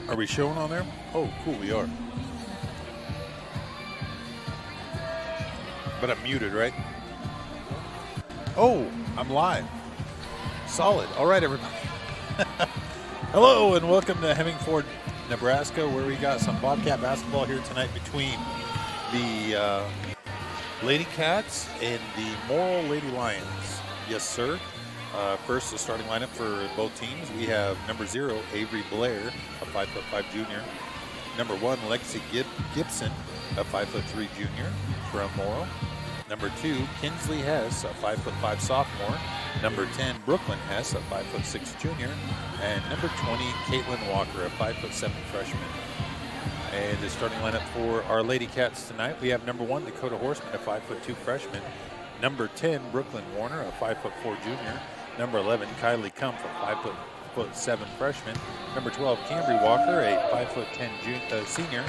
Are we showing on there? Oh, cool, we are. But I'm muted, right? Oh, I'm live. Solid. All right, everybody. Hello, and welcome to Hemingford, Nebraska, where we got some Bobcat basketball here tonight between the Lady Cats and the Morrill Lady Lions. Yes, sir. First, the starting lineup for both teams. We have number 0, Avery Blair, a 5'5" junior. Number 1, Lexi Gibson, a 5'3" junior from Morrill. Number 2, Kinsley Hess, a 5'5" sophomore. Number 10, Brooklyn Hess, a 5'6" junior. And number 20, Caitlin Walker, a 5'7" freshman. And the starting lineup for our Lady Cats tonight, we have number 1, Dakota Horseman, a 5'2" freshman. Number 10, Brooklyn Warner, a 5'4" junior. Number 11, Kylie Kumpf, a 5'7" freshman. Number 12, Cambry Walker, a 5'10" senior.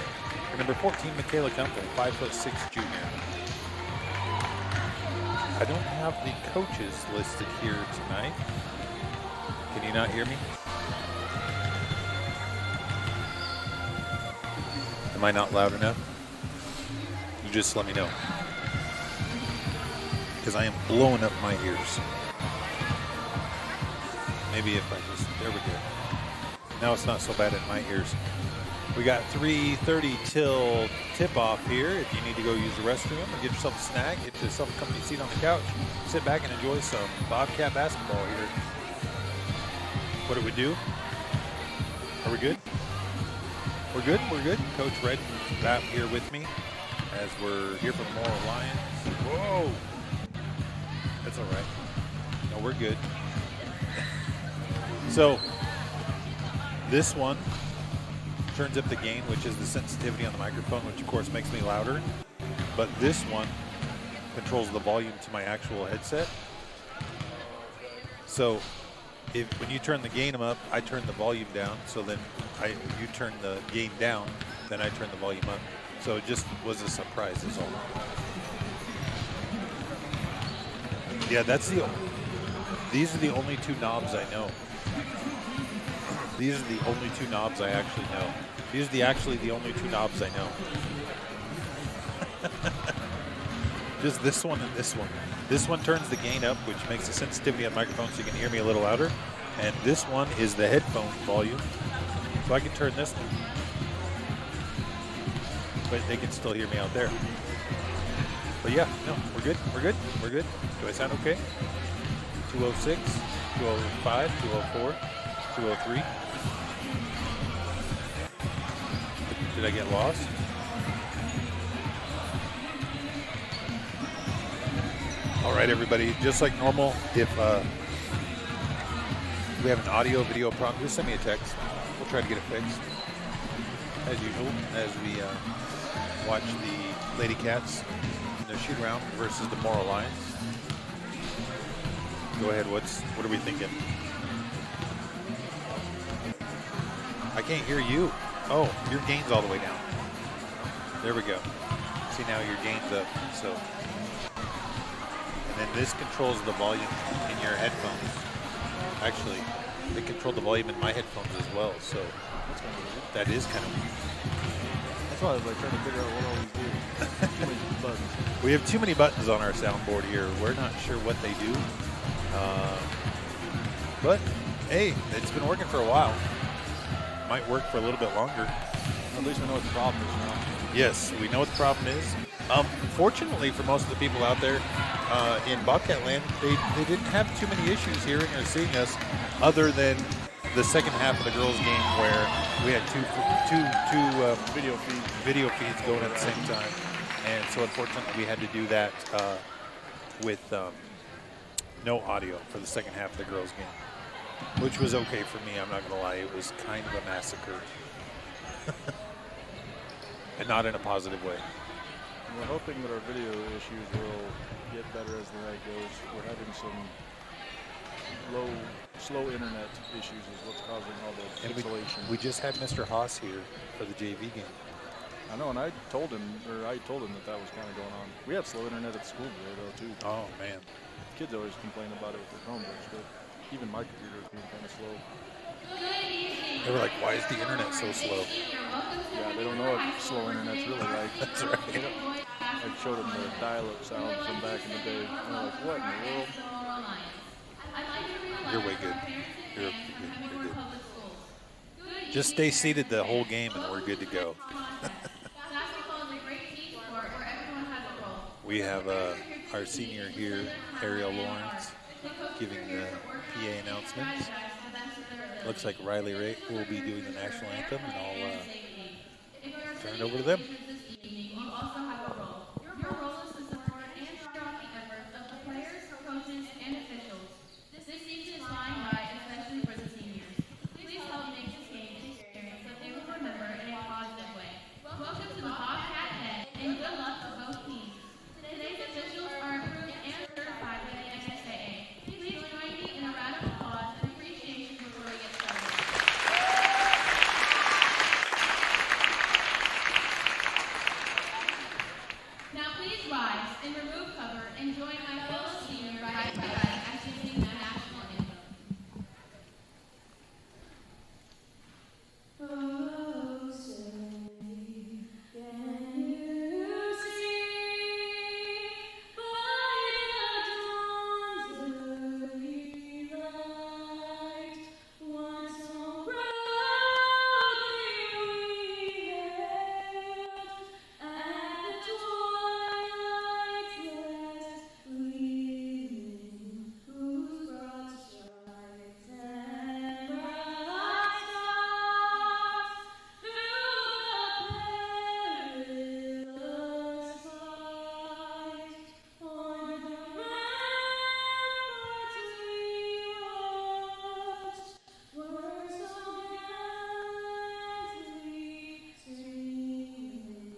And number 14, Michaela Kumpf, a 5'6" junior. I don't have the coaches listed here tonight. Can you not hear me? Am I not loud enough? You just let me know. Because I am blowing up my ears. Maybe if I just, there we go. Now it's not so bad in my ears. We got 3:30 till tip-off here. If you need to go use the restroom or get yourself a snack, get yourself a comfy seat on the couch, sit back and enjoy some Bobcat basketball here. What do we do? Are we good? We're good? We're good. Coach Red back here with me as we're here for the Morrill Lions. Whoa! That's all right. No, we're good. So, this one turns up the gain, which is the sensitivity on the microphone, which of course makes me louder. But this one controls the volume to my actual headset. So when you turn the gain up, I turn the volume down. So then you turn the gain down, then I turn the volume up. So it just was a surprise is all. Yeah, these are the only 2 knobs I know. These are the only 2 knobs I actually know. These are actually the only 2 knobs I know. Just this one and this one. This one turns the gain up, which makes the sensitivity on the microphone so you can hear me a little louder. And this one is the headphone volume. So I can turn this one. But they can still hear me out there. But yeah, no, we're good, we're good, we're good. Do I sound okay? 206, 205, 204, 203. Did I get lost? All right, everybody, just like normal, if we have an audio video problem, just send me a text. We'll try to get it fixed. As usual, as we watch the Lady Cats in their shoot around versus the Morrill Lions. Go ahead, what are we thinking? I can't hear you. Oh, your gain's all the way down. There we go. See, now your gain's up. So, and then this controls the volume in your headphones. Actually, they control the volume in my headphones as well. So that's kind of weird. That is kind of weird. That's why I was like trying to figure out what all these do. Too many buttons. We have too many buttons on our soundboard here. We're not sure what they do. But hey, it's been working for a while. Might work for a little bit longer. At least we know what the problem is now. Yes, we know what the problem is. Fortunately for most of the people out there in Bobcat land, they didn't have too many issues hearing or seeing us other than the second half of the girls' game where we had two video feeds going at the same time. And so unfortunately we had to do that with no audio for the second half of the girls' game. Which was okay for me, I'm not going to lie. It was kind of a massacre. And not in a positive way. We're hoping that our video issues will get better as the night goes. We're having some slow internet issues is what's causing all the pixelation. We just had Mr. Haas here for the JV game. I know, and I told him that was kind of going on. We have slow internet at school today, though, too. Oh, man. Kids always complain about it with their Chromebooks, but even my computer is being kind of slow. They were like, why is the internet so slow? Yeah, they don't know what slow internet's really like. That's right. I showed them the dial-up sound from back in the day. And they're like, what in the world? You're way good. You're good. Just stay seated the whole game and we're good to go. We have our senior here, Ariel Lawrence, giving the PA announcements. Looks like Riley Ray will be doing the national anthem, and I'll turn it over to them. Your role is to support and support the efforts of the players, coaches, and officials. This season is flying by, especially for the seniors. Please help make this game an experience that they will remember in a positive way. Welcome to the Bobcat Head, and good luck to both teams. Today's officials are approved and certified by the NSAA. Please join me in a round of applause and appreciation before we get started. Now please rise and remove cover and join my fellow senior right side as we sing the national anthem. Oh, say, can you see by the dawn's early light what so proudly we hailed at the twilight's last gleaming, whose broad stripes and bright stars through the perilous fight o'er the ramparts we watched were so gallantly streaming,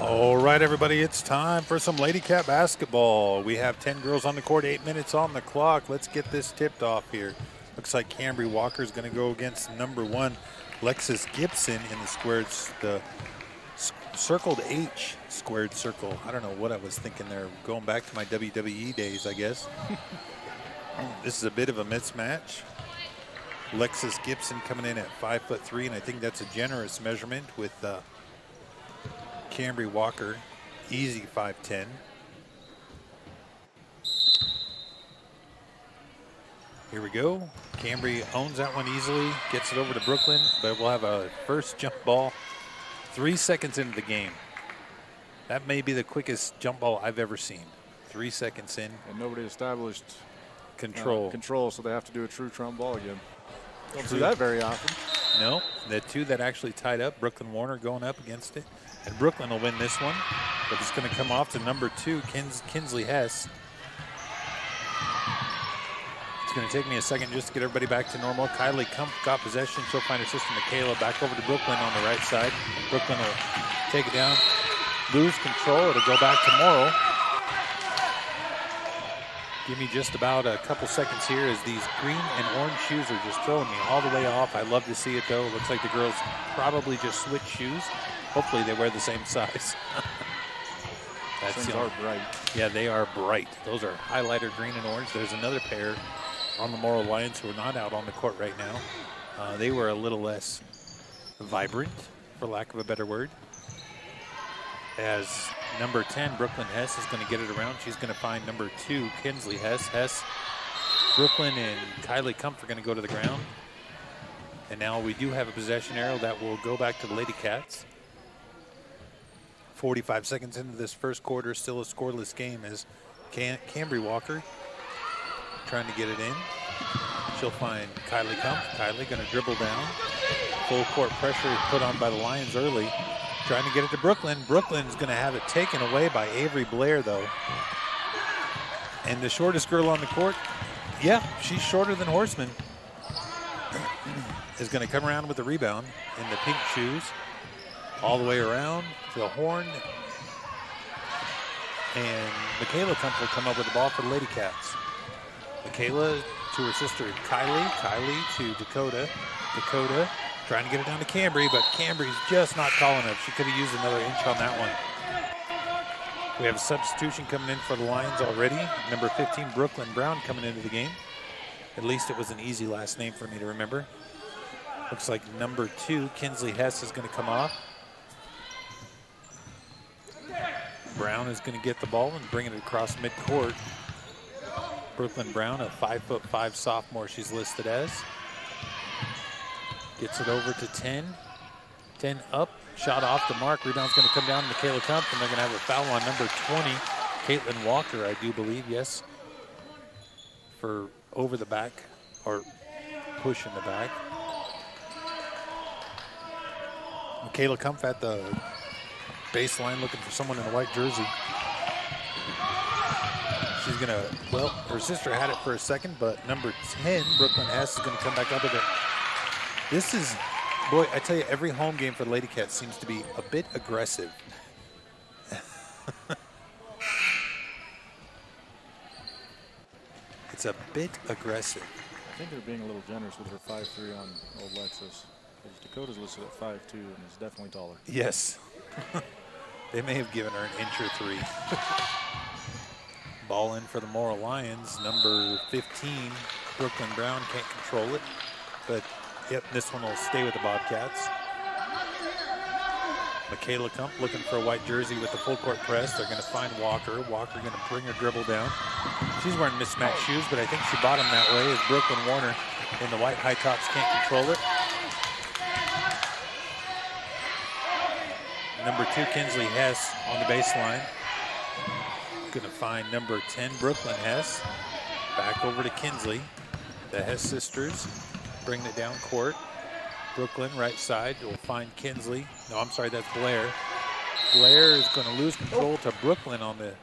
All right, everybody, it's time for some Lady Cat basketball. We have 10 girls on the court, 8 minutes on the clock. Let's get this tipped off here. Looks like Cambry Walker is going to go against number 1, Lexus Gibson in the circled H squared circle. I don't know what I was thinking there. Going back to my WWE days, I guess. This is a bit of a mismatch. Lexus Gibson coming in at 5'3", and I think that's a generous measurement with Cambry Walker, easy 5'10". Here we go. Cambry owns that one easily, gets it over to Brooklyn, but we'll have a first jump ball 3 seconds into the game. That may be the quickest jump ball I've ever seen. 3 seconds in. And nobody established control, so they have to do a true trump ball again. Don't see that very often. No, the two that actually tied up, Brooklyn Warner going up against it. And Brooklyn will win this one, but it's going to come off to number 2, Kinsley Hess. It's going to take me a second just to get everybody back to normal. Kylie Kumpf got possession. She'll find her sister Michaela back over to Brooklyn on the right side. Brooklyn will take it down, lose control. It'll go back to Morrill. Give me just about a couple seconds here as these green and orange shoes are just throwing me all the way off. I love to see it though. It looks like the girls probably just switched shoes. Hopefully they wear the same size. Things are bright. Yeah, they are bright. Those are highlighter green and orange. There's another pair on the Morrill Lions who are not out on the court right now. They were a little less vibrant, for lack of a better word. As number 10, Brooklyn Hess, is going to get it around. She's going to find number 2, Kinsley Hess. Brooklyn and Kylie Kumpf are going to go to the ground. And now we do have a possession arrow that will go back to the Lady Cats. 45 seconds into this first quarter, still a scoreless game as Cambry Walker trying to get it in. She'll find Kylie Kumpf. Kylie going to dribble down. Full court pressure put on by the Lions early. Trying to get it to Brooklyn. Brooklyn's going to have it taken away by Avery Blair, though. And the shortest girl on the court, yeah, she's shorter than Horseman, is going to come around with the rebound in the pink shoes. All the way around to the horn. And Michaela Kumpf will come up with the ball for the Lady Cats. Michaela to her sister Kylie. Kylie to Dakota. Dakota trying to get it down to Cambry, but Cambry's just not tall enough. She could have used another inch on that one. We have a substitution coming in for the Lions already. Number 15, Brooklyn Brown, coming into the game. At least it was an easy last name for me to remember. Looks like number 2, Kinsley Hess, is going to come off. Brown is going to get the ball and bring it across midcourt. Brooklyn Brown, a 5'5" sophomore, she's listed as. Gets it over to 10. 10 up, shot off the mark. Rebound's going to come down to Michaela Kumpf, and they're going to have a foul on number 20, Caitlin Walker, I do believe, yes, for over the back, or push in the back. Michaela Kumpf at the baseline looking for someone in a white jersey. She's going to, well, her sister had it for a second, but number 10, Brooklyn Hess, is going to come back up with it. This is, boy, I tell you, every home game for the Lady Cats seems to be a bit aggressive. It's a bit aggressive. I think they're being a little generous with her 5'3" on old Lexus. Because Dakota's listed at 5'2" and is definitely taller. Yes. They may have given her an inch or 3. Ball in for the Morrill Lions. Number 15, Brooklyn Brown, can't control it. But, yep, this one will stay with the Bobcats. Michaela Kumpf looking for a white jersey with the full court press. They're going to find Walker. Walker going to bring her dribble down. She's wearing mismatched shoes, but I think she bought them that way as Brooklyn Warner in the white high tops can't control it. Number 2, Kinsley Hess on the baseline. Going to find number 10, Brooklyn Hess. Back over to Kinsley. The Hess sisters bring it down court. Brooklyn, right side, will find Kinsley. No, I'm sorry, that's Blair. Blair is going to lose control to Brooklyn on the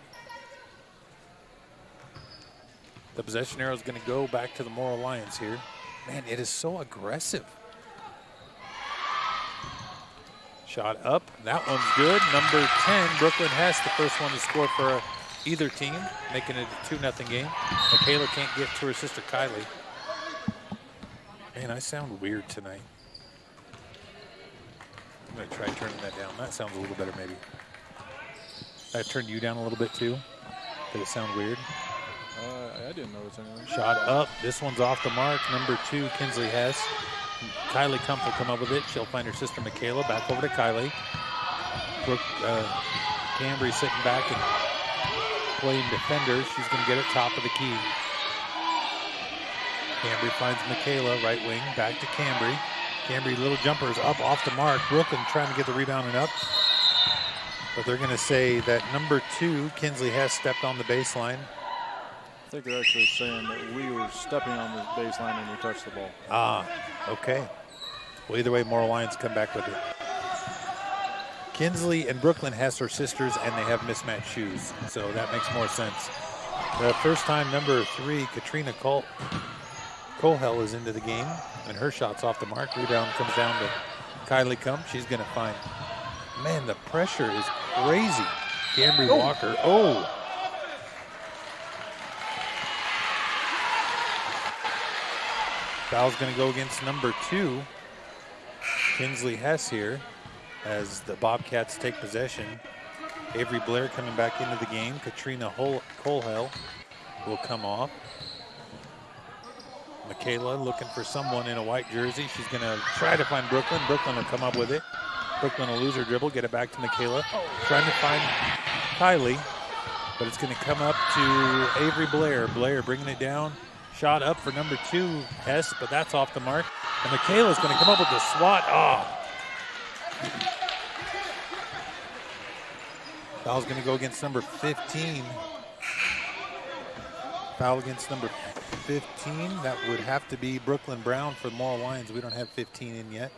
possession arrow is going to go back to the Morrill Lions here. Man, it is so aggressive. Shot up, that one's good. Number 10, Brooklyn Hess, the first one to score for either team, making it a 2-0 game. Michaela can't get to her sister Kylie. Man, I sound weird tonight. I'm going to try turning that down. That sounds a little better, maybe. I turned you down a little bit, too. Did it sound weird? I didn't notice anything. Shot up. This one's off the mark. Number 2, Kinsley Hess. Kylie Kumpf will come up with it. She'll find her sister Michaela. Back over to Kylie. Cambry sitting back and playing defender. She's going to get it top of the key. Cambry finds Michaela, right wing. Back to Cambry. Cambry, little jumpers up off the mark. Brooklyn trying to get the rebound and up. But they're going to say that number 2, Kinsley Hess, stepped on the baseline. I think they're actually saying that we were stepping on the baseline when we touched the ball. Ah, okay. Well, either way, Morrill Lions come back with it. Kinsley and Brooklyn Hess are sisters, and they have mismatched shoes, so that makes more sense. The first time number 3, Katrina Colhell is into the game, and her shot's off the mark. Rebound comes down to Kylie Kump. She's going to find, man, the pressure is crazy. Cambry Walker. Oh. Foul's going to go against number 2, Kinsley Hess here, as the Bobcats take possession. Avery Blair coming back into the game. Katrina Colhell will come off. Michaela looking for someone in a white jersey. She's going to try to find Brooklyn. Brooklyn will come up with it. Brooklyn will lose her dribble, get it back to Michaela. Trying to find Kylie, but it's going to come up to Avery Blair. Blair bringing it down. Shot up for number 2, Hess, but that's off the mark. And Michaela's going to come up with the swat. Foul's going to go against number 15. Foul against number 15. That would have to be Brooklyn Brown for the Morrill Lions. We don't have 15 in yet.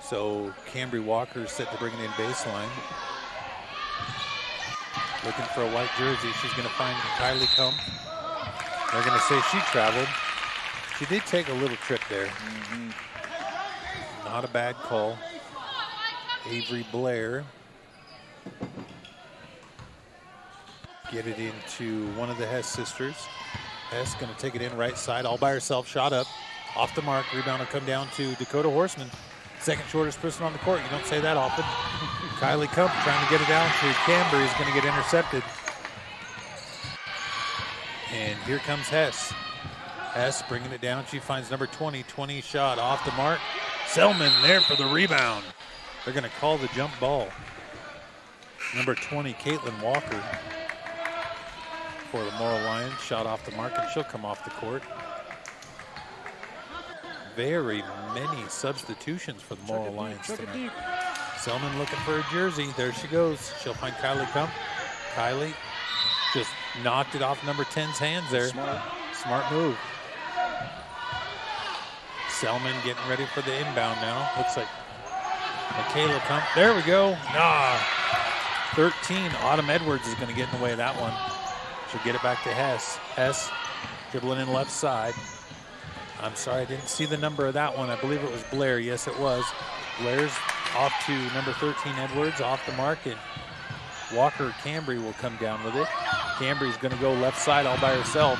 So Cambry Walker is set to bring it in baseline. Looking for a white jersey. She's going to find Kylie Kump. They're going to say she traveled. She did take a little trip there. Not a bad call. Avery Blair. Get it into one of the Hess sisters. Hess going to take it in right side, all by herself. Shot up, off the mark. Rebound will come down to Dakota Horseman. Second shortest person on the court. You don't say that often. Kylie Kump trying to get it down to Cambry is going to get intercepted. And here comes Hess. Hess bringing it down. She finds number 20. 20 shot off the mark. Selman there for the rebound. They're going to call the jump ball. Number 20, Caitlin Walker for the Morrill Lions. Shot off the mark, and she'll come off the court. Very many substitutions for the Morrill Lions tonight. Selman looking for a jersey. There she goes. She'll find Kylie Kump. Kylie just knocked it off number 10's hands there. Smart move. Selman getting ready for the inbound now. Looks like Michaela Kump. There we go. 13. Autumn Edwards is going to get in the way of that one. She'll get it back to Hess. Hess dribbling in left side. I'm sorry, I didn't see the number of that one. I believe it was Blair. Yes, it was. Blair's off to number 13, Edwards, off the mark, and Walker Cambry will come down with it. Cambry's going to go left side all by herself.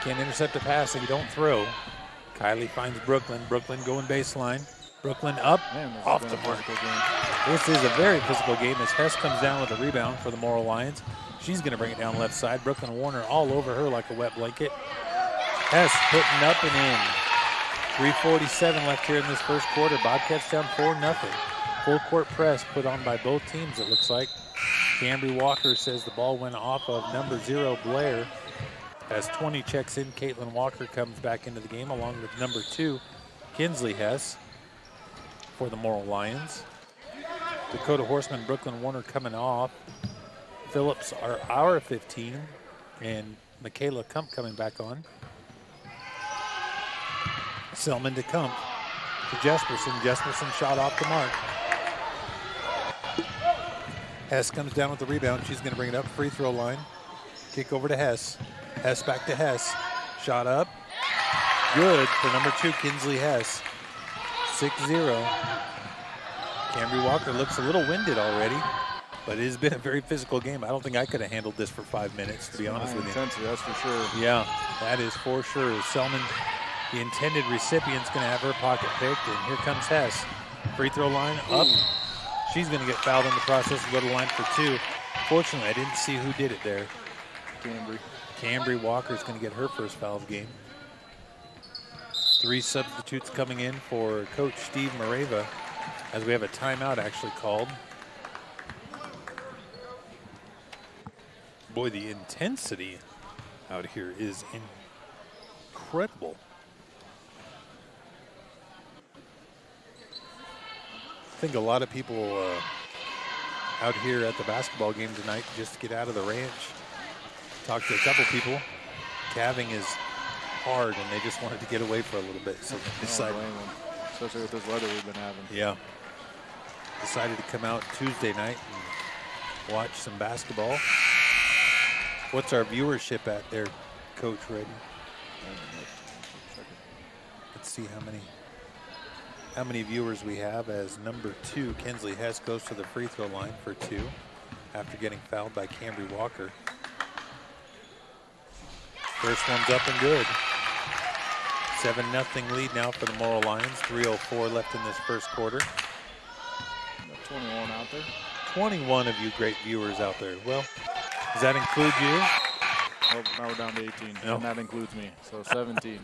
Can't intercept a pass if you don't throw. Kylie finds Brooklyn. Brooklyn going baseline. Brooklyn up, off the mark. This is a very physical game as Hess comes down with a rebound for the Morrill Lions. She's going to bring it down left side. Brooklyn Warner all over her like a wet blanket. Hess putting up and in. 3:47 left here in this first quarter. Bobcats down 4-0. Full court press put on by both teams, it looks like. Cambry Walker says the ball went off of number 0, Blair. As 20 checks in, Caitlin Walker comes back into the game along with number 2, Kinsley Hess for the Morrill Lions. Dakota Horseman, Brooklyn Warner coming off. Phillips are our 15, and Michaela Kump coming back on. Selman to Kump to Jesperson. Jesperson shot off the mark. Hess comes down with the rebound. She's going to bring it up free throw line. Kick over to Hess. Hess back to Hess. Shot up. Good for number 2, Kinsley Hess. 6-0. Cambry Walker looks a little winded already, but it has been a very physical game. I don't think I could have handled this for 5 minutes, to be honest with you. Intensity, that's for sure. Yeah, that is for sure. Selman, the intended recipient's going to have her pocket picked, and here comes Hess. Free throw line up. She's going to get fouled in the process and go to the line for 2. Fortunately, I didn't see who did it there. Cambry Walker's going to get her first foul of the game. 3 substitutes coming in for Coach Steve Mareva, as we have a timeout actually called. Boy, the intensity out here is incredible. I think a lot of people out here at the basketball game tonight just to get out of the ranch. Talked to a couple people. Calving is hard, and they just wanted to get away for a little bit. So they decided, especially with this weather we've been having. yeah, decided to come out Tuesday night and watch some basketball. What's our viewership at there, Coach Redden? Let's see how many viewers we have, as number 2, Kinsley Hess, goes to the free throw line for 2 after getting fouled by Cambry Walker. First one's up and good. 7-0 lead now for the Morrill Lions. 3:04 left in this first quarter. Got 21 out there. 21 of you great viewers out there. Well, does that include you? Oh, now we're down to 18, No. and that includes me, so 17.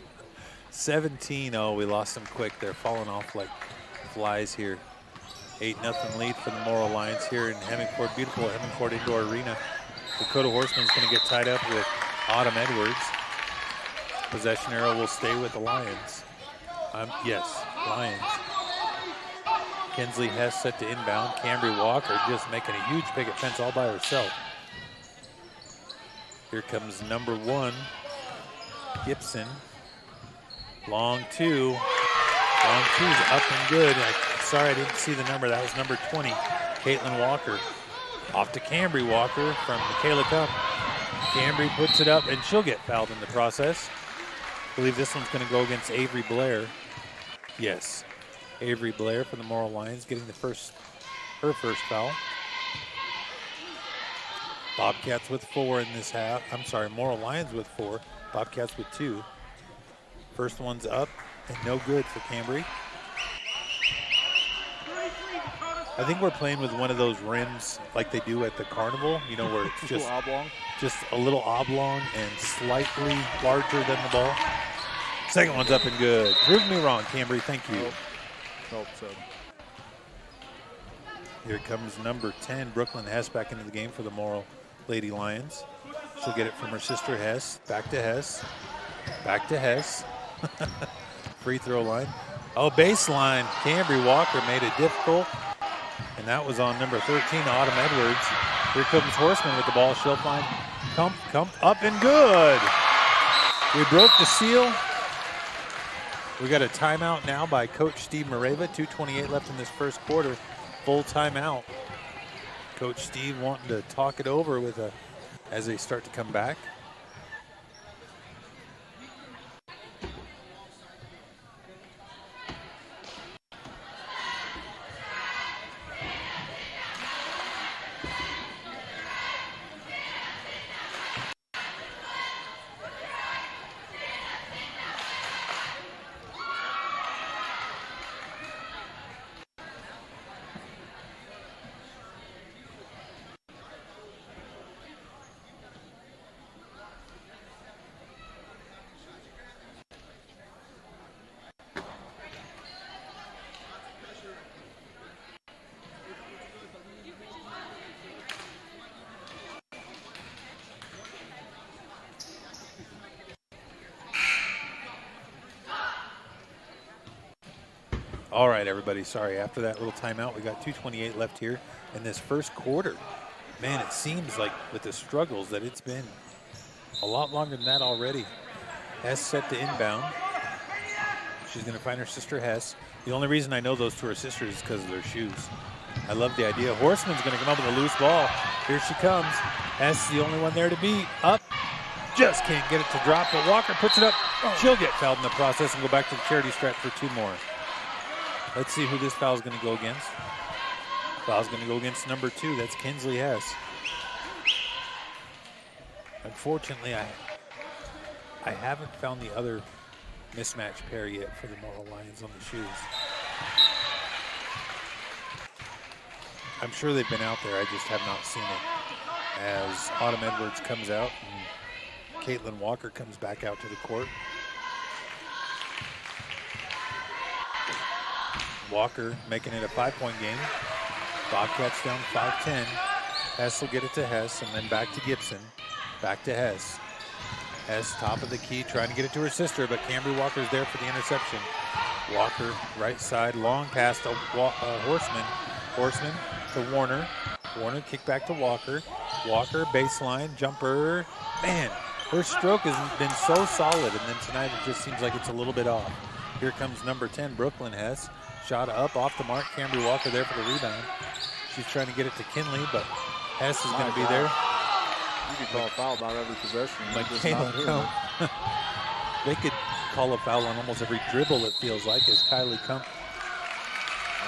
17. Oh, we lost them quick. They're falling off like flies here. 8-0 lead for the Morrill Lions here in Hemingford, beautiful Hemingford Indoor Arena. Dakota Horseman's going to get tied up with Autumn Edwards. Possession arrow will stay with the Lions. Yes, Lions. Kinsley Hess set to inbound. Cambry Walker just making a huge picket fence all by herself. Here comes number 1, Gibson. Long 2. Long 2's up and good. Sorry I didn't see the number. That was number 20, Caitlin Walker. Off to Cambry Walker from Michaela Cup. Cambry puts it up, and she'll get fouled in the process. I believe this one's going to go against Avery Blair. Yes, Avery Blair for the Morrill Lions getting her first foul. Bobcats with 4 in this half. I'm sorry, Morrill Lions with 4. Bobcats with 2. First one's up and no good for Cambry. I think we're playing with one of those rims like they do at the carnival, you know, where it's just a little oblong and slightly larger than the ball. Second one's up and good. Prove me wrong, Cambry. Thank you. Nope, so. Here comes number 10, Brooklyn Hess, back into the game for the Morrill Lady Lions. She'll get it from her sister Hess. Back to Hess. Back to Hess. Free throw line. Oh, baseline. Cambry Walker made it difficult. And that was on number 13, Autumn Edwards. Here comes Horseman with the ball. She'll find Kump up and good. We broke the seal. We got a timeout now by Coach Steve Moreva. 2:28 left in this first quarter. Full timeout. Coach Steve wanting to talk it over with as they start to come back. All right, everybody, sorry. After that little timeout, we got 2:28 left here in this first quarter. Man, it seems like with the struggles that it's been a lot longer than that already. Hess set to inbound. She's going to find her sister Hess. The only reason I know those two are sisters is because of their shoes. I love the idea. Horseman's going to come up with a loose ball. Here she comes. Hess, the only one there to beat. Up. Just can't get it to drop, but Walker puts it up. She'll get fouled in the process and go back to the charity stripe for 2 more. Let's see who this foul is going to go against. Foul's going to go against number 2. That's Kinsley Hess. Unfortunately, I haven't found the other mismatch pair yet for the Morrill Lions on the shoes. I'm sure they've been out there. I just have not seen it. As Autumn Edwards comes out and Caitlin Walker comes back out to the court. Walker making it a 5-point game. Bobcats down 5-10. Hess will get it to Hess and then back to Gibson. Back to Hess. Hess top of the key trying to get it to her sister, but Cambry Walker's there for the interception. Walker right side, long pass to Horseman. Horseman to Warner. Warner kick back to Walker. Walker baseline jumper. Man, Her stroke has been so solid, and then tonight it just seems like it's a little bit off. Here comes number 10, Brooklyn Hess. Shot up off the mark. Cambry Walker there for the rebound. She's trying to get it to Kinley, but Hess is going to be there. You could call a foul about every possession. They could call a foul on almost every dribble, it feels like, as Kylie Kump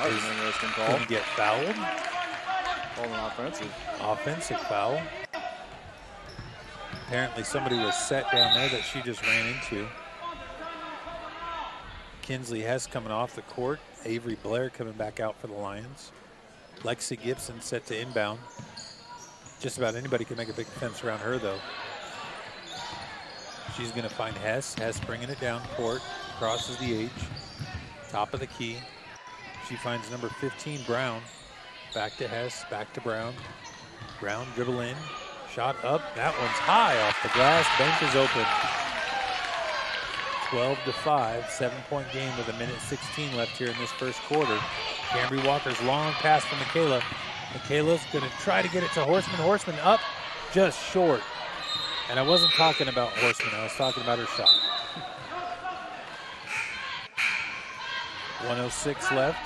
is going to get fouled. Call an offensive foul. Apparently somebody was set down there that she just ran into. Kinsley Hess coming off the court. Avery Blair coming back out for the Lions. Lexi Gibson set to inbound. Just about anybody can make a big defense around her, though. She's going to find Hess. Hess bringing it down court. Crosses the H. Top of the key. She finds number 15, Brown. Back to Hess. Back to Brown. Brown dribble in. Shot up. That one's high off the glass. Bench is open. 12-5. 7-point game with 1:16 left here in this first quarter. Cambry Walker's long pass from Michaela. Michaela's going to try to get it to Horseman. Horseman up, just short. And I wasn't talking about Horseman. I was talking about her shot. 1:06 left.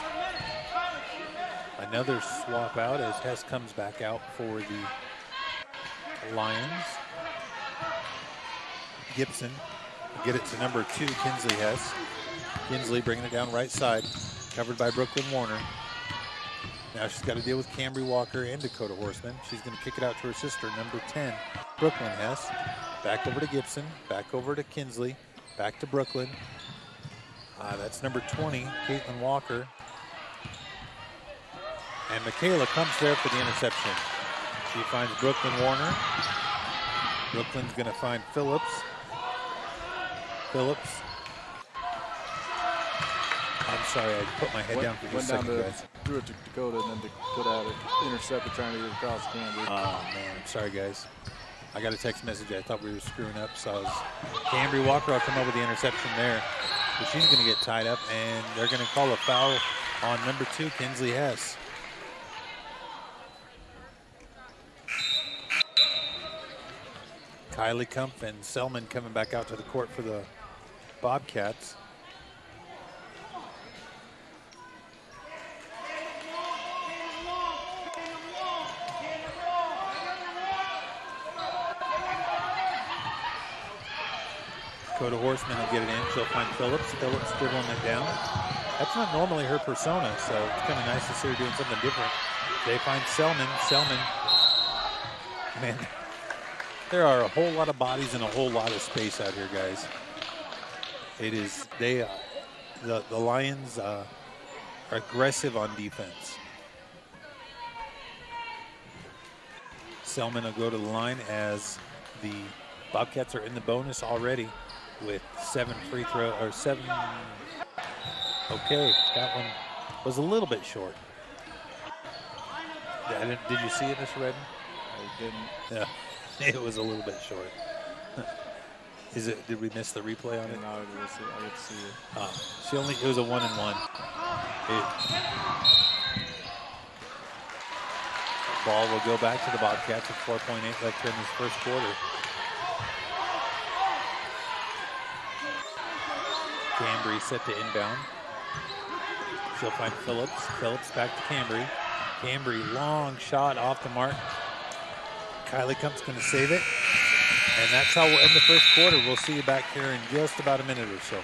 Another swap out as Hess comes back out for the Lions. Gibson will get it to number 2, Kinsley Hess. Kinsley bringing it down right side, covered by Brooklyn Warner. Now she's got to deal with Cambry Walker and Dakota Horseman. She's going to kick it out to her sister, number 10, Brooklyn Hess. Back over to Gibson, back over to Kinsley, back to Brooklyn. That's number 20, Caitlin Walker. And Michaela comes there for the interception. She finds Brooklyn Warner. Brooklyn's going to find Phillips. I'm sorry, I put my head down for just a second, guys. Threw it to Dakota, and then Dakota had it intercepted trying to get across Cambry. Oh, man, I'm sorry, guys. I got a text message. I thought we were screwing up, so I was... Cambry Walker will come up with the interception there. But she's going to get tied up, and they're going to call a foul on number 2, Kinsley Hess. Kylie Kump and Selman coming back out to the court for the Bobcats. Dakota Horseman will get it in. She'll find Phillips. Phillips dribbling it down. That's not normally her persona, so it's kind of nice to see her doing something different. They find Selman. Selman, man, there are a whole lot of bodies and a whole lot of space out here, guys. It is, the Lions are aggressive on defense. Selman will go to the line as the Bobcats are in the bonus already with 7 free throw, or 7. Okay, that one was a little bit short. Did you see it, Mr. Redden? I didn't. Yeah, it was a little bit short. Is it? Did we miss the replay on it? No, I didn't see it. It was a 1-and-1. Ball will go back to the Bobcats with 4.8 left here in this first quarter. Cambry set to inbound. She'll find Phillips. Phillips back to Cambry. Cambry, long shot off the mark. Kylie Kump's going to save it. And that's how we'll end the first quarter. We'll see you back here in just about a minute or so.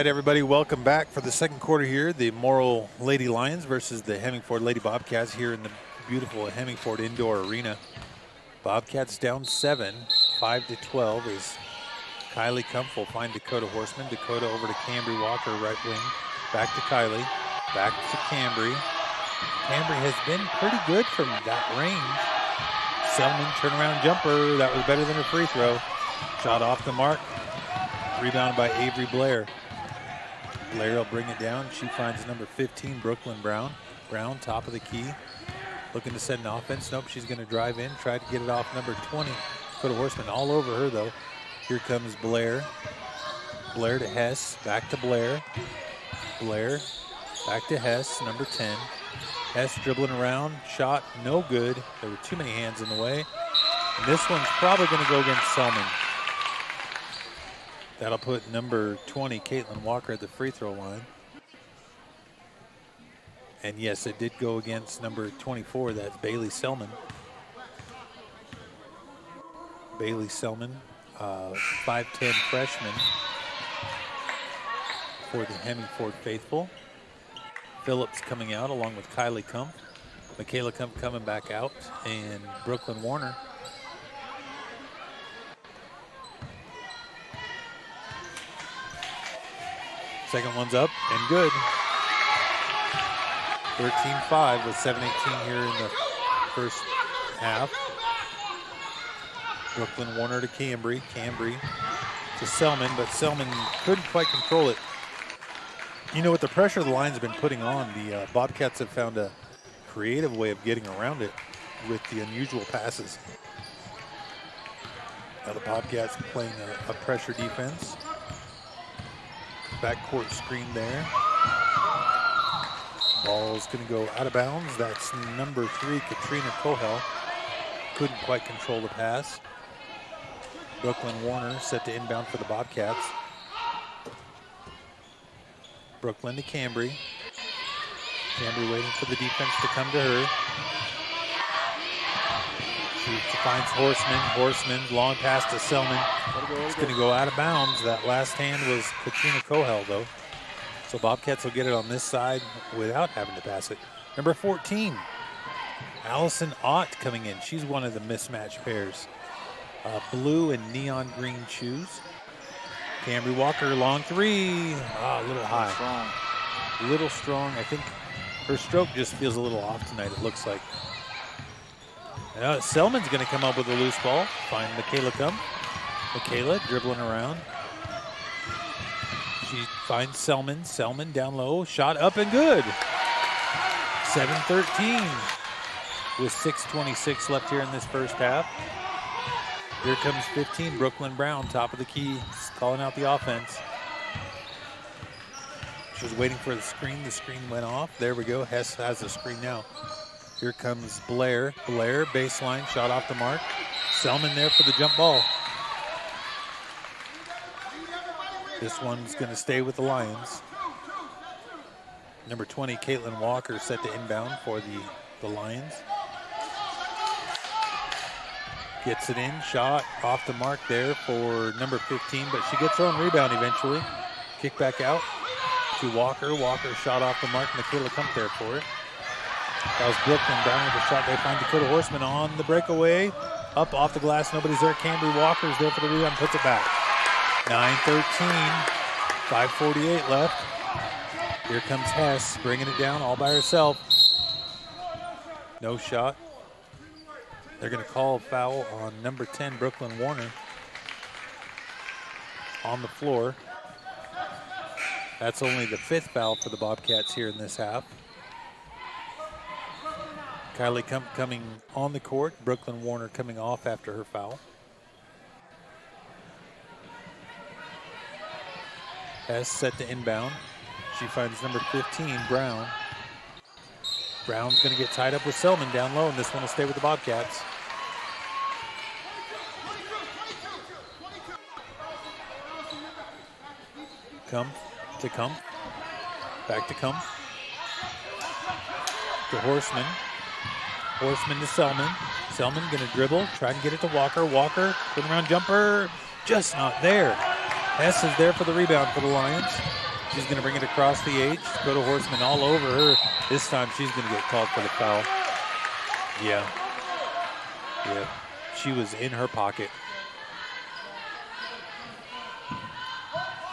right, everybody, welcome back for the second quarter here. The Morrill Lady Lions versus the Hemingford Lady Bobcats here in the beautiful Hemingford Indoor Arena. Bobcats down 7, 5-12 as Kylie Kumpf will find Dakota Horseman. Dakota over to Cambry Walker, right wing. Back to Kylie, back to Cambry. Cambry has been pretty good from that range. Selman turnaround jumper, that was better than a free throw. Shot off the mark, rebound by Avery Blair. Blair will bring it down. She finds number 15, Brooklyn Brown. Brown, top of the key, looking to set an offense. Nope, she's going to drive in, try to get it off number 20. Dakota Horseman all over her, though. Here comes Blair. Blair to Hess, back to Blair. Blair, back to Hess, number 10. Hess dribbling around, shot no good. There were too many hands in the way. And this one's probably going to go against Selman. That'll put number 20, Caitlin Walker, at the free throw line. And yes, it did go against number 24, that's Bailey Selman. Bailey Selman, 5'10" freshman for the Hemingford faithful. Phillips coming out along with Kylie Kumpf. Michaela Kumpf coming back out, and Brooklyn Warner. Second one's up and good. 13-5 with 7:18 here in the first half. Brooklyn Warner to Cambry. Cambry to Selman, but Selman couldn't quite control it. You know, with the pressure the Lions have been putting on, the Bobcats have found a creative way of getting around it with the unusual passes. Now the Bobcats playing a pressure defense. Backcourt screen there. Ball's going to go out of bounds. That's number 3, Katrina Kohel. Couldn't quite control the pass. Brooklyn Warner set to inbound for the Bobcats. Brooklyn to Cambry. Cambry waiting for the defense to come to her. She finds Horseman. Horseman, long pass to Selman. It's going to go out of bounds. That last hand was Katrina Kohel, though. So Bobcats will get it on this side without having to pass it. Number 14, Allison Ott coming in. She's one of the mismatched pairs. Blue and neon green shoes. Cambry Walker, long three. A little high. A little strong. I think her stroke just feels a little off tonight, it looks like. Selman's going to come up with a loose ball. Find Michaela Kumpf. Michaela dribbling around. She finds Selman. Selman down low. Shot up and good. 7-13 with 6:26 left here in this first half. Here comes 15, Brooklyn Brown, top of the key, calling out the offense. She was waiting for the screen. The screen went off. There we go. Hess has the screen now. Here comes Blair. Blair, baseline, shot off the mark. Selman there for the jump ball. This one's going to stay with the Lions. Number 20, Caitlin Walker, set to inbound for the Lions. Gets it in, shot off the mark there for number 15, but she gets her own rebound eventually. Kick back out to Walker. Walker shot off the mark. Michaela Kumpf there for it. That was Brooklyn down with the shot. They find Dakota Horseman on the breakaway. Up off the glass, nobody's there. Cambry Walker's there for the rebound, puts it back. 9-13, 5:48 left. Here comes Hess, bringing it down all by herself. No shot. They're going to call a foul on number 10, Brooklyn Warner, on the floor. That's only the 5th foul for the Bobcats here in this half. Kylie Kumpf coming on the court. Brooklyn Warner coming off after her foul. Hess set to inbound. She finds number 15, Brown. Brown's going to get tied up with Selman down low, and this one will stay with the Bobcats. Kumpf to Kumpf. Back to Kumpf. To Horseman. Horseman to Selman. Selman going to dribble, try and get it to Walker. Walker, turn around jumper, just not there. Hess is there for the rebound for the Lions. She's going to bring it across the H. Dakota Horseman all over her. This time she's going to get called for the foul. Yeah. She was in her pocket.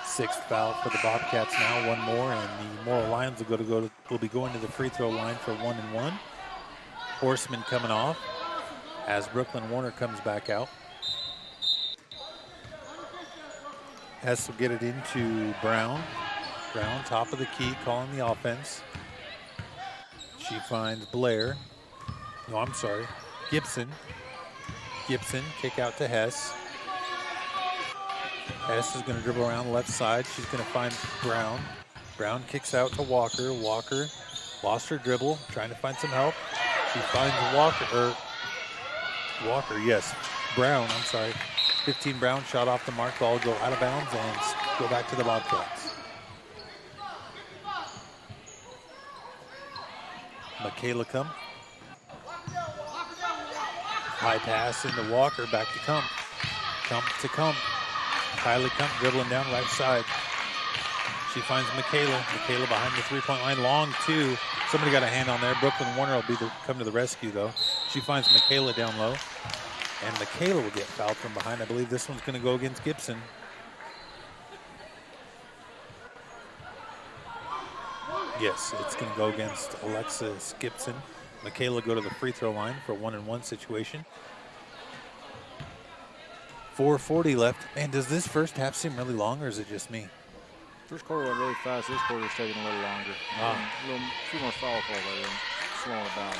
6th foul for the Bobcats now. One more, and the Morrill Lions will be going to the free throw line for 1-1. Horseman coming off as Brooklyn Warner comes back out. Hess will get it into Brown. Brown, top of the key, calling the offense. She finds Blair. No, I'm sorry. Gibson. Gibson, kick out to Hess. Hess is going to dribble around the left side. She's going to find Brown. Brown kicks out to Walker. Walker lost her dribble, trying to find some help. She finds Brown, I'm sorry. 15 Brown shot off the mark. Ball go out of bounds and go back to the Bobcats. Michaela Kump. High pass into Walker, back to Kump. Kump to Kump. Kylie Kump dribbling down right side. She finds Michaela. Michaela behind the three-point line. Long two. Somebody got a hand on there. Brooklyn Warner will come to the rescue, though. She finds Michaela down low. And Michaela will get fouled from behind. I believe this one's going to go against Gibson. Yes, it's going to go against Alexis Gibson. Michaela go to the free throw line for a 1-1 situation. 4:40 left. Man, does this first half seem really long, or is it just me? First quarter went really fast. This quarter's taking a little longer. A few more foul calls, I think. Slowing it down.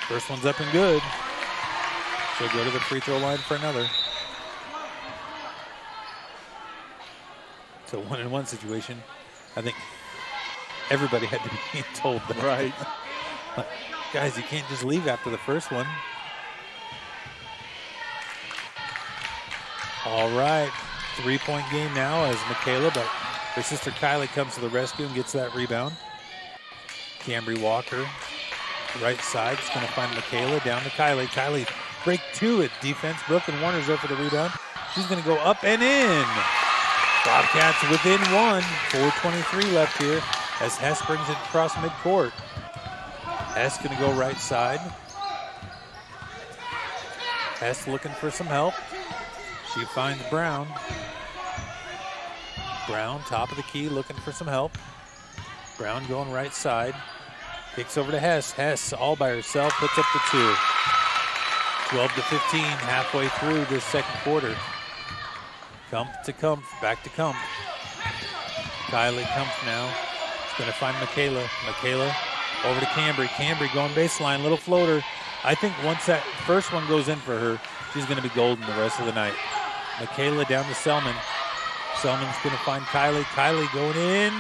First one's up and good. She'll go to the free throw line for another. It's a 1-1 situation. I think everybody had to be told that. Right. Guys, you can't just leave after the first one. All right, 3-point game now as Michaela, but her sister Kylie comes to the rescue and gets that rebound. Cambry Walker, right side, is going to find Michaela, down to Kylie. Kylie break two at defense. Brooklyn Warner's there for the rebound. She's going to go up and in. Bobcats within one. 4:23 left here as Hess brings it across midcourt. Hess going to go right side. Hess looking for some help. She finds Brown. Brown, top of the key, looking for some help. Brown going right side. Kicks over to Hess. Hess all by herself, puts up the two. 12-15, halfway through this second quarter. Kump to Kump, back to Kump. Kylie Kump now. She's going to find Michaela. Michaela over to Cambry. Cambry going baseline, little floater. I think once that first one goes in for her, she's going to be golden the rest of the night. Michaela down to Selman. Selman's going to find Kylie. Kylie going in.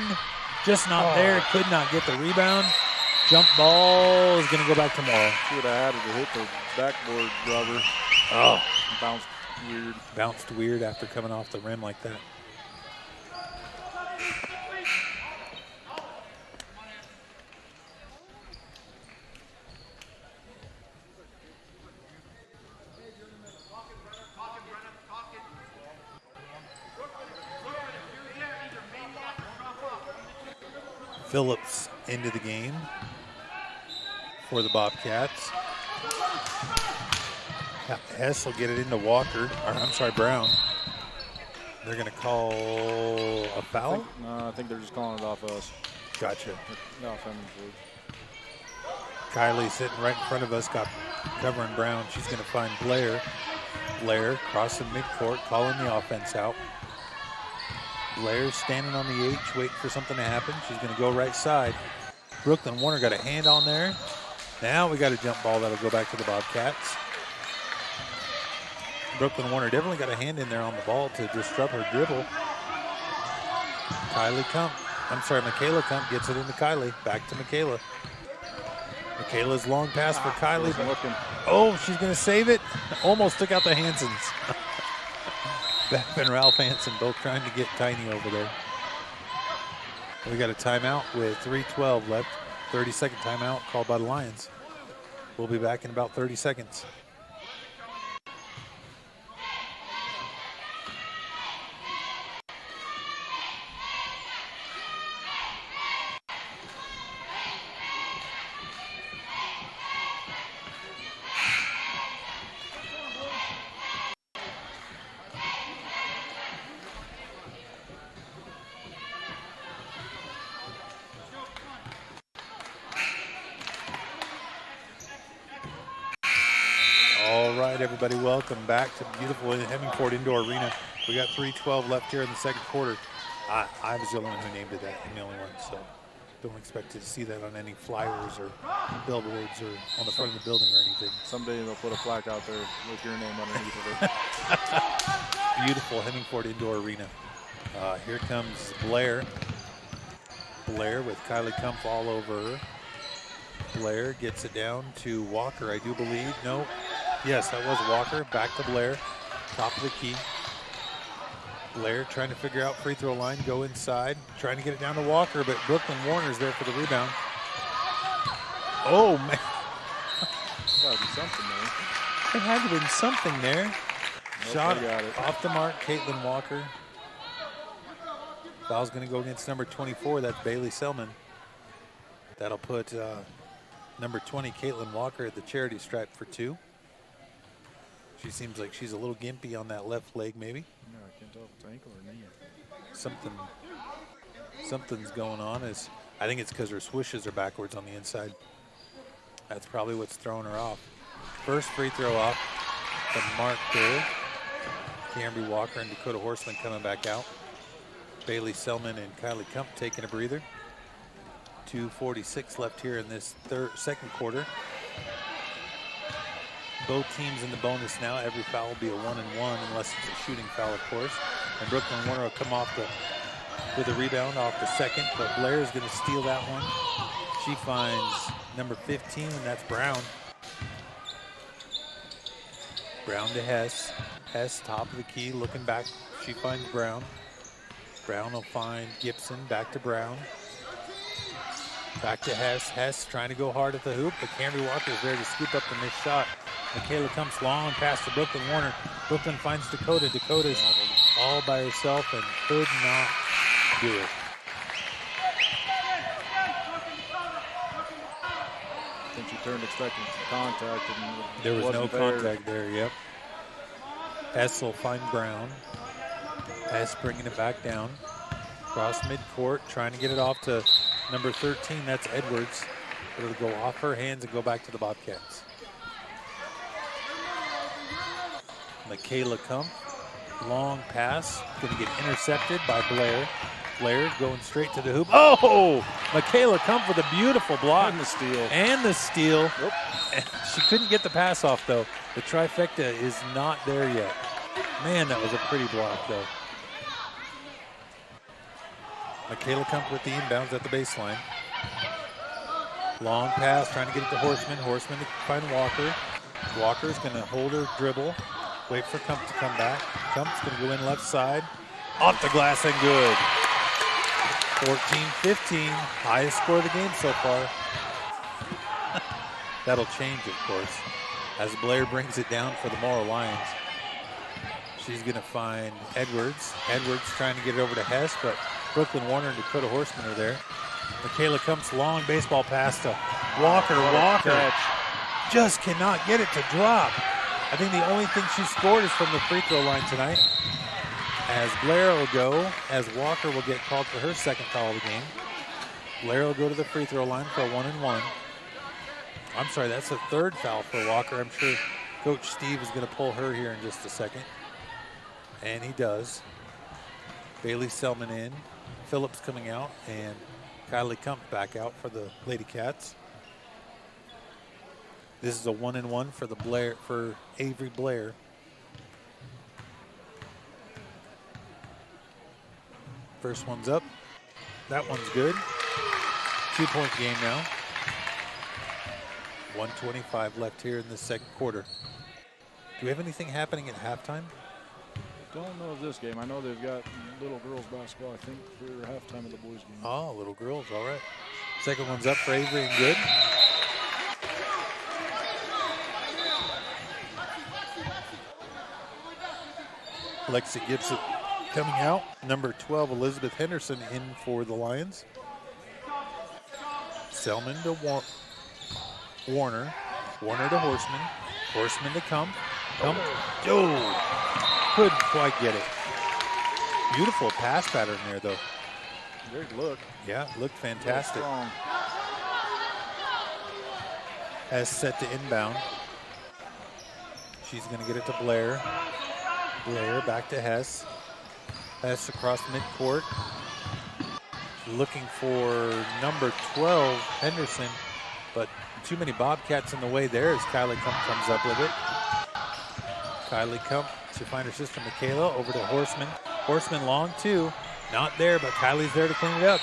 Just not there. Could not get the rebound. Jump ball is going to go back to Morrill. She would have had it to hit the backboard rubber. Oh. Bounced weird. Bounced weird after coming off the rim like that. Phillips into the game for the Bobcats. Hess will get it into Walker, or I'm sorry, Brown. They're going to call a foul? I think they're just calling it off us. Gotcha. No, Hemingford. Kylie sitting right in front of us, got covering Brown. She's going to find Blair. Blair crossing midcourt, calling the offense out. Blair standing on the H, waiting for something to happen. She's going to go right side. Brooklyn Warner got a hand on there. Now we got a jump ball that'll go back to the Bobcats. Brooklyn Warner definitely got a hand in there on the ball to disrupt her dribble. Michaela Kump gets it into Kylie. Back to Michaela. Michaela's long pass for Kylie. Oh, she's going to save it. Almost took out the Hansons. Beth and Ralph Hansen both trying to get tiny over there. We got a timeout with 3:12 left. 30-second timeout called by the Lions. We'll be back in about 30 seconds. right, everybody, welcome back to beautiful Hemingford Indoor Arena. We got 3:12 left here in the second quarter. I was the only one who named it that. I'm the only one, so don't expect to see that on any flyers or billboards or on the front of the building or anything. Someday they'll put a plaque out there with your name underneath of it. Beautiful Hemingford Indoor Arena. Here comes Blair. Blair with Kylie Kumpf all over her. Blair gets it down to Walker, I do believe. No. Yes, that was Walker. Back to Blair. Top of the key. Blair trying to figure out free throw line, go inside, trying to get it down to Walker, but Brooklyn Warner's there for the rebound. Oh, man. Gotta be something there. There had to have been something there. Nope, Shot they got it. off the mark, Caitlin Walker. Foul's going to go against number 24. That's Bailey Selman. That'll put number 20, Caitlin Walker, at the charity stripe for 2. She seems like she's a little gimpy on that left leg, maybe. No, I can't tell if it's ankle or knee. Something's going on. I think it's because her swishes are backwards on the inside. That's probably what's throwing her off. First free throw off the mark there. Camry Walker and Dakota Horseman coming back out. Bailey Selman and Kylie Kumpf taking a breather. 2:46 left here in this second quarter. Both teams in the bonus now. Every foul will be a 1-and-1 unless it's a shooting foul, of course. And Brooklyn Warner will come off with a rebound off the second, but Blair is going to steal that one. She finds number 15, and that's Brown. Brown to Hess. Hess, top of the key, looking back. She finds Brown. Brown will find Gibson. Back to Brown. Back to Hess. Hess trying to go hard at the hoop, but Camry Walker is there to scoop up the missed shot. Michaela comes long past to Brooklyn Warner. Brooklyn finds Dakota. Dakota's all by herself and could not do it. I think she turned expecting some contact. And There was no wasn't there. contact there, yep. Hess will find Brown. Hess bringing it back down. Cross midcourt, trying to get it off to number 13. That's Edwards. It'll go off her hands and go back to the Bobcats. Michaela Kumpf, long pass, going to get intercepted by Blair. Blair going straight to the hoop. Oh! Michaela Kumpf with a beautiful block. And the steal. And the steal. Yep. She couldn't get the pass off, though. The trifecta is not there yet. Man, that was a pretty block, though. Michaela Kumpf with the inbounds at the baseline. Long pass, trying to get it to Horseman. Horseman to find Walker. Walker's going to hold her dribble. Wait for Kumpf to come back. Kumpf's going to go in left side. Off the glass and good. 14-15. Highest score of the game so far. That'll change, of course, as Blair brings it down for the Morrill Lions. She's going to find Edwards. Edwards trying to get it over to Hess, but Brooklyn Warner and Dakota Horseman are there. Michaela Kumpf's long baseball pass to Walker. Walker just cannot get it to drop. I think the only thing she scored is from the free throw line tonight. As Blair will go, as Walker will get called for her second foul of the game. Blair will go to the free throw line for a 1-and-1. I'm sorry, that's a third foul for Walker. I'm sure Coach Steve is going to pull her here in just a second. And he does. Bailey Selman in. Phillips coming out, and Kylie Kumpf back out for the Lady Cats. This is a 1-and-1 for Avery Blair. First one's up. That one's good. 2-point game now. 1:25 left here in the second quarter. Do we have anything happening at halftime? Don't know of this game. I know they've got little girls basketball, I think, for halftime of the boys game. Oh, little girls, all right. Second one's up for Avery and good. Lexi Gibson coming out. Number 12, Elizabeth Henderson, in for the Lions. Selman to Warner. Warner to Horseman. Horseman to Kumpf. Oh, couldn't quite get it. Beautiful pass pattern there, though. Great look. Yeah, looked fantastic. Strong. Has set to inbound. She's going to get it to Blair. Blair back to Hess. Hess across midcourt. Looking for number 12, Henderson, but too many Bobcats in the way there as Kylie Kump comes up with it. Kylie Kump to find her sister Michaela, over to Horseman. Horseman long too, not there, but Kylie's there to clean it up.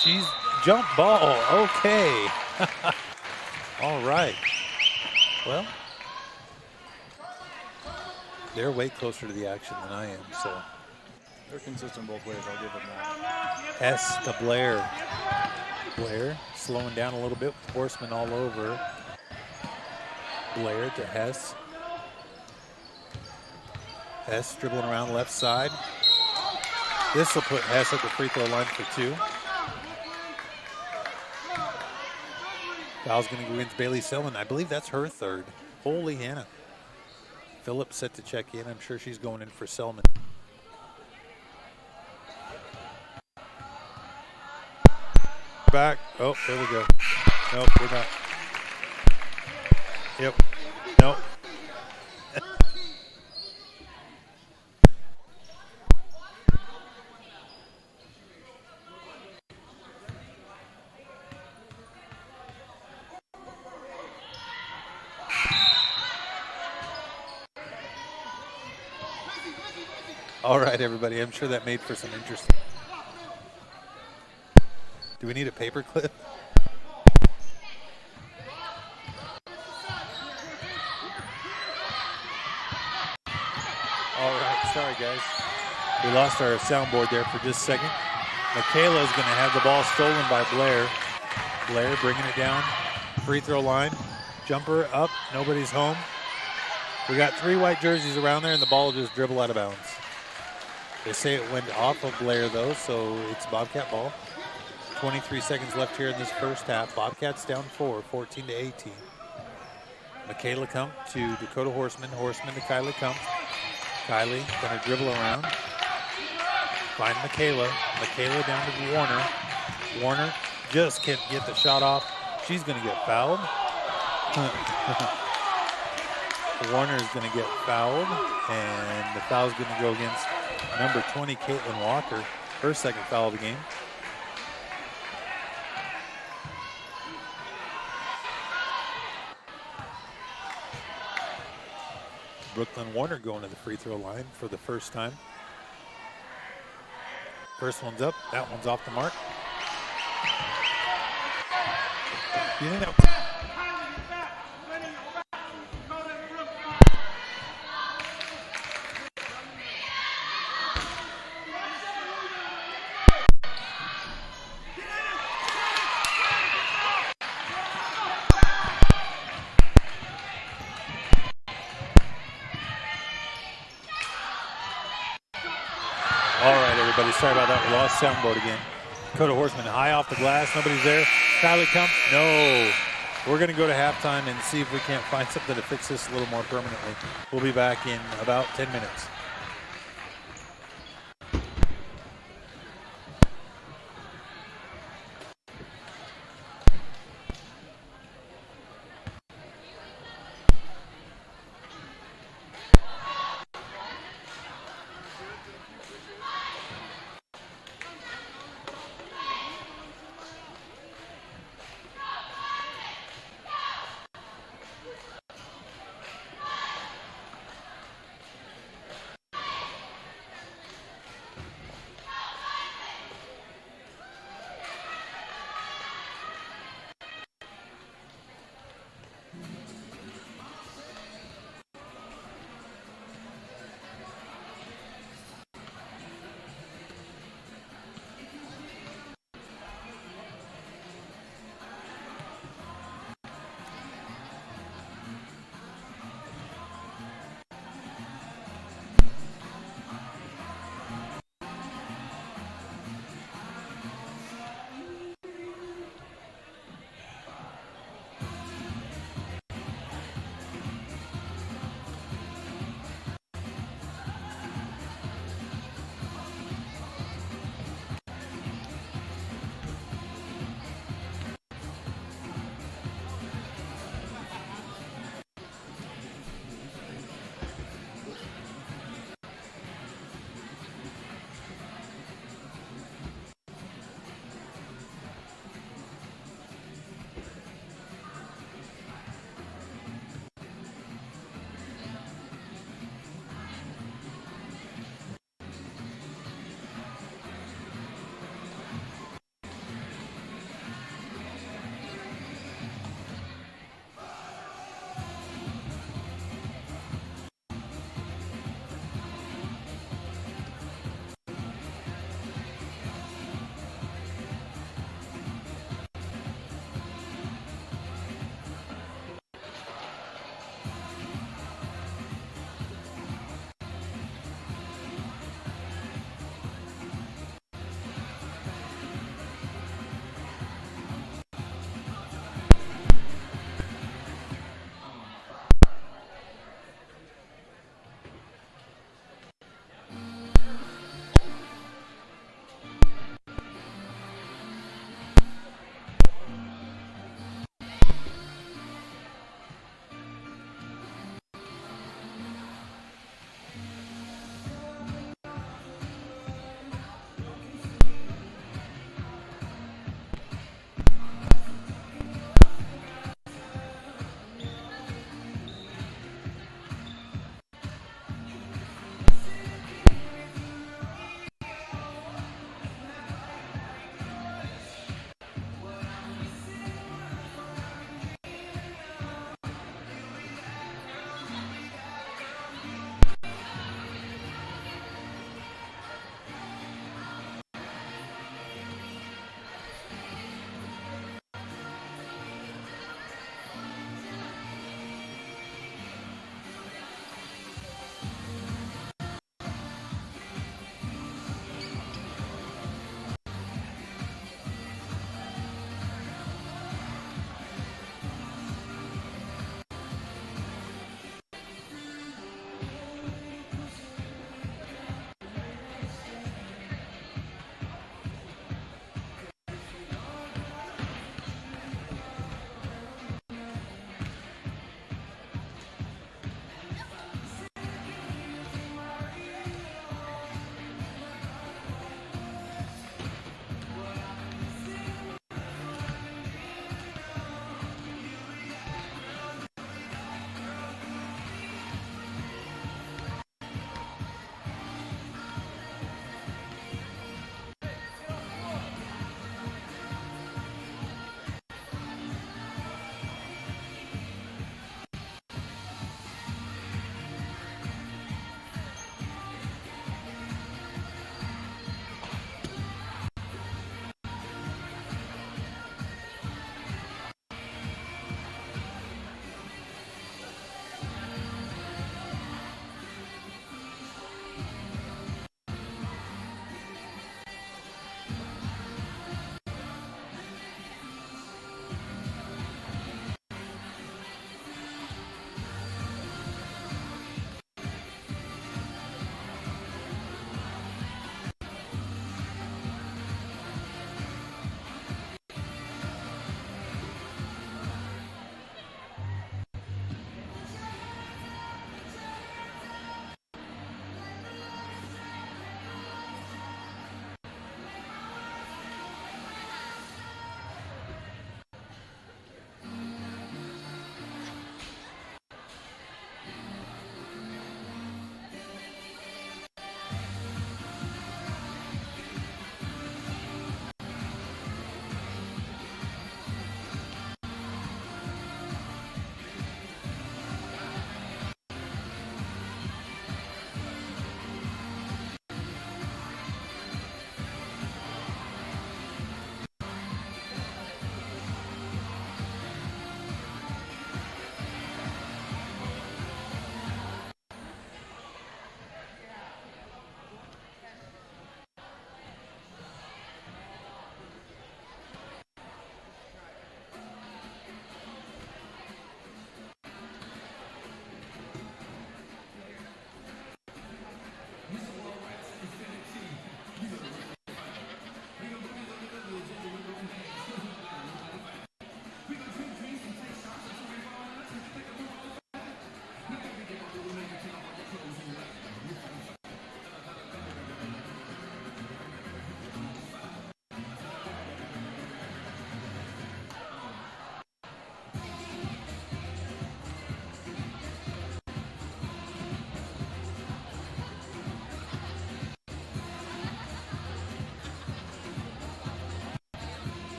She's jump ball, okay. All right. Well, they're way closer to the action than I am, so. They're consistent both ways, I'll give them that. Hess to Blair. Blair slowing down a little bit with Horseman all over. Blair to Hess. Hess dribbling around left side. This will put Hess at the free throw line for 2. Foul's going to go against Bailey Selman. I believe that's her third. Holy Hannah. Phillips set to check in. I'm sure she's going in for Selman. Back. Oh, there we go. Nope, we're not. Yep. Nope. All right, everybody. I'm sure that made for some interesting. Do we need a paper clip? All right, sorry guys. We lost our soundboard there for just a second. Michaela is going to have the ball stolen by Blair. Blair bringing it down. Free throw line. Jumper up. Nobody's home. We got 3 white jerseys around there, and the ball will just dribble out of bounds. They say it went off of Blair, though, so it's Bobcat ball. 23 seconds left here in this first half. Bobcats down 4, 14 to 18. Michaela Kump to Dakota Horseman. Horseman to Kylie Kump. Kylie going to dribble around. Find Michaela. Michaela down to Warner. Warner just can't get the shot off. She's going to get fouled. Warner is going to get fouled, and the foul is going to go against number 20, Caitlin Walker. Her second foul of the game. Brooklyn Warner going to the free throw line for the first time. First one's up. That one's off the mark. All right, everybody. Sorry about that. We lost soundboard again. Dakota Horseman high off the glass. Nobody's there. Kylie Kump. No. We're going to go to halftime and see if we can't find something to fix this a little more permanently. We'll be back in about 10 minutes.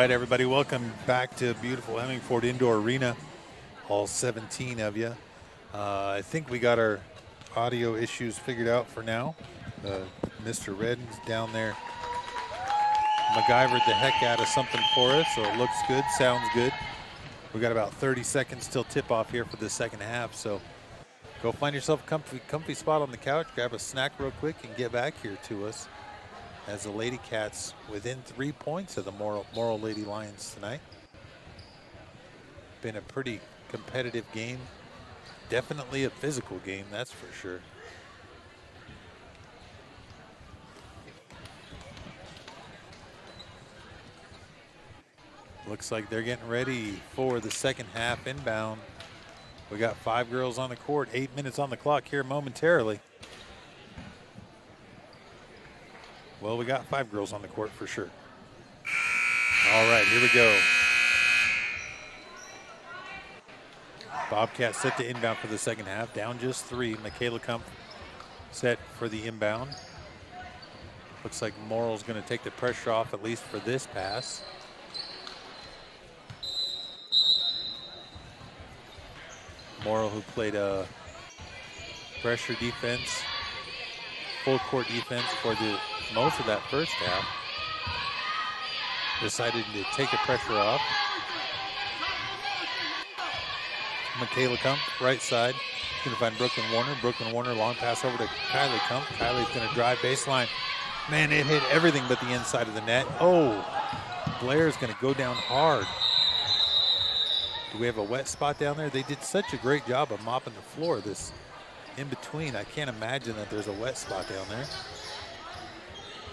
right, everybody, welcome back to beautiful Hemingford Indoor Arena, all 17 of you. I think we got our audio issues figured out for now. Mr. Redden's down there MacGyvered the heck out of something for us, so it looks good, sounds good. We got about 30 seconds till tip-off here for the second half, so go find yourself a comfy spot on the couch, grab a snack real quick, and get back here to us as the Lady Cats within 3 points of the Morrill Lady Lions tonight. Been a pretty competitive game. Definitely a physical game, that's for sure. Looks like they're getting ready for the second half inbound. We got 5 girls on the court, 8 minutes on the clock here momentarily. Well, we got 5 girls on the court for sure. All right, here we go. Bobcats set to inbound for the second half, down just 3. Michaela Kump set for the inbound. Looks like Morrill's going to take the pressure off, at least for this pass. Morrill, who played a pressure defense, full court defense for the most of that first half, decided to take the pressure off. Michaela Kump, right side, going to find Brooklyn Warner. Brooklyn Warner, long pass over to Kylie Kump. Kylie's going to drive baseline. Man, it hit everything but the inside of the net. Oh, Blair's going to go down hard. Do we have a wet spot down there? They did such a great job of mopping the floor this in between. I can't imagine that there's a wet spot down there.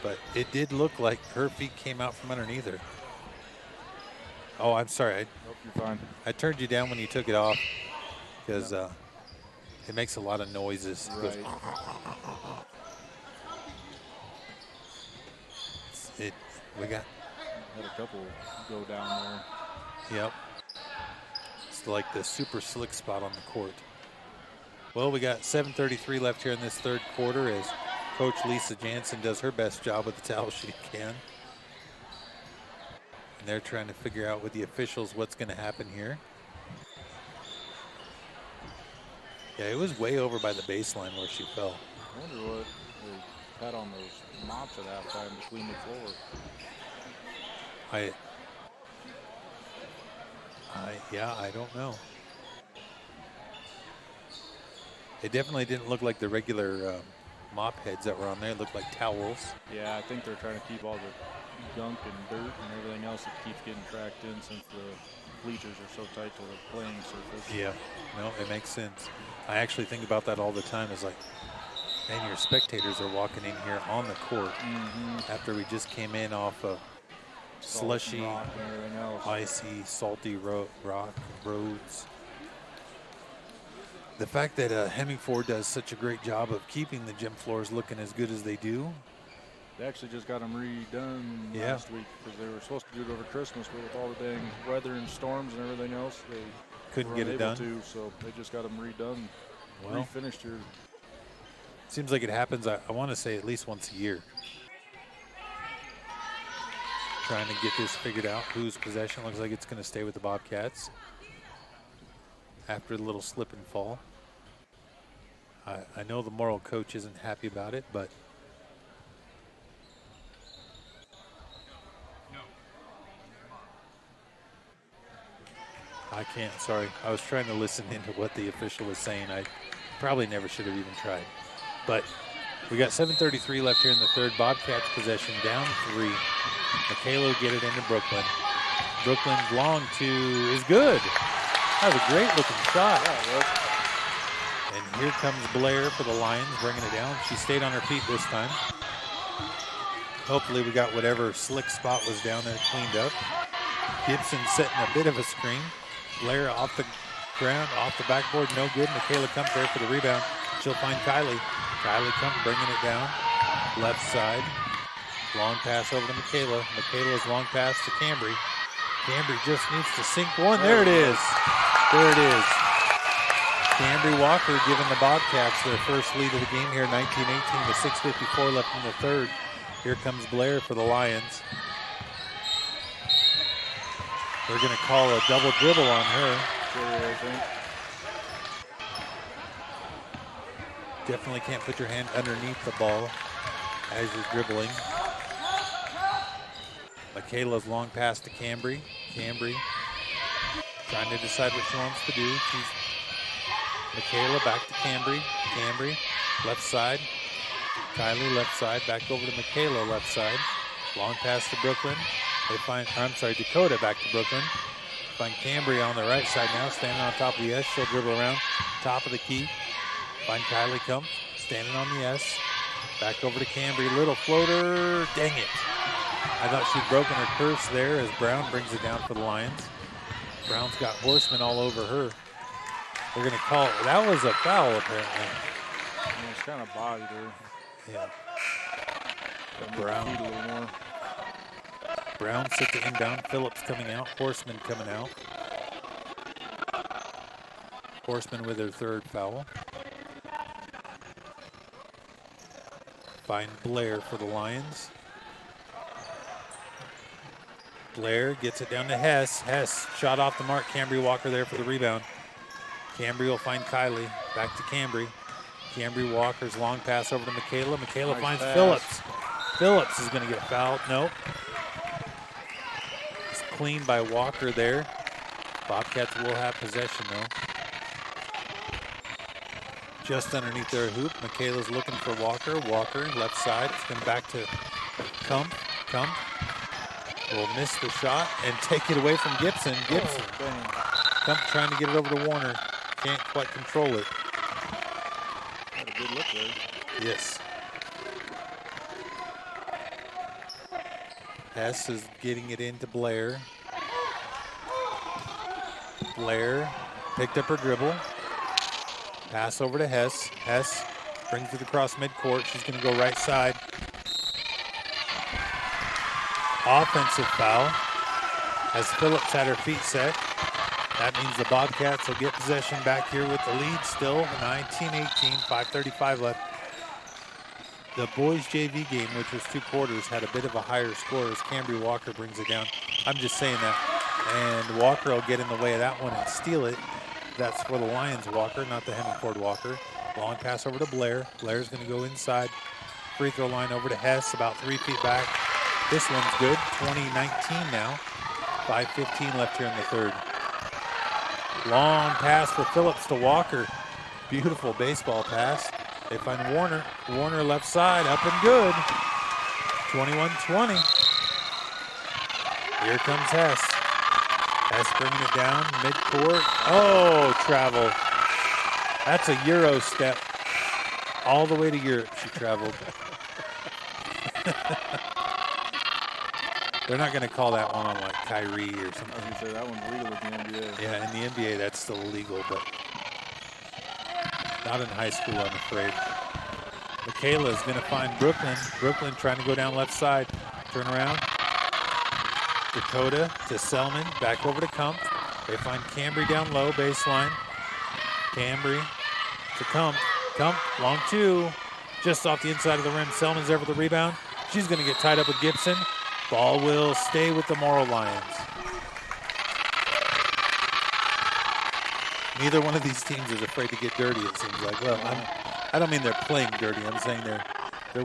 But it did look like her feet came out from underneath her. Oh, I'm sorry. Nope, you're fine. I turned you down when you took it off because it makes a lot of noises. Right. We got. Had a couple go down there. Yep. It's like the super slick spot on the court. Well, we got 7:33 left here in this third quarter as Coach Lisa Jansen does her best job with the towel she can. And they're trying to figure out with the officials what's going to happen here. Yeah, it was way over by the baseline where she fell. I wonder what they had on those mops at halftime between the floor. I don't know. It definitely didn't look like the regular mop heads that were on there. It looked like towels. Yeah, I think they're trying to keep all the gunk and dirt and everything else that keeps getting tracked in since the bleachers are so tight to the playing surface. Yeah, no, it makes sense. I actually think about that all the time. It's like, man, your spectators are walking in here on the court after we just came in off of slushy, icy, salty rock roads. The fact that Hemingford does such a great job of keeping the gym floors looking as good as they do. They actually just got them redone last week because they were supposed to do it over Christmas, but with all the dang weather and storms and everything else, they couldn't get it done. So they just got them redone, refinished here. Seems like it happens, I want to say, at least once a year. Trying to get this figured out. Whose possession? Looks like it's going to stay with the Bobcats after the little slip and fall. I know the Morrill coach isn't happy about it, but I can't. Sorry. I was trying to listen into what the official was saying. I probably never should have even tried. But we got 7:33 left here in the third. Bobcats possession, down 3. Michaela will get it into Brooklyn. Brooklyn's long two is good. That was a great looking shot. And here comes Blair for the Lions, bringing it down. She stayed on her feet this time. Hopefully we got whatever slick spot was down there cleaned up. Gibson setting a bit of a screen. Blair off the ground, off the backboard, no good. Michaela Kump there for the rebound. She'll find Kylie. Kylie Kump bringing it down. Left side. Long pass over to Michaela. Michaela's long pass to Cambry. Cambry just needs to sink one. There it is. There it is. Cambry Walker giving the Bobcats their first lead of the game here, 19-18 with 6:54 left in the third. Here comes Blair for the Lions. They're going to call a double dribble on her. I think. Definitely can't put your hand underneath the ball as you're dribbling. Michaela's long pass to Cambry. Cambry trying to decide what she wants to do. Michaela back to Cambry. Cambry, left side. Kylie, left side. Back over to Michaela, left side. Long pass to Brooklyn. Dakota back to Brooklyn. Find Cambry on the right side now, standing on top of the S. She'll dribble around, top of the key. Find Kylie Kump, standing on the S. Back over to Cambry, little floater, dang it. I thought she'd broken her curse there as Brown brings it down for the Lions. Brown's got Horseman all over her. They're gonna call it, that was a foul apparently. Yeah, it's kind of bodied her. Yeah. Brown. A little more. Brown sits the inbound, Phillips coming out, Horseman coming out. Horseman with her third foul. Find Blair for the Lions. Blair gets it down to Hess. Hess shot off the mark. Cambry Walker there for the rebound. Cambry will find Kylie. Back to Cambry. Cambry Walker's long pass over to Michaela. Michaela Nice finds pass. Phillips. Phillips is going to get fouled. Nope. It's clean by Walker there. Bobcats will have possession though. Just underneath their hoop. Michaela's looking for Walker. Walker, left side. It's going back to Kump. Kump will miss the shot and take it away from Gibson. Gibson. Kump trying to get it over to Warner. Can't quite control it. Had a good look there. Yes. Hess is getting it into Blair. Blair picked up her dribble. Pass over to Hess. Hess brings it across midcourt. She's going to go right side. Offensive foul as Phillips had her feet set. That means the Bobcats will get possession back here with the lead still. 19-18, 5:35 left. The boys JV game, which was 2 quarters, had a bit of a higher score as Cambry Walker brings it down. I'm just saying that. And Walker will get in the way of that one and steal it. That's for the Lions Walker, not the Hemingford Walker. Long pass over to Blair. Blair's going to go inside. Free throw line over to Hess, about 3 feet back. This one's good, 20-19 now. 5:15 left here in the third. Long pass for Phillips to Walker. Beautiful baseball pass. They find Warner. Warner left side, up and good. 21-20. Here comes Hess. Hess bringing it down, midcourt. Oh, travel. That's a Euro step. All the way to Europe she traveled. They're not going to call that one on like Kyrie or something. I was going to say, that one's legal in the NBA. Yeah, in the NBA that's still illegal, but not in high school, I'm afraid. Michaela is going to find Brooklyn. Brooklyn trying to go down left side. Turn around. Dakota to Selman, back over to Kump. They find Cambry down low, baseline. Cambry to Kump. Kump, long 2. Just off the inside of the rim. Selman's there for the rebound. She's going to get tied up with Gibson. Ball will stay with the Morrill Lions. Neither one of these teams is afraid to get dirty, it seems like. Well, I don't mean they're playing dirty. I'm saying they're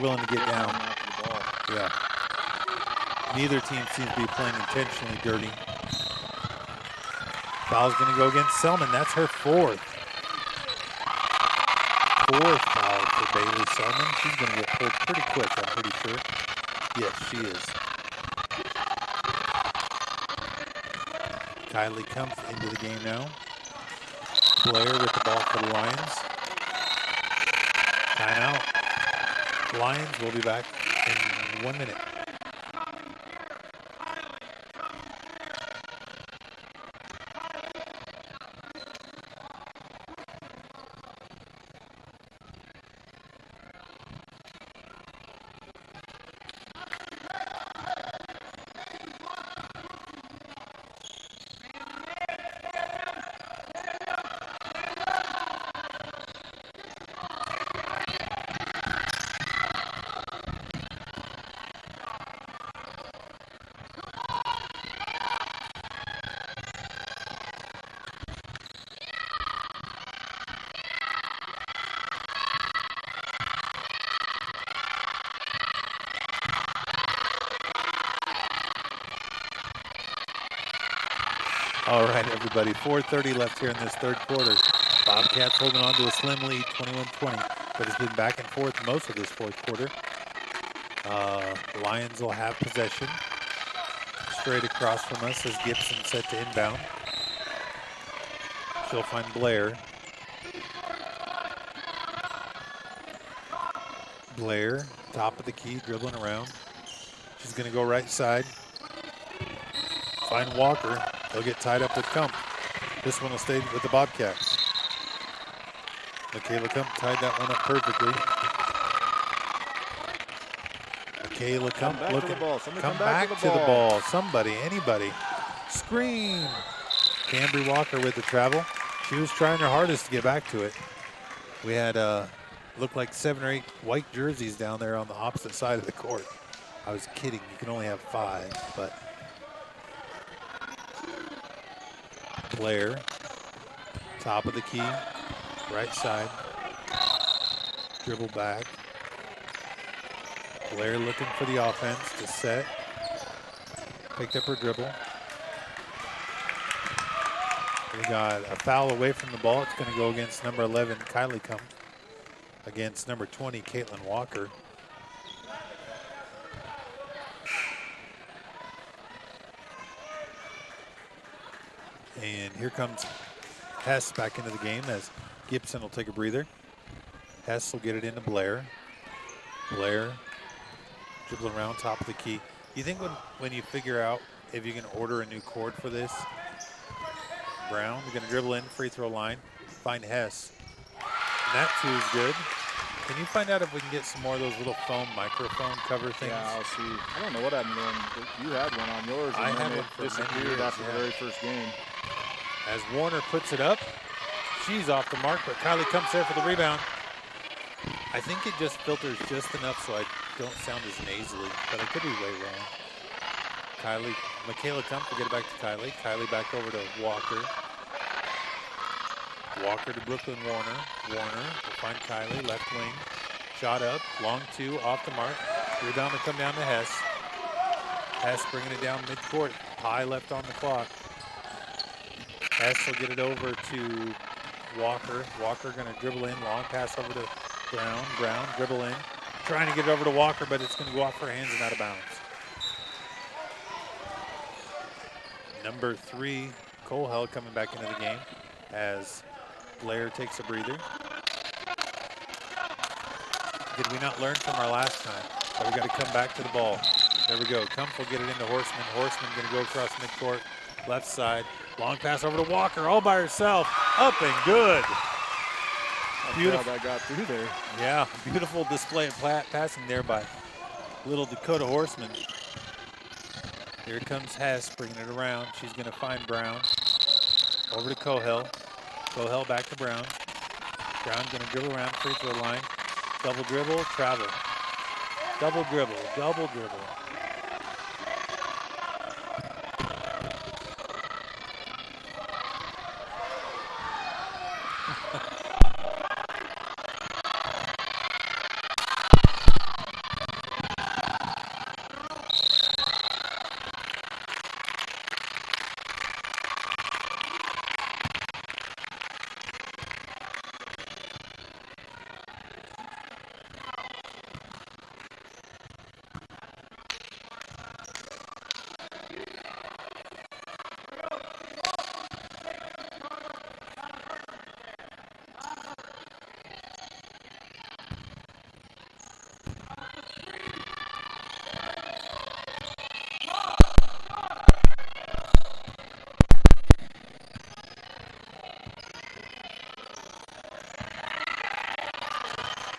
willing to get down. Yeah. Neither team seems to be playing intentionally dirty. Foul's going to go against Selman. That's her 4th. 4th foul for Bailey Selman. She's going to get pulled pretty quick, I'm pretty sure. Yes, she is. Kylie Kumpf into the game now. Blair with the ball for the Lions. Timeout. Lions will be back in 1 minute. All right, everybody, 4:30 left here in this third quarter. Bobcats holding on to a slim lead, 21-20, but it's been back and forth most of this fourth quarter. Lions will have possession. Straight across from us is Gibson set to inbound. She'll find Blair. Blair, top of the key, dribbling around. She's going to go right side. Find Walker. They'll get tied up with Kump. This one will stay with the Bobcats. Michaela Kump tied that one up perfectly. Michaela Kump looking. Come back to the ball. Somebody, anybody. Scream. Cambry Walker with the travel. She was trying her hardest to get back to it. We had looked like 7 or 8 white jerseys down there on the opposite side of the court. I was kidding. You can only have 5, but Blair, top of the key, right side, dribble back. Blair looking for the offense to set. Picked up her dribble. We got a foul away from the ball. It's going to go against number 11, Kylie Kump, against number 20, Caitlin Walker. And here comes Hess back into the game as Gibson will take a breather. Hess will get it into Blair. Blair dribbling around top of the key. You think when you figure out if you can order a new chord for this, Brown, you're going to dribble in, free throw line, find Hess. And that too is good. Can you find out if we can get some more of those little foam microphone cover things? Yeah, I'll see. I don't know what happened to them. You had one on yours, and I then had it one for disappeared after the very first game. As Warner puts it up, she's off the mark, but Kylie comes there for the rebound. I think it just filters just enough so I don't sound as nasally, but I could be way wrong. Michaela Kump will get it back to Kylie. Kylie back over to Walker. Walker to Brooklyn Warner. Warner will find Kylie, left wing. Shot up, long 2, off the mark. Rebound to come down to Hess. Hess bringing it down midcourt. High left on the clock. Hess will get it over to Walker. Walker going to dribble in, long pass over to Brown. Brown dribble in, trying to get it over to Walker, but it's going to go off her hands and out of bounds. Number 3, Colehill coming back into the game as Blair takes a breather. Did we not learn from our last time? But we got to come back to the ball. There we go. Kump will get it into Horseman. Horseman going to go across midcourt, left side. Long pass over to Walker, all by herself. Up and good. Beautiful. That got through there. Yeah, beautiful display of passing there by little Dakota Horseman. Here comes Hess, bringing it around. She's going to find Brown. Over to Cohill. Cohill back to Brown. Brown going to dribble around, free throw line. Double dribble, travel. Double dribble, double dribble.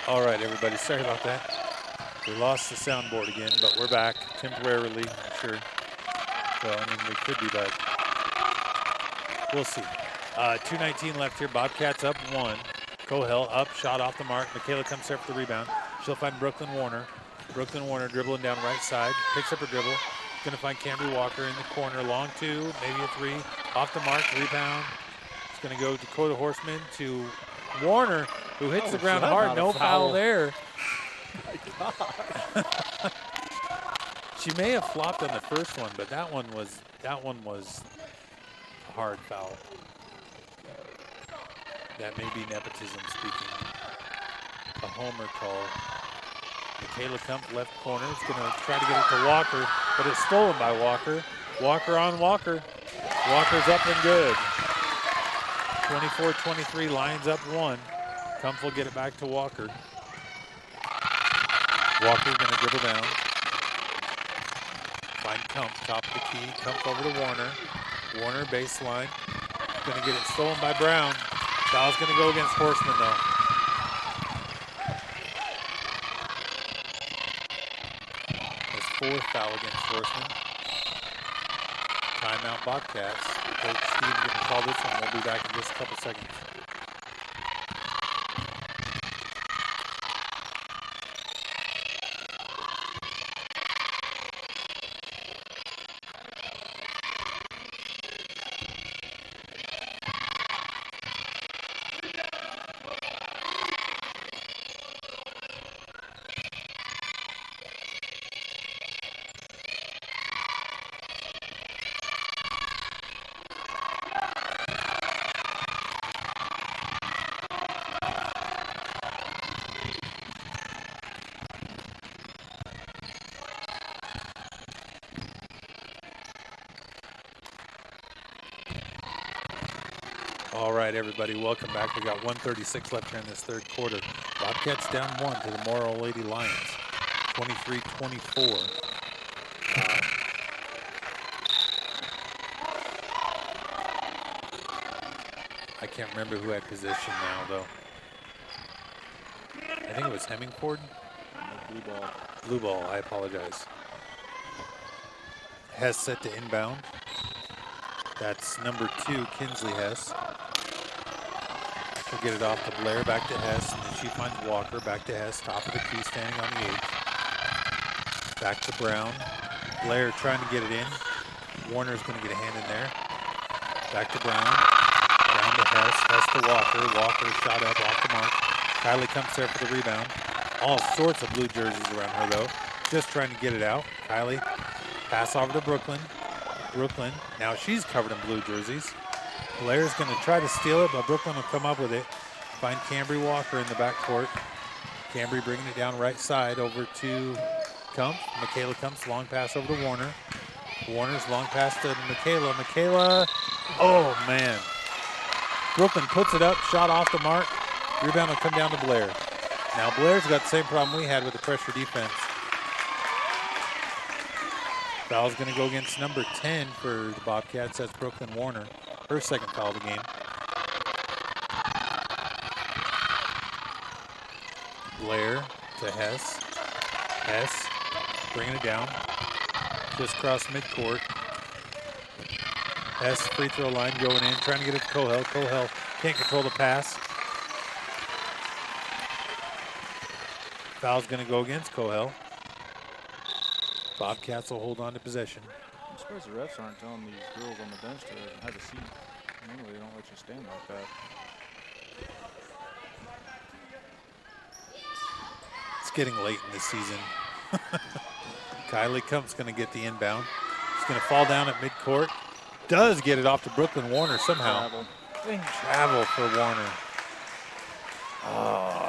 All right, everybody, sorry about that. We lost the soundboard again, but we're back temporarily, I'm sure. So, I mean, we could be back. We'll see. 2:19 left here. Bobcats up 1. Cohill up, shot off the mark. Michaela comes there for the rebound. She'll find Brooklyn Warner. Brooklyn Warner dribbling down right side. Picks up her dribble. Going to find Cambry Walker in the corner. Long 2, maybe a 3. Off the mark, rebound. It's going to go Dakota Horseman to Warner, who hits the ground hard. No foul there. My God. She may have flopped on the first one, but that one was a hard foul. That may be nepotism speaking. A homer call. Michaela Kump, left corner, is going to try to get it to Walker, but it's stolen by Walker. Walker on Walker. Walker's up and good. 24-23, Lions up 1. Kump will get it back to Walker. Walker going to dribble down. Find Kump, top of the key. Kump over to Warner. Warner baseline. Going to get it stolen by Brown. Foul's going to go against Horseman though. His 4th foul against Horseman. Timeout Bobcats. Coach Steve going to call this one. We'll be back in just a couple seconds. All right, everybody, welcome back. We got 1:36 left here in this 3rd quarter. Bobcats down 1 to the Morrill Lady Lions, 23-24. I can't remember who had possession now, though. I think it was Hemingford. Blue ball. Blue ball, I apologize. Hess set to inbound. That's number 2, Kinsley Hess. She'll get it off to Blair, back to Hess, and then she finds Walker, back to Hess, top of the key, standing on the edge. Back to Brown. Blair trying to get it in. Warner's going to get a hand in there. Back to Brown. Down to Hess. Hess to Walker. Walker shot up off the mark. Kylie comes there for the rebound. All sorts of blue jerseys around her, though. Just trying to get it out. Kylie, pass over to Brooklyn. Brooklyn, now she's covered in blue jerseys. Blair's going to try to steal it, but Brooklyn will come up with it. Find Cambry Walker in the backcourt. Cambry bringing it down right side over to Kump. Michaela Kump's long pass over to Warner. Warner's long pass to Michaela. Michaela, oh man. Brooklyn puts it up, shot off the mark. Rebound will come down to Blair. Now Blair's got the same problem we had with the pressure defense. Foul's going to go against number 10 for the Bobcats. That's Brooklyn Warner. Her 2nd foul of the game. Blair to Hess. Hess bringing it down. Just cross midcourt. Hess free throw line going in. Trying to get it to Cohel. Cohel can't control the pass. Foul's going to go against Cohel. Bobcats will hold on to possession. I'm surprised the refs aren't telling these girls on the bench to have a seat. Normally they don't let you stand like that. It's getting late in the season. Kylie Kump's going to get the inbound. She's going to fall down at midcourt. Does get it off to Brooklyn Warner somehow. Travel for Warner. Oh.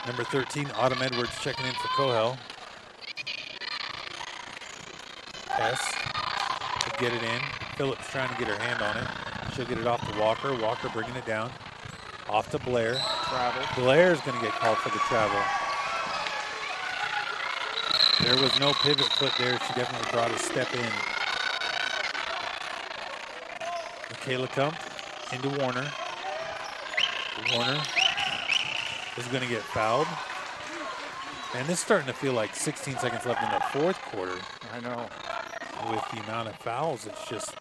Number 13, Autumn Edwards checking in for Cohel. Hess to get it in. Phillips trying to get her hand on it. She'll get it off to Walker. Walker bringing it down. Off to Blair. Travel. Blair's going to get called for the travel. There was no pivot foot there. She definitely brought a step in. Michaela Kump into Warner. Warner is going to get fouled. And this is starting to feel like 16 seconds left in the 4th quarter. I know. With the amount of fouls, it's just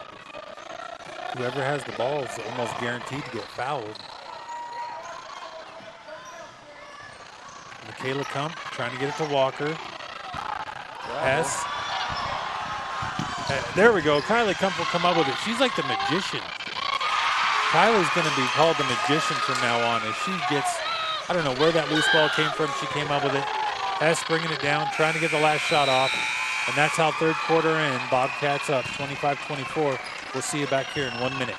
whoever has the ball is almost guaranteed to get fouled. Michaela Kump trying to get it to Walker. Hess. There we go. Kylie Kump will come up with it. She's like the magician. Kylie's going to be called the magician from now on as she gets, I don't know where that loose ball came from. She came up with it. Hess bringing it down, trying to get the last shot off. And that's how third quarter ends. Bobcats up 25-24. We'll see you back here in 1 minute.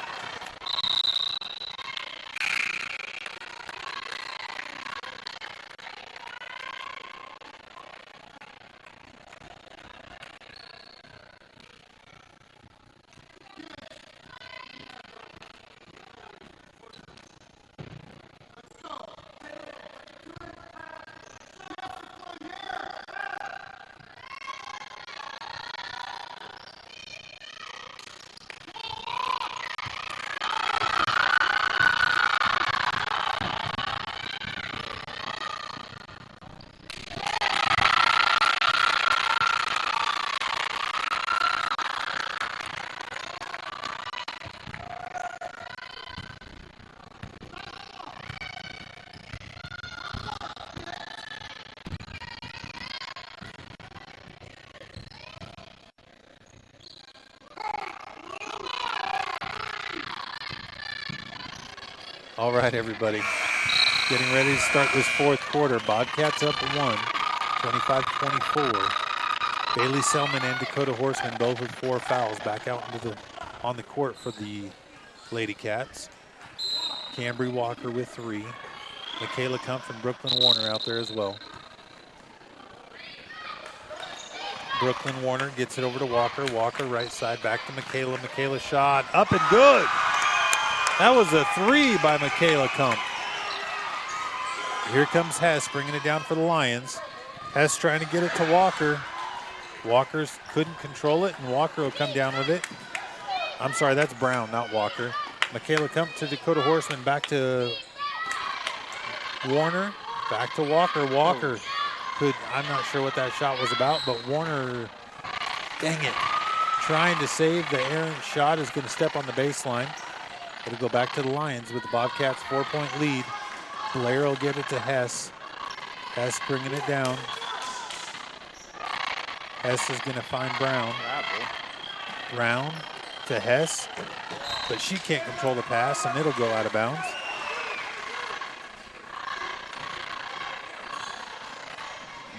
All right, everybody. Getting ready to start this fourth quarter. Bobcats up 1, 25-24. Bailey Selman and Dakota Horseman both with 4 fouls back out on the court for the Lady Cats. Cambry Walker with 3. Michaela Kumpf and Brooklyn Warner out there as well. Brooklyn Warner gets it over to Walker. Walker right side back to Michaela. Michaela shot up and good. That was a 3 by Michaela Kumpf. Here comes Hess bringing it down for the Lions. Hess trying to get it to Walker. Walker's couldn't control it, and Walker will come down with it. I'm sorry, that's Brown, not Walker. Michaela Kumpf to Dakota Horseman, back to Warner, back to Walker. Walker I'm not sure what that shot was about, but Warner, dang it, trying to save the errant shot, is going to step on the baseline. It'll go back to the Lions with the Bobcats' 4-point lead. Blair will get it to Hess. Hess bringing it down. Hess is going to find Brown. Brown to Hess, but she can't control the pass, and it'll go out of bounds.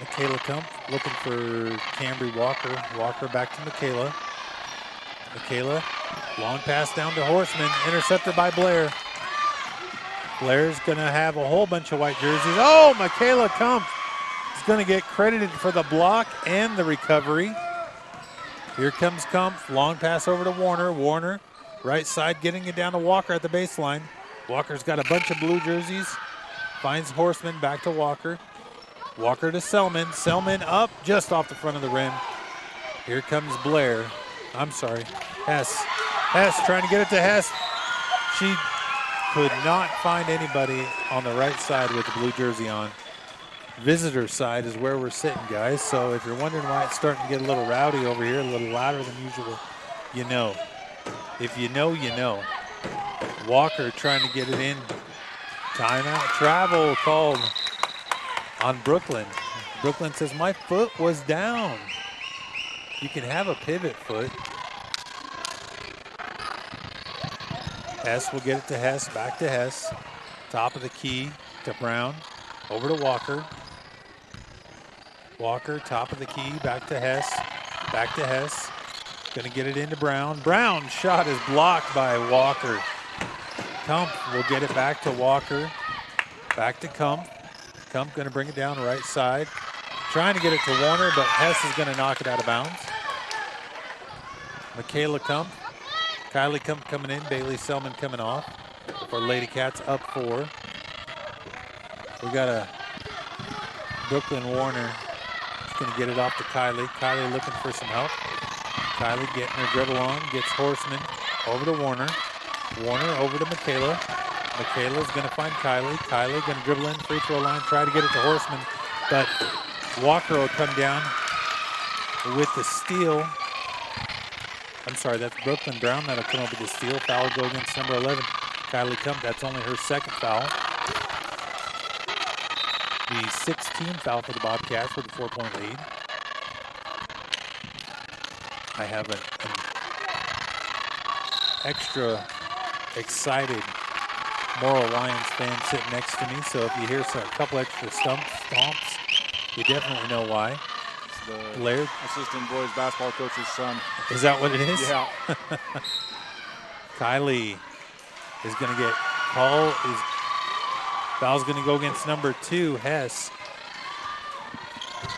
Michaela Kumpf looking for Cambry Walker. Walker back to Michaela. Michaela, long pass down to Horseman, intercepted by Blair. Blair's going to have a whole bunch of white jerseys. Oh, Michaela Kumpf is going to get credited for the block and the recovery. Here comes Kumpf, long pass over to Warner. Warner, right side, getting it down to Walker at the baseline. Walker's got a bunch of blue jerseys. Finds Horseman, back to Walker. Walker to Selman. Selman up just off the front of the rim. Here comes Blair. I'm sorry, Hess. Hess trying to get it to Hess. She could not find anybody on the right side with the blue jersey on. Visitor side is where we're sitting, guys. So if you're wondering why it's starting to get a little rowdy over here, a little louder than usual, you know. If you know, you know. Walker trying to get it in. Timeout, travel called on Brooklyn. Brooklyn says, my foot was down. You can have a pivot foot. Hess will get it to Hess, back to Hess. Top of the key to Brown, over to Walker. Walker, top of the key, back to Hess, back to Hess. Gonna get it into Brown. Brown's shot is blocked by Walker. Kumpf will get it back to Walker, back to Kumpf. Kumpf gonna bring it down right side. Trying to get it to Warner, but Hess is gonna knock it out of bounds. Michaela Kumpf. Kylie Kumpf coming in, Bailey Selman coming off for Lady Cats up 4. We got a Brooklyn Warner. She's going to get it off to Kylie. Kylie looking for some help. Kylie getting her dribble on, gets Horseman over to Warner. Warner over to Michaela. Michaela's going to find Kylie. Kylie going to dribble in, free throw line, try to get it to Horseman, but Walker will come down with the steal. I'm sorry, that's Brooklyn Brown that'll come up with the steal. Foul will go against number 11, Kylie Kumpf. That's only her second foul. The 16th foul for the Bobcats with a 4-point lead. I have an extra excited Morrill Lions fan sitting next to me, so if you hear a couple extra stomps, you definitely know why. the Blair? assistant boys basketball coach's son. Is that what it is? Yeah. Kylie is going to get called. Foul's going to go against number 2, Hess.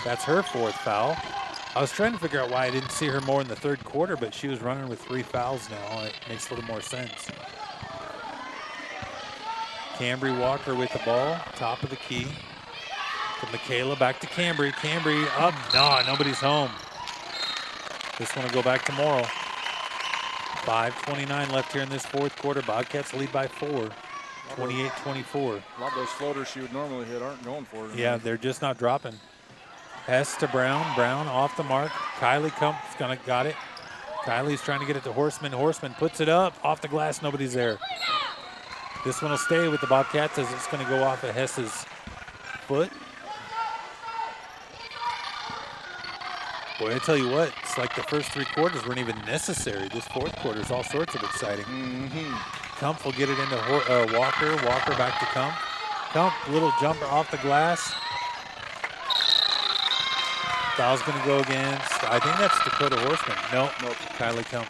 That's her 4th foul. I was trying to figure out why I didn't see her more in the 3rd quarter, but she was running with 3 fouls now. It makes a little more sense. Cambry Walker with the ball, top of the key. To Michaela, back to Cambry. Cambry up. No, nobody's home. This one will go back to Morrill. 5:29 left here in this 4th quarter. Bobcats lead by 4, 28-24. A lot of those floaters she would normally hit aren't going for it. Yeah, they're just not dropping. Hess to Brown. Brown off the mark. Kylie got it. Kylie's trying to get it to Horseman. Horseman puts it up. Off the glass. Nobody's there. This one will stay with the Bobcats as it's going to go off of Hess's foot. Boy, I tell you what, it's like the first 3 quarters weren't even necessary. This 4th quarter is all sorts of exciting. Kumpf will get it into Walker. Walker back to Kumpf. Kumpf, little jumper off the glass. Foul's going to go against, I think that's Dakota Horseman. Nope. Kylie Kumpf.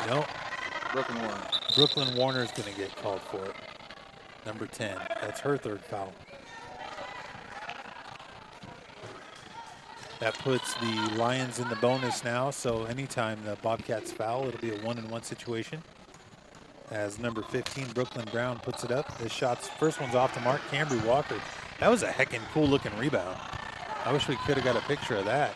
Nope. Brooklyn Warner is going to get called for it. Number 10. That's her 3rd foul. That puts the Lions in the bonus now, so anytime the Bobcats foul, it'll be a 1-and-1 situation. As number 15, Brooklyn Brown, puts it up. This shot's first one's off the mark. Cambry Walker. That was a heckin' cool-looking rebound. I wish we could have got a picture of that.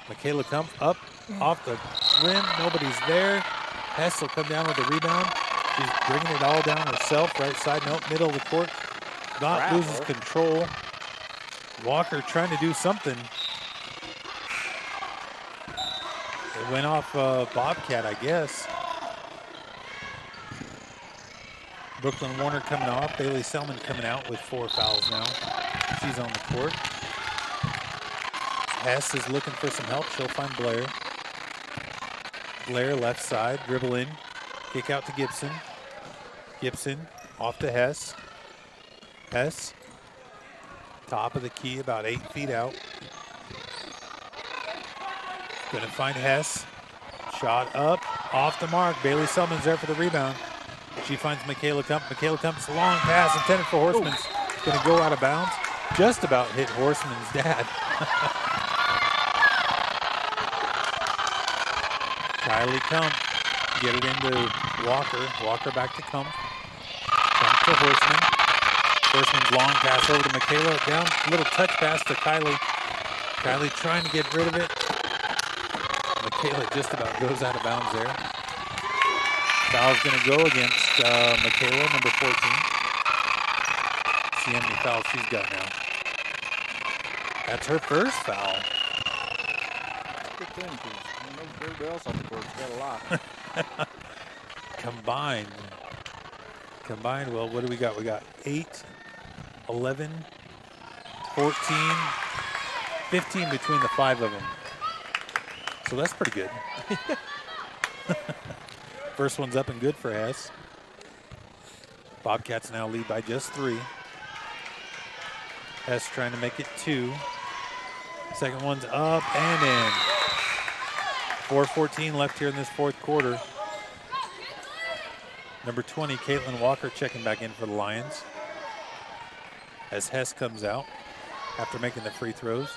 Michaela Kumpf up off the rim. Nobody's there. Hess will come down with the rebound. She's bringing it all down herself. Right side, nope, middle of the court. Not loses control. Walker trying to do something. It went off Bobcat, I guess. Brooklyn Warner coming off. Bailey Selman coming out with 4 fouls now. She's on the court. Hess is looking for some help. She'll find Blair. Blair left side, dribble in. Kick out to Gibson. Gibson off to Hess. Hess. Top of the key, about 8 feet out. Gonna find Hess. Shot up, off the mark. Bailey Selman's there for the rebound. She finds Michaela Kumpf. Michaela Kumpf's long pass intended for Horseman's gonna go out of bounds. Just about hit Horseman's dad. Kylie Kumpf, get it into Walker. Walker back to Kumpf. Kumpf to Horseman. Horseman's long pass over to Michaela. Down, little touch pass to Kylie. Kylie trying to get rid of it. Michaela just about goes out of bounds there. Foul's going to go against Michaela, number 14. See how many fouls she's got now. That's her first foul. Good thing, because everybody else on the court's got a lot. Combined, well, what do we got? We got 8, 11, 14, 15 between the 5 of them. So that's pretty good. First one's up and good for Hess. Bobcats now lead by just 3. Hess trying to make it 2. Second one's up and in. 4:14 left here in this 4th quarter. Number 20, Caitlin Walker, checking back in for the Lions. As Hess comes out after making the free throws.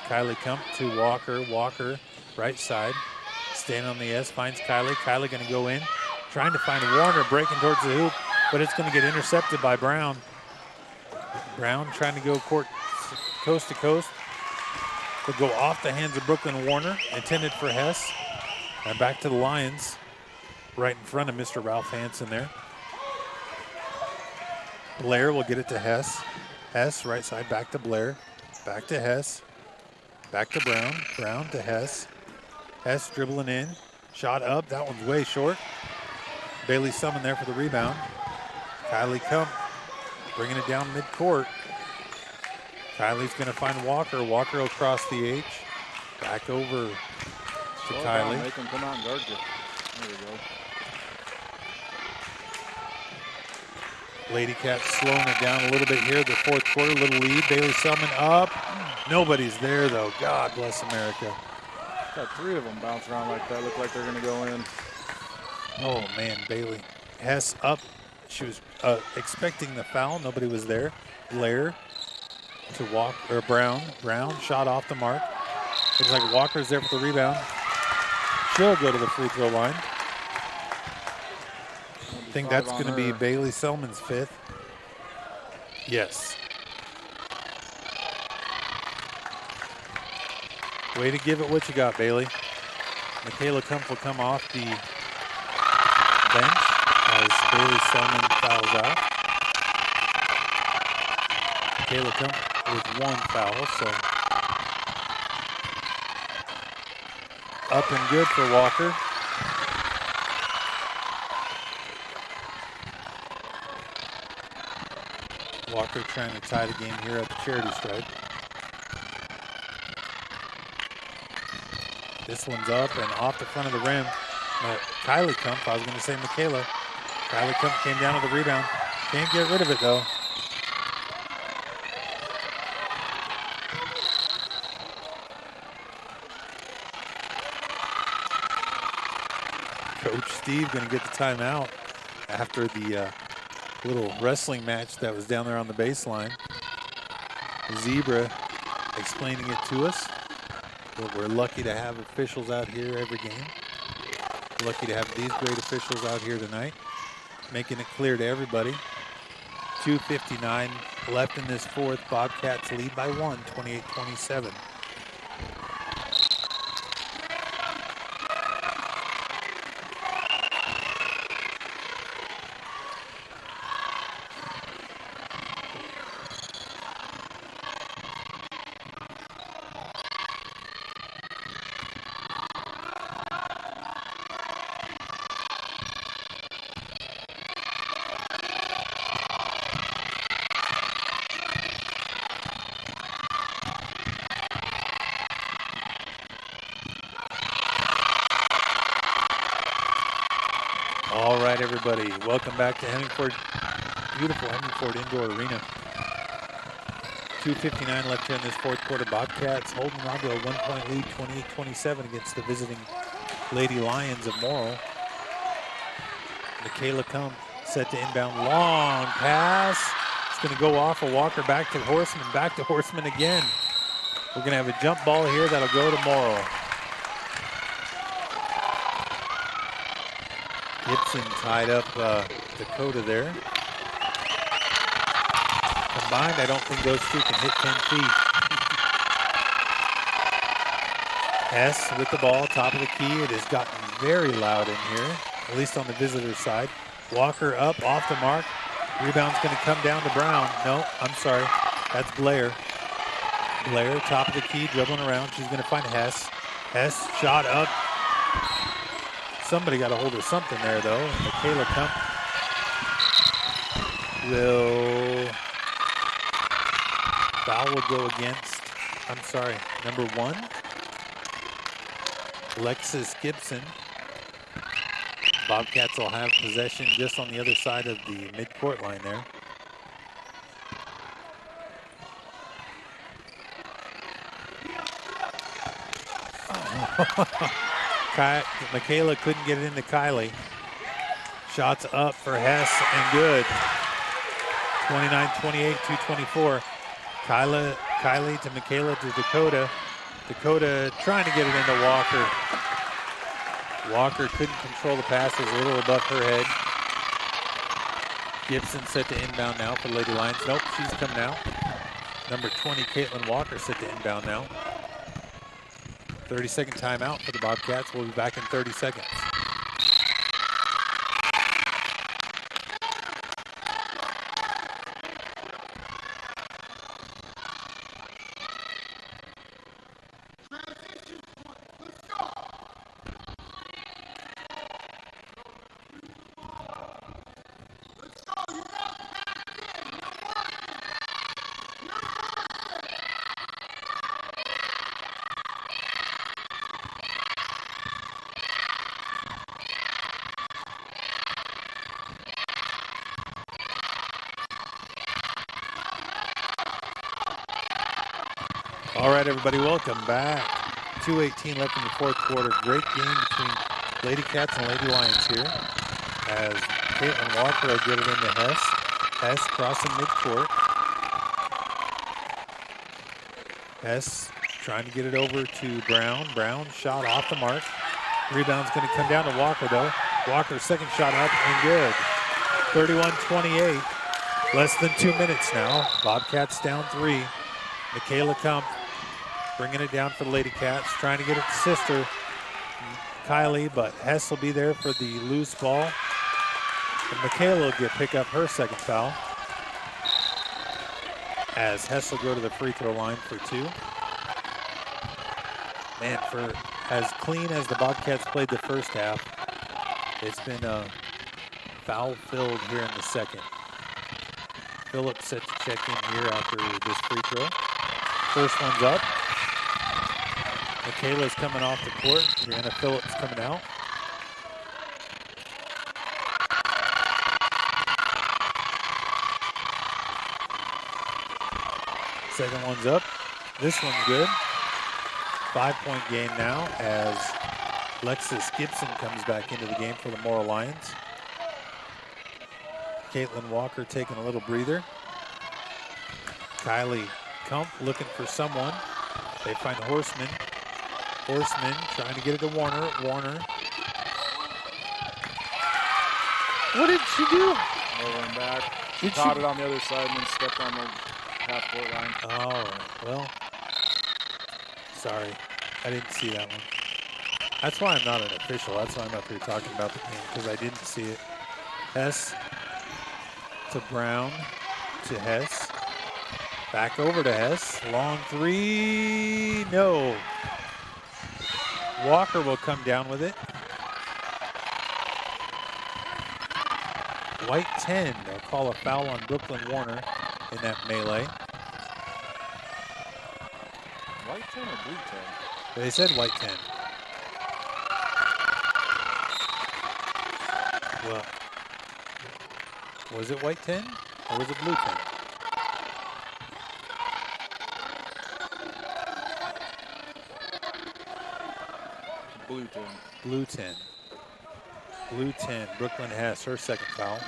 Kylie Kumpf to Walker. Walker, right side. Standing on the S, finds Kylie. Kylie going to go in. Trying to find Warner, breaking towards the hoop, but it's going to get intercepted by Brown. Brown trying to go coast to coast. Will go off the hands of Brooklyn Warner, intended for Hess. And back to the Lions, right in front of Mr. Ralph Hansen there. Blair will get it to Hess. Hess, right side, back to Blair. Back to Hess. Back to Brown. Brown to Hess. Hess dribbling in. Shot up. That one's way short. Bailey Selman there for the rebound. Kylie Kumpf bringing it down midcourt. Kylie's going to find Walker. Walker will cross the H. Back over to Kylie. Make him come out and guard you. There we go. Lady Cats slowing it down a little bit here. The fourth quarter, little lead. Bailey Selman up. Nobody's there, though. God bless America. Got 3 of them bounce around like that. Look like they're going to go in. Oh, man, Bailey. Hess up. She was expecting the foul. Nobody was there. Blair to Brown. Brown shot off the mark. Looks like Walker's there for the rebound. She'll go to the free throw line. I think that's going to be Bailey Selman's 5th. Yes. Way to give it what you got, Bailey. Michaela Kumpf will come off the bench as Bailey Selman fouls out. Michaela Kumpf with 1 foul, so up and good for Walker. Walker trying to tie the game here at the charity stripe. This one's up and off the front of the rim. Kylie Kumpf, I was going to say Michaela. Kylie Kumpf came down to the rebound. Can't get rid of it, though. Coach Steve going to get the timeout after the little wrestling match that was down there on the baseline. Zebra explaining it to us. But we're lucky to have officials out here every game. Lucky to have these great officials out here tonight, making it clear to everybody. 2:59 left in this fourth. Bobcats lead by 1, 28-27. All right, everybody, welcome back to Hemingford, beautiful Hemingford Indoor Arena. 2:59 left here in this fourth quarter. Bobcats holding on to a 1-point lead, 28-27 against the visiting Lady Lions of Morrill. Michaela Kumpf set to inbound, long pass. It's going to go off of Walker, back to Horseman again. We're going to have a jump ball here that'll go to Morrill. Gibson tied up Dakota there. Combined, I don't think those two can hit 10 feet. Hess with the ball, top of the key. It has gotten very loud in here, at least on the visitor side. Walker up, off the mark. Rebound's going to come down to Brown. No, I'm sorry. That's Blair. Blair, top of the key, dribbling around. She's going to find Hess. Hess, shot up. Somebody got a hold of something there, though. Michaela Kumpf foul will go against, I'm sorry, number 1, Alexis Gibson. Bobcats will have possession just on the other side of the midcourt line there. Michaela couldn't get it into Kylie. Shots up for Hess and good. 29-28, 2:24. Kylie to Michaela to Dakota. Dakota trying to get it into Walker. Walker couldn't control the passes, a little above her head. Gibson set to inbound now for Lady Lions. Nope, she's coming out. Number 20, Caitlin Walker set to inbound now. 30-second timeout for the Bobcats. We'll be back in 30 seconds. All right, everybody, welcome back. 2:18 left in the fourth quarter. Great game between Lady Cats and Lady Lions here. As Caitlin Walker will get it into Hess. Hess crossing midcourt. Hess trying to get it over to Brown. Brown shot off the mark. Rebound's going to come down to Walker, though. Walker's second shot up and good. 31-28. Less than 2 minutes now. Bobcats down 3. Michaela Kump bringing it down for the Lady Cats, trying to get it to sister Kylie, but Hess will be there for the loose ball. And Michaela will pick up her second foul, as Hess will go to the free throw line for 2. Man, for as clean as the Bobcats played the first half, it's been foul-filled here in the second. Phillips set to check in here after this free throw. First one's up. Michaela's coming off the court. Brianna Phillips coming out. Second one's up. This one's good. 5-point game now as Lexus Gibson comes back into the game for the Morrill Lions. Caitlin Walker taking a little breather. Kylie Kump looking for someone. They find Horseman. Horseman trying to get it to Warner. Warner. What did she do? Rolling back. She caught it on the other side and then stepped on the half-court line. Oh, well. Sorry. I didn't see that one. That's why I'm not an official. That's why I'm up here talking about the game, because I didn't see it. Hess to Brown to Hess. Back over to Hess. Long three. No. Walker will come down with it. White 10. They'll call a foul on Brooklyn Warner in that melee. White 10 or blue 10? They said white 10. Well, was it white 10 or was it blue 10? Blue 10. Blue 10. Blue 10. Brooklyn Hess, her second foul.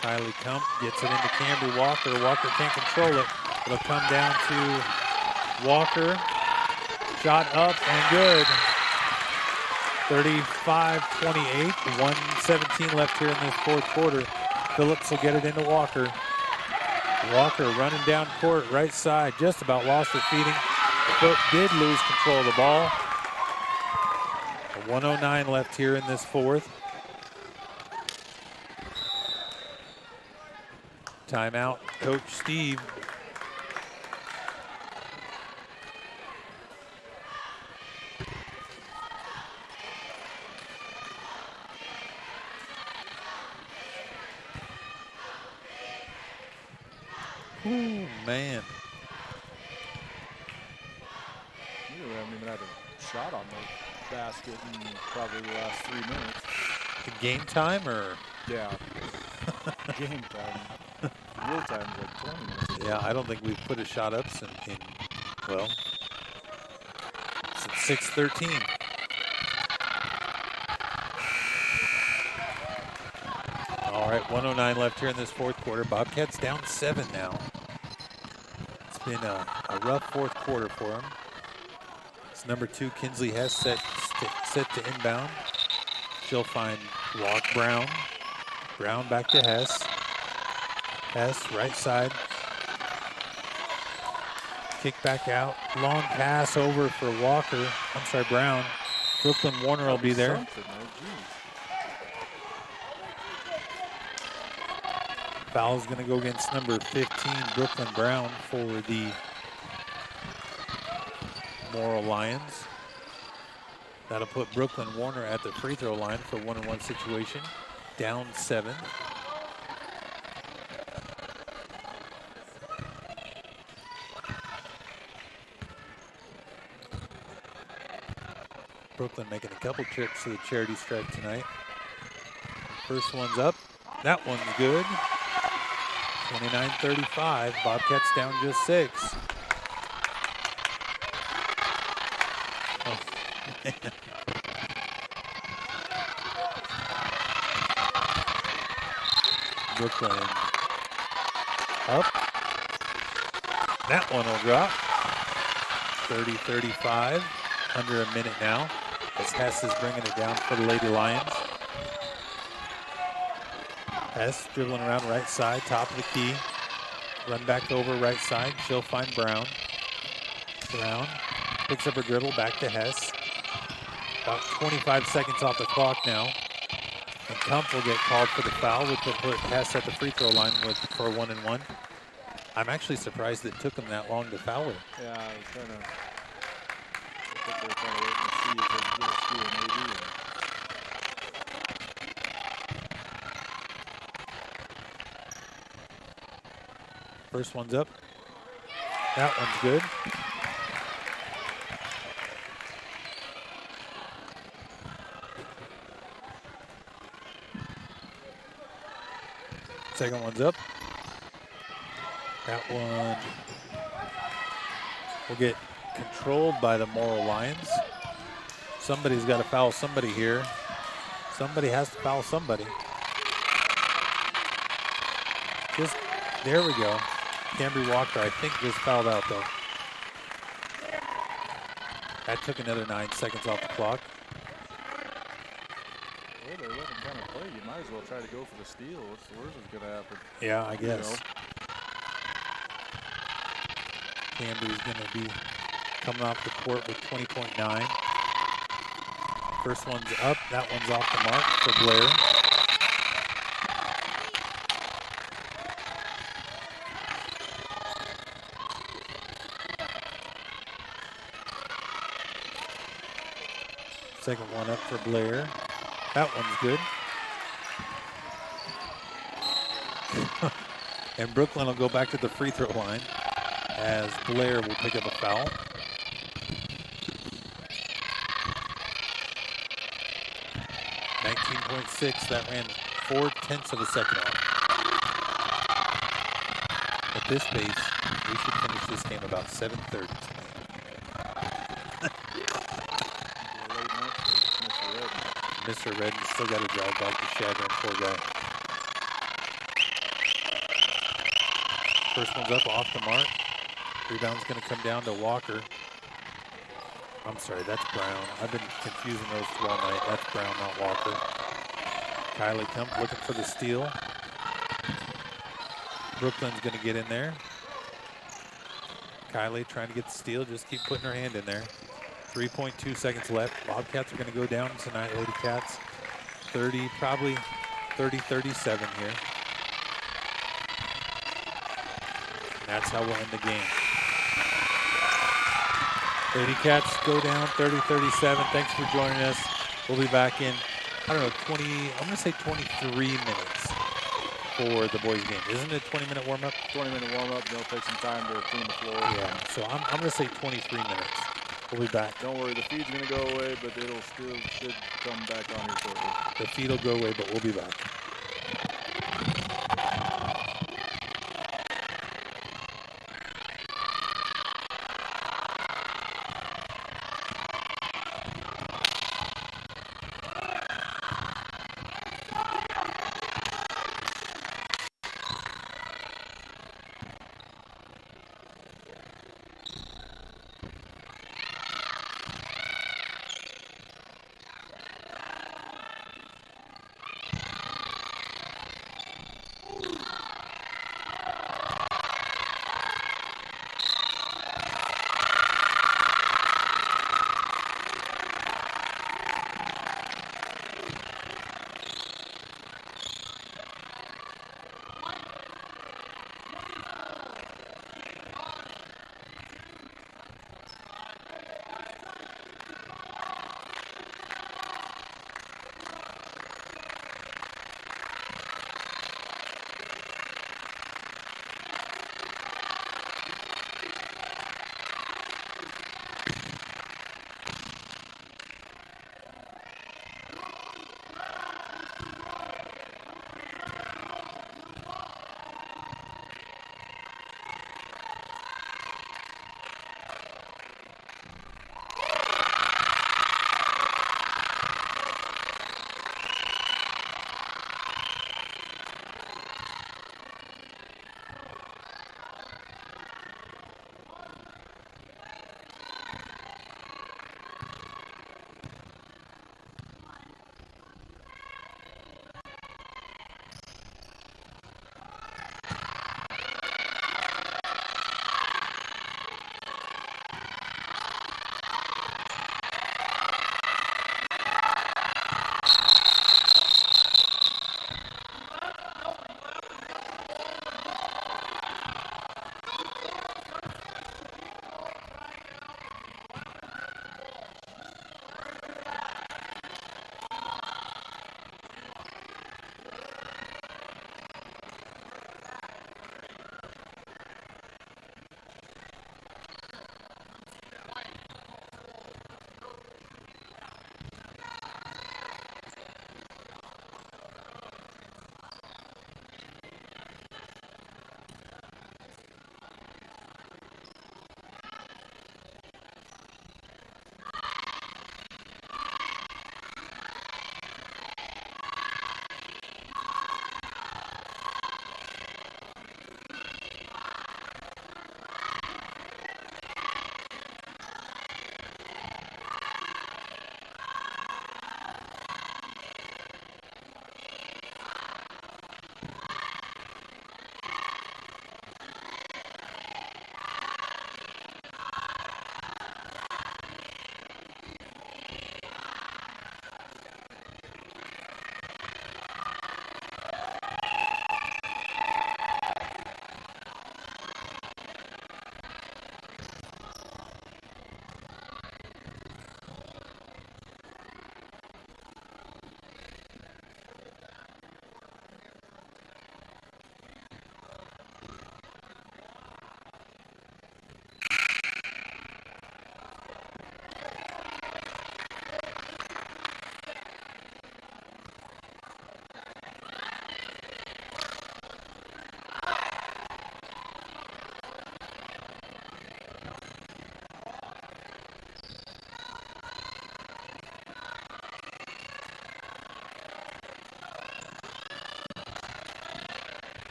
Kylie Kump gets it into Cambry Walker. Walker can't control it. It'll come down to Walker. Shot up and good. 35-28. 1:17 left here in this fourth quarter. Phillips will get it into Walker. Walker running down court, right side. Just about lost her feeding. But did lose control of the ball. 1:09 left here in this fourth. Timeout, Coach Steve. Ooh, man. We haven't even had a shot on the basket in probably the last 3 minutes. The game time or? Yeah. Game time. Real time is like 20 minutes. Yeah, I don't think we've put a shot up since, well, since 6:13. All right, 1:09 left here in this fourth quarter. Bobcats down 7 now. It's been a rough fourth quarter for them. It's number 2, Kinsley Hess, set to inbound. She'll find Brown. Brown back to Hess. Hess, right side. Kick back out. Long pass over for Walker. I'm sorry, Brown. Brooklyn Warner will be there. Foul's going to go against number 15, Brooklyn Brown, for the Morrill Lions. That'll put Brooklyn Warner at the free throw line for 1-on-1 situation. Down 7. Brooklyn making a couple trips to the charity stripe tonight. First one's up. That one's good. 29-35. Bobcats down just 6. Brooklyn up. That one will drop. 30-35. Under a minute now. As Hess is bringing it down for the Lady Lions. Hess dribbling around right side, top of the key. Run back over right side. She'll find Brown. Brown picks up her dribble, back to Hess. About 25 seconds off the clock now. And Kump will get called for the foul, which will put Hess at the free throw line for a 1-and-1. I'm actually surprised it took him that long to foul her. Yeah, I was trying to. I think they were trying to wait and see if they could get a steal, maybe. First one's up. That one's good. Second one's up. That one will get controlled by the Morrill Lions. Somebody's got to foul somebody here. Somebody has to foul somebody. There we go. Cambry Walker, I think, just fouled out, though. That took another 9 seconds off the clock. Well, they let him kind of play. You might as well try to go for the steal. What's the worst that's going to happen? Yeah, I guess. Cambry's going to be coming off the court with 20.9. First one's up. That one's off the mark for Blair. Second one up for Blair. That one's good. And Brooklyn will go back to the free throw line as Blair will pick up a foul. .6, that ran 0.4 of a second off. At this pace, we should finish this game about 7:30. Mr. Redden still got to drive back to Chagrin, poor guy. First one's up off the mark. Rebound's going to come down to Walker. I'm sorry, that's Brown. I've been confusing those two all night. That's Brown, not Walker. Kylie Kump looking for the steal. Brooklyn's going to get in there. Kylie trying to get the steal. Just keep putting her hand in there. 3.2 seconds left. Bobcats are going to go down tonight, Lady Cats. 30, probably 30-37 here. And that's how we'll end the game. Lady Cats go down 30-37. Thanks for joining us. We'll be back in, I don't know, 20, I'm going to say 23 minutes for the boys game. Isn't it a 20-minute warm-up? 20-minute warm-up. They'll take some time to clean the floor. Yeah, so I'm going to say 23 minutes. We'll be back. Don't worry, the feed's going to go away, but it'll still should come back on here shortly. The feed will go away, but we'll be back.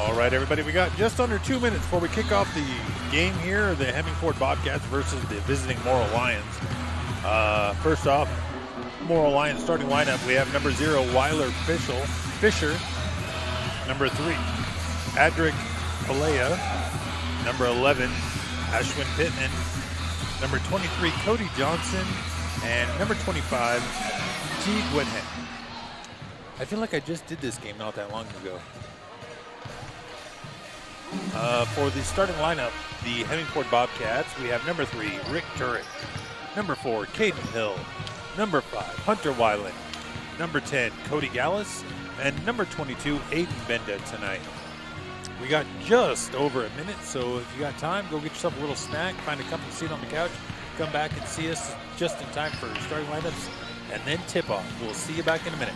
All right, everybody, we got just under 2 minutes before we kick off the game here, the Hemingford Bobcats versus the visiting Morrill Lions. First off, Morrill Lions starting lineup, we have number 0, Weiler Fisher, number 3, Adric Alea, number 11, Ashwin Pittman, number 23, Cody Johnson, and number 25, Teague Whitham. I feel like I just did this game not that long ago. For the starting lineup, the Hemingford Bobcats, we have number 3, Rick Turek, number 4, Caden Hill, number 5, Hunter Weiland, number 10, Cody Gallus, and number 22, Aiden Benda tonight. We got just over a minute, so if you got time, go get yourself a little snack, find a comfy seat on the couch, come back and see us just in time for starting lineups, and then tip off. We'll see you back in a minute.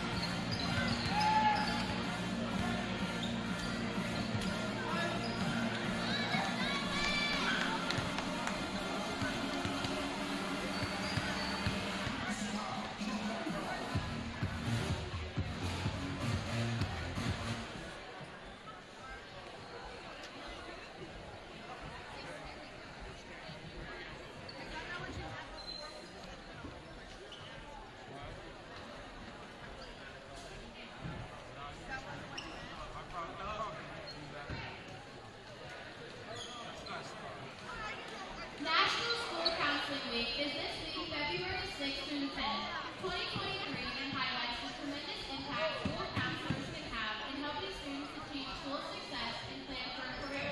National School Counseling Week is this week, February 6th through 10th, 2023, and highlights the tremendous impact school counselors can have in helping students achieve school success and plan for a career.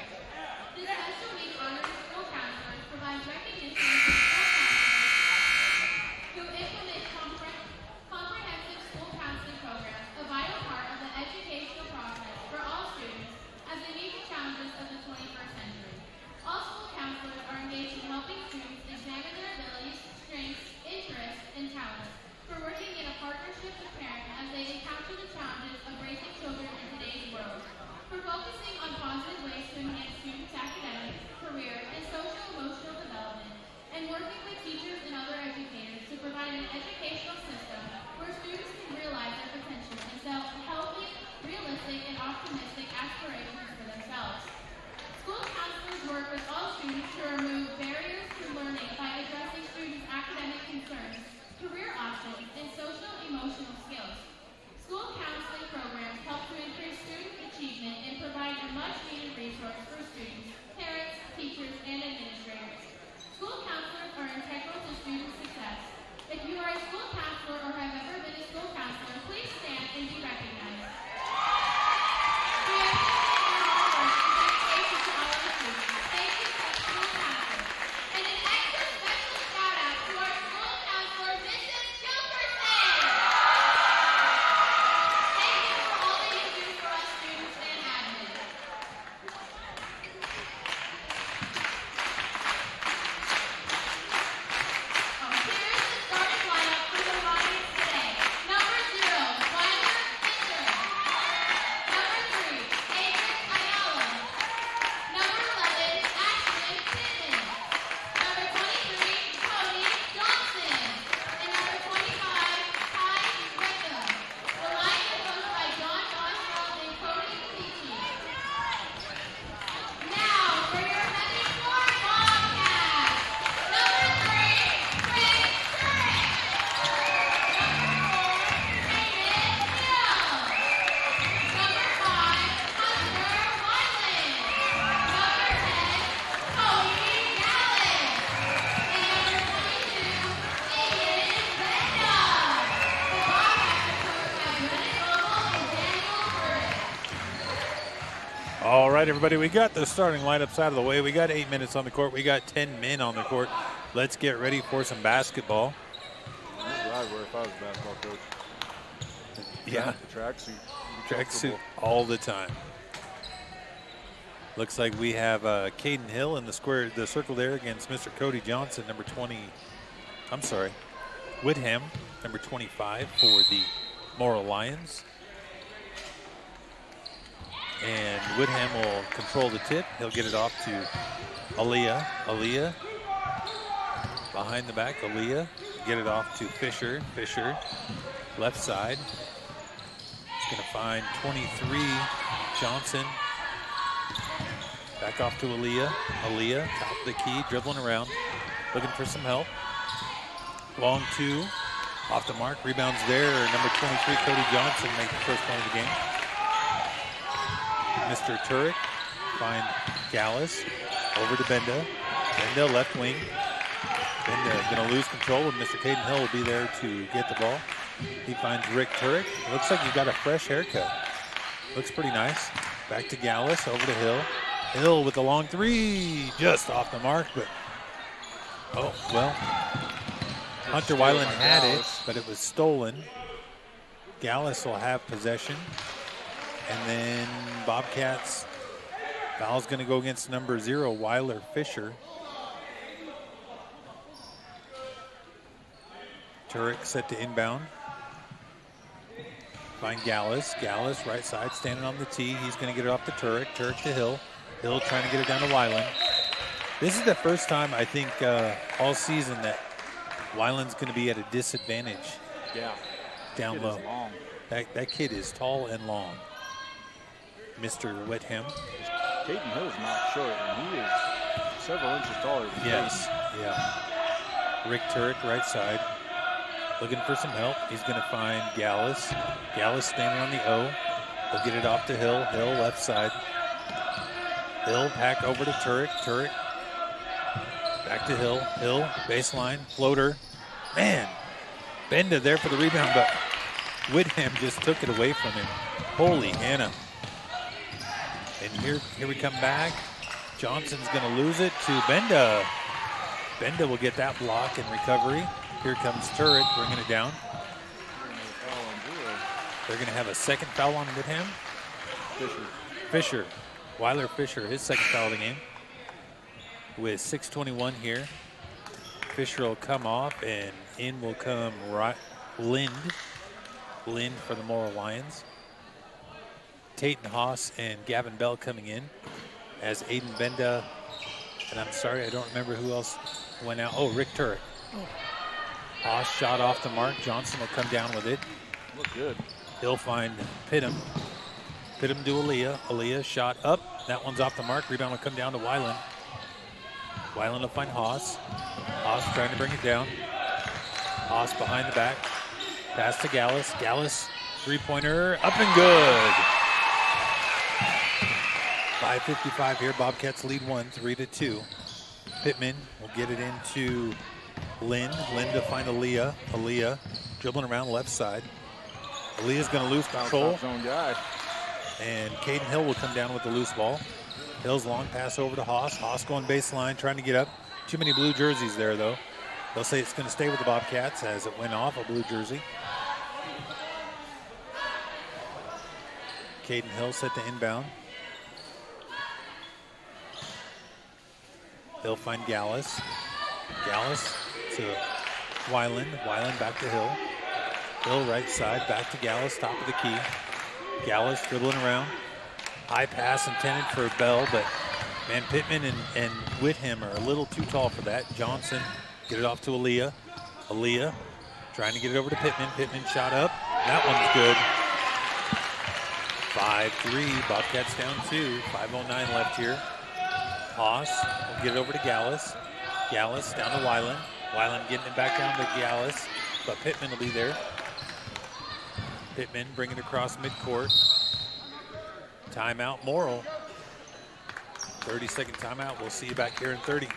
This special week honors school counselors, provides recognition to school counselors who implement comprehensive school counseling programs, a vital part of the educational process for all students as they meet the challenges of the 21st century. All school counselors are engaged in helping students examine their abilities, strengths, interests, and talents, for working in a partnership with parents as they encounter the challenges of raising children in today's world, for focusing on positive ways to enhance students' academic, career, and social-emotional development, and working with teachers and other educators to provide an educational system where students can realize their potential and develop healthy, realistic, and optimistic aspirations for themselves. School counselors work with all students to remove barriers to learning by addressing students' academic concerns, career options, and social-emotional skills. School counseling programs help to increase student achievement and provide a much-needed resource for students, parents, teachers, and administrators. School counselors are integral to student success. If you are a school counselor or have ever been a school counselor, please stand and be recognized. We appreciate your hard work and dedication to all our students. Thank you to our school counselors. And an extra special shout out to our school counselor, Mrs. Gilbertson. Thank you for all that you do for us students and admin. Here is the starting lineup for the Lions today. Number 0, Weiler Fisher. Number 3, Adric Ayala. Number 11, Ashwin Pittman. Number 23, Cody Johnson. And number 25, Ty Reckham. The line is coached by John Oswald and Cody Peachy. Now for your Hemingford Bobcats. Number 3, Rick Turek. Number 4, Caden Hill. Number 5, Hunter Weiland. Number 10, Cody Gallus. And number 22, Aiden Benda. The Bobcats are coached by Brennan Vogel and Daniel Burris. All right, everybody, we got the starting lineups out of the way. We got 8 minutes on the court. We got 10 men on the court. Let's get ready for some basketball. That's what I'd wear if I was a basketball coach. Yeah, The tracksuit. tracksuit all the time. Looks like we have Caden Hill in the circle there against Mr. Cody Johnson, number 20. I'm sorry, Whitham, number 25 for the Morrill Lions. And Whitham will control the tip. He'll get it off to Aaliyah. Aaliyah behind the back. Aaliyah get it off to Fisher. Fisher left side. He's going to find 23 Johnson. Back off to Aaliyah. Aaliyah, top of the key, dribbling around, looking for some help. Long two, off the mark, rebounds there. Number 23, Cody Johnson, makes the first point of the game. Mr. Turek, find Gallus, over to Benda. Benda, left wing. Benda gonna lose control, and Mr. Caden Hill will be there to get the ball. He finds Rick Turek. Looks like he's got a fresh haircut. Looks pretty nice. Back to Gallus, over to Hill. Hill with the long three, just off the mark, but oh, well. Hunter Weiland had it, but it was stolen. Gallus will have possession. And then Bobcats, foul's gonna go against number 0, Weiler Fisher. Turek set to inbound. Find Gallus. Gallus, right side, standing on the tee. He's gonna get it off to Turek. Turek to Hill. Hill trying to get it down to Weiland. This is the first time I think all season that Weiland's going to be at a disadvantage. Yeah. Down low. That kid is tall and long. Mr. Whitham. Caden Hill's not short, and he is several inches taller than Yes. Yeah. Rick Turek, right side. Looking for some help. He's going to find Gallus. Gallus standing on the O. He'll get it off to Hill. Hill, left side. Hill back over to Turek. Turek back to Hill. Hill, baseline, floater. Man, Benda there for the rebound, but Whitham just took it away from him. Holy Hannah. And here we come back. Johnson's going to lose it to Benda. Benda will get that block and recovery. Here comes Turek bringing it down. They're going to have a second foul on Whitham. Fisher. Weiler Fisher, his second foul of the game. With 6:21 here. Fisher will come off, and in will come Lind. Lind for the Morrill Lions. Taten Haas and Gavin Bell coming in as Aiden Benda, and I'm sorry, I don't remember who else went out. Oh, Rick Turek. Haas shot off the mark. Johnson will come down with it. Look good. He'll find Pittum. Pittum to Aaliyah. Aaliyah shot up. That one's off the mark. Rebound will come down to Weiland. Weiland will find Haas. Haas trying to bring it down. Haas behind the back. Pass to Gallus. Gallus, three-pointer, up and good. 5:55 here. Bobcats lead 1, 3-2. Pittman will get it into Lind. Lind to find Aaliyah. Aaliyah dribbling around left side. Aaliyah's going to lose control. Zone guy. And Caden Hill will come down with the loose ball. Hill's long pass over to Haas. Haas going baseline, trying to get up. Too many blue jerseys there, though. They'll say it's going to stay with the Bobcats as it went off a blue jersey. Caden Hill set to inbound. He'll find Gallus. Gallus to Weiland. Weiland back to Hill. Hill right side, back to Gallus, top of the key. Gallus dribbling around. High pass intended for Bell, but man, Pittman and Whitham are a little too tall for that. Johnson, get it off to Aaliyah. Aaliyah trying to get it over to Pittman. Pittman shot up. That one's good. 5-3, Bobcats down 2. 5:09 left here. Haas will get it over to Gallus. Gallus down to Weiland. Weiland getting it back down to Gallus, but Pittman will be there. Pittman bringing it across midcourt. Timeout, Morrill. 30-second timeout. We'll see you back here in 30.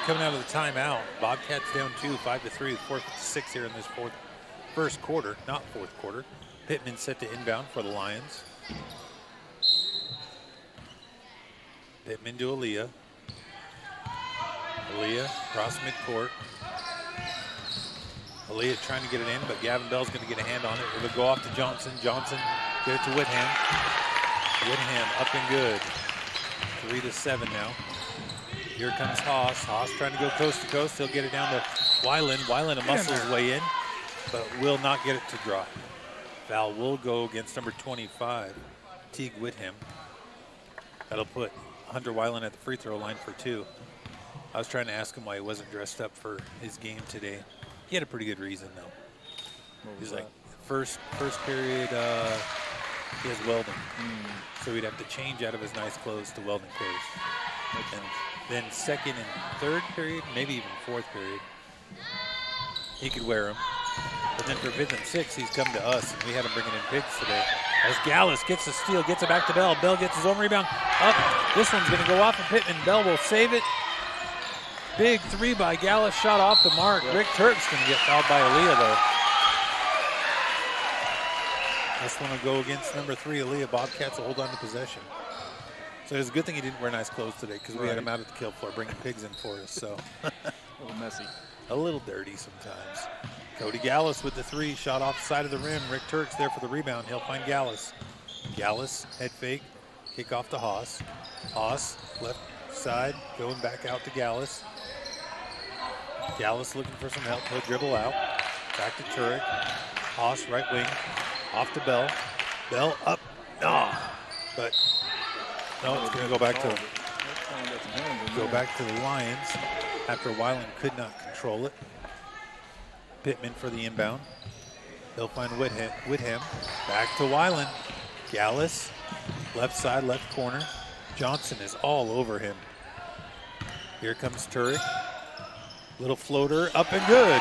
Coming out of the timeout, Bobcats down 2, 5-3, 4:56 here in this first quarter, not fourth quarter. Pittman set to inbound for the Lions. Pittman to Aaliyah. Aaliyah across midcourt. Aaliyah trying to get it in, but Gavin Bell's going to get a hand on it. It'll go off to Johnson. Johnson get it to Whitham. Whitham up and good. 3-7 now. Here comes Haas. Haas trying to go coast to coast. He'll get it down to Weiland. Weiland will muscle his way in, but will not get it to drop. Foul will go against number 25, Teague Whitham. That'll put Hunter Weiland at the free throw line for 2. I was trying to ask him why he wasn't dressed up for his game today. He had a pretty good reason, though. He's like, first period, he has welding. So he'd have to change out of his nice clothes to welding clothes. And then second and third period, maybe even fourth period, he could wear them. But then for fifth and sixth, he's come to us, and we had him bringing in pigs today. As Gallus gets the steal, gets it back to Bell. Bell gets his own rebound. Up. This one's going to go off of Pittman. Bell will save it. Big 3 by Gallus, shot off the mark. Rick Turk's going to get fouled by Aaliyah, though. This one will go against number 3, Aaliyah. Bobcats will hold on to possession. So it's a good thing he didn't wear nice clothes today, because we had him out at the kill floor bringing pigs in for us. So a little messy. A little dirty sometimes. Cody Gallus with the 3, shot off the side of the rim. Rick Turk's there for the rebound. He'll find Gallus. Gallus, head fake, kick off to Haas. Haas, left side, going back out to Gallus. Gallus looking for some help. He'll dribble out. Back to Turek. Haas, right wing, off to Bell. Bell up. But no, it's going to go back to the Lions after Weiland could not control it. Pittman for the inbound. They'll find Whitham. Back to Weiland. Gallus, left side, left corner. Johnson is all over him. Here comes Turek. Little floater, up and good.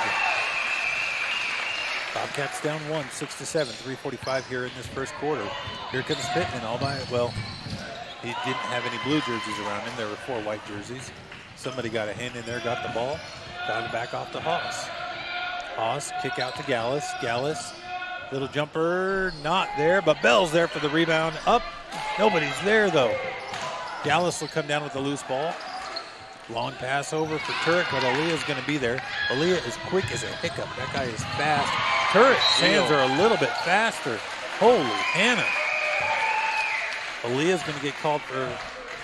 Bobcats down 1, 6-7, 3:45 here in this first quarter. Here comes Pittman all by, well, he didn't have any blue jerseys around him. There were 4 white jerseys. Somebody got a hand in there, got the ball, got it back off to Haas. Haas, kick out to Gallus. Gallus, little jumper, not there, but Bell's there for the rebound. Up, nobody's there though. Gallus will come down with the loose ball. Long pass over for Turek, but Aaliyah's going to be there. Aaliyah is quick as a hiccup. That guy is fast. Turek's hands are a little bit faster. Holy Hannah. Aaliyah's going to get called for,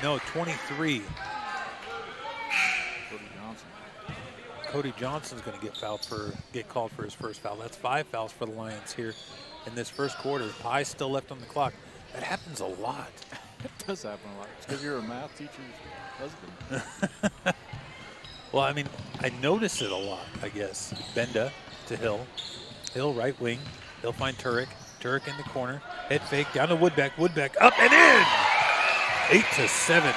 23. Cody Johnson's going to get called for his first foul. That's 5 fouls for the Lions here in this first quarter. Pie still left on the clock. That happens a lot. It does happen a lot. It's because you're a math teacher's husband. Well, I mean, I notice it a lot, I guess. Benda to Hill. Hill right wing. He'll find Turek. Turek in the corner. Head fake down to Woodbeck. Woodbeck up and in! 8-7.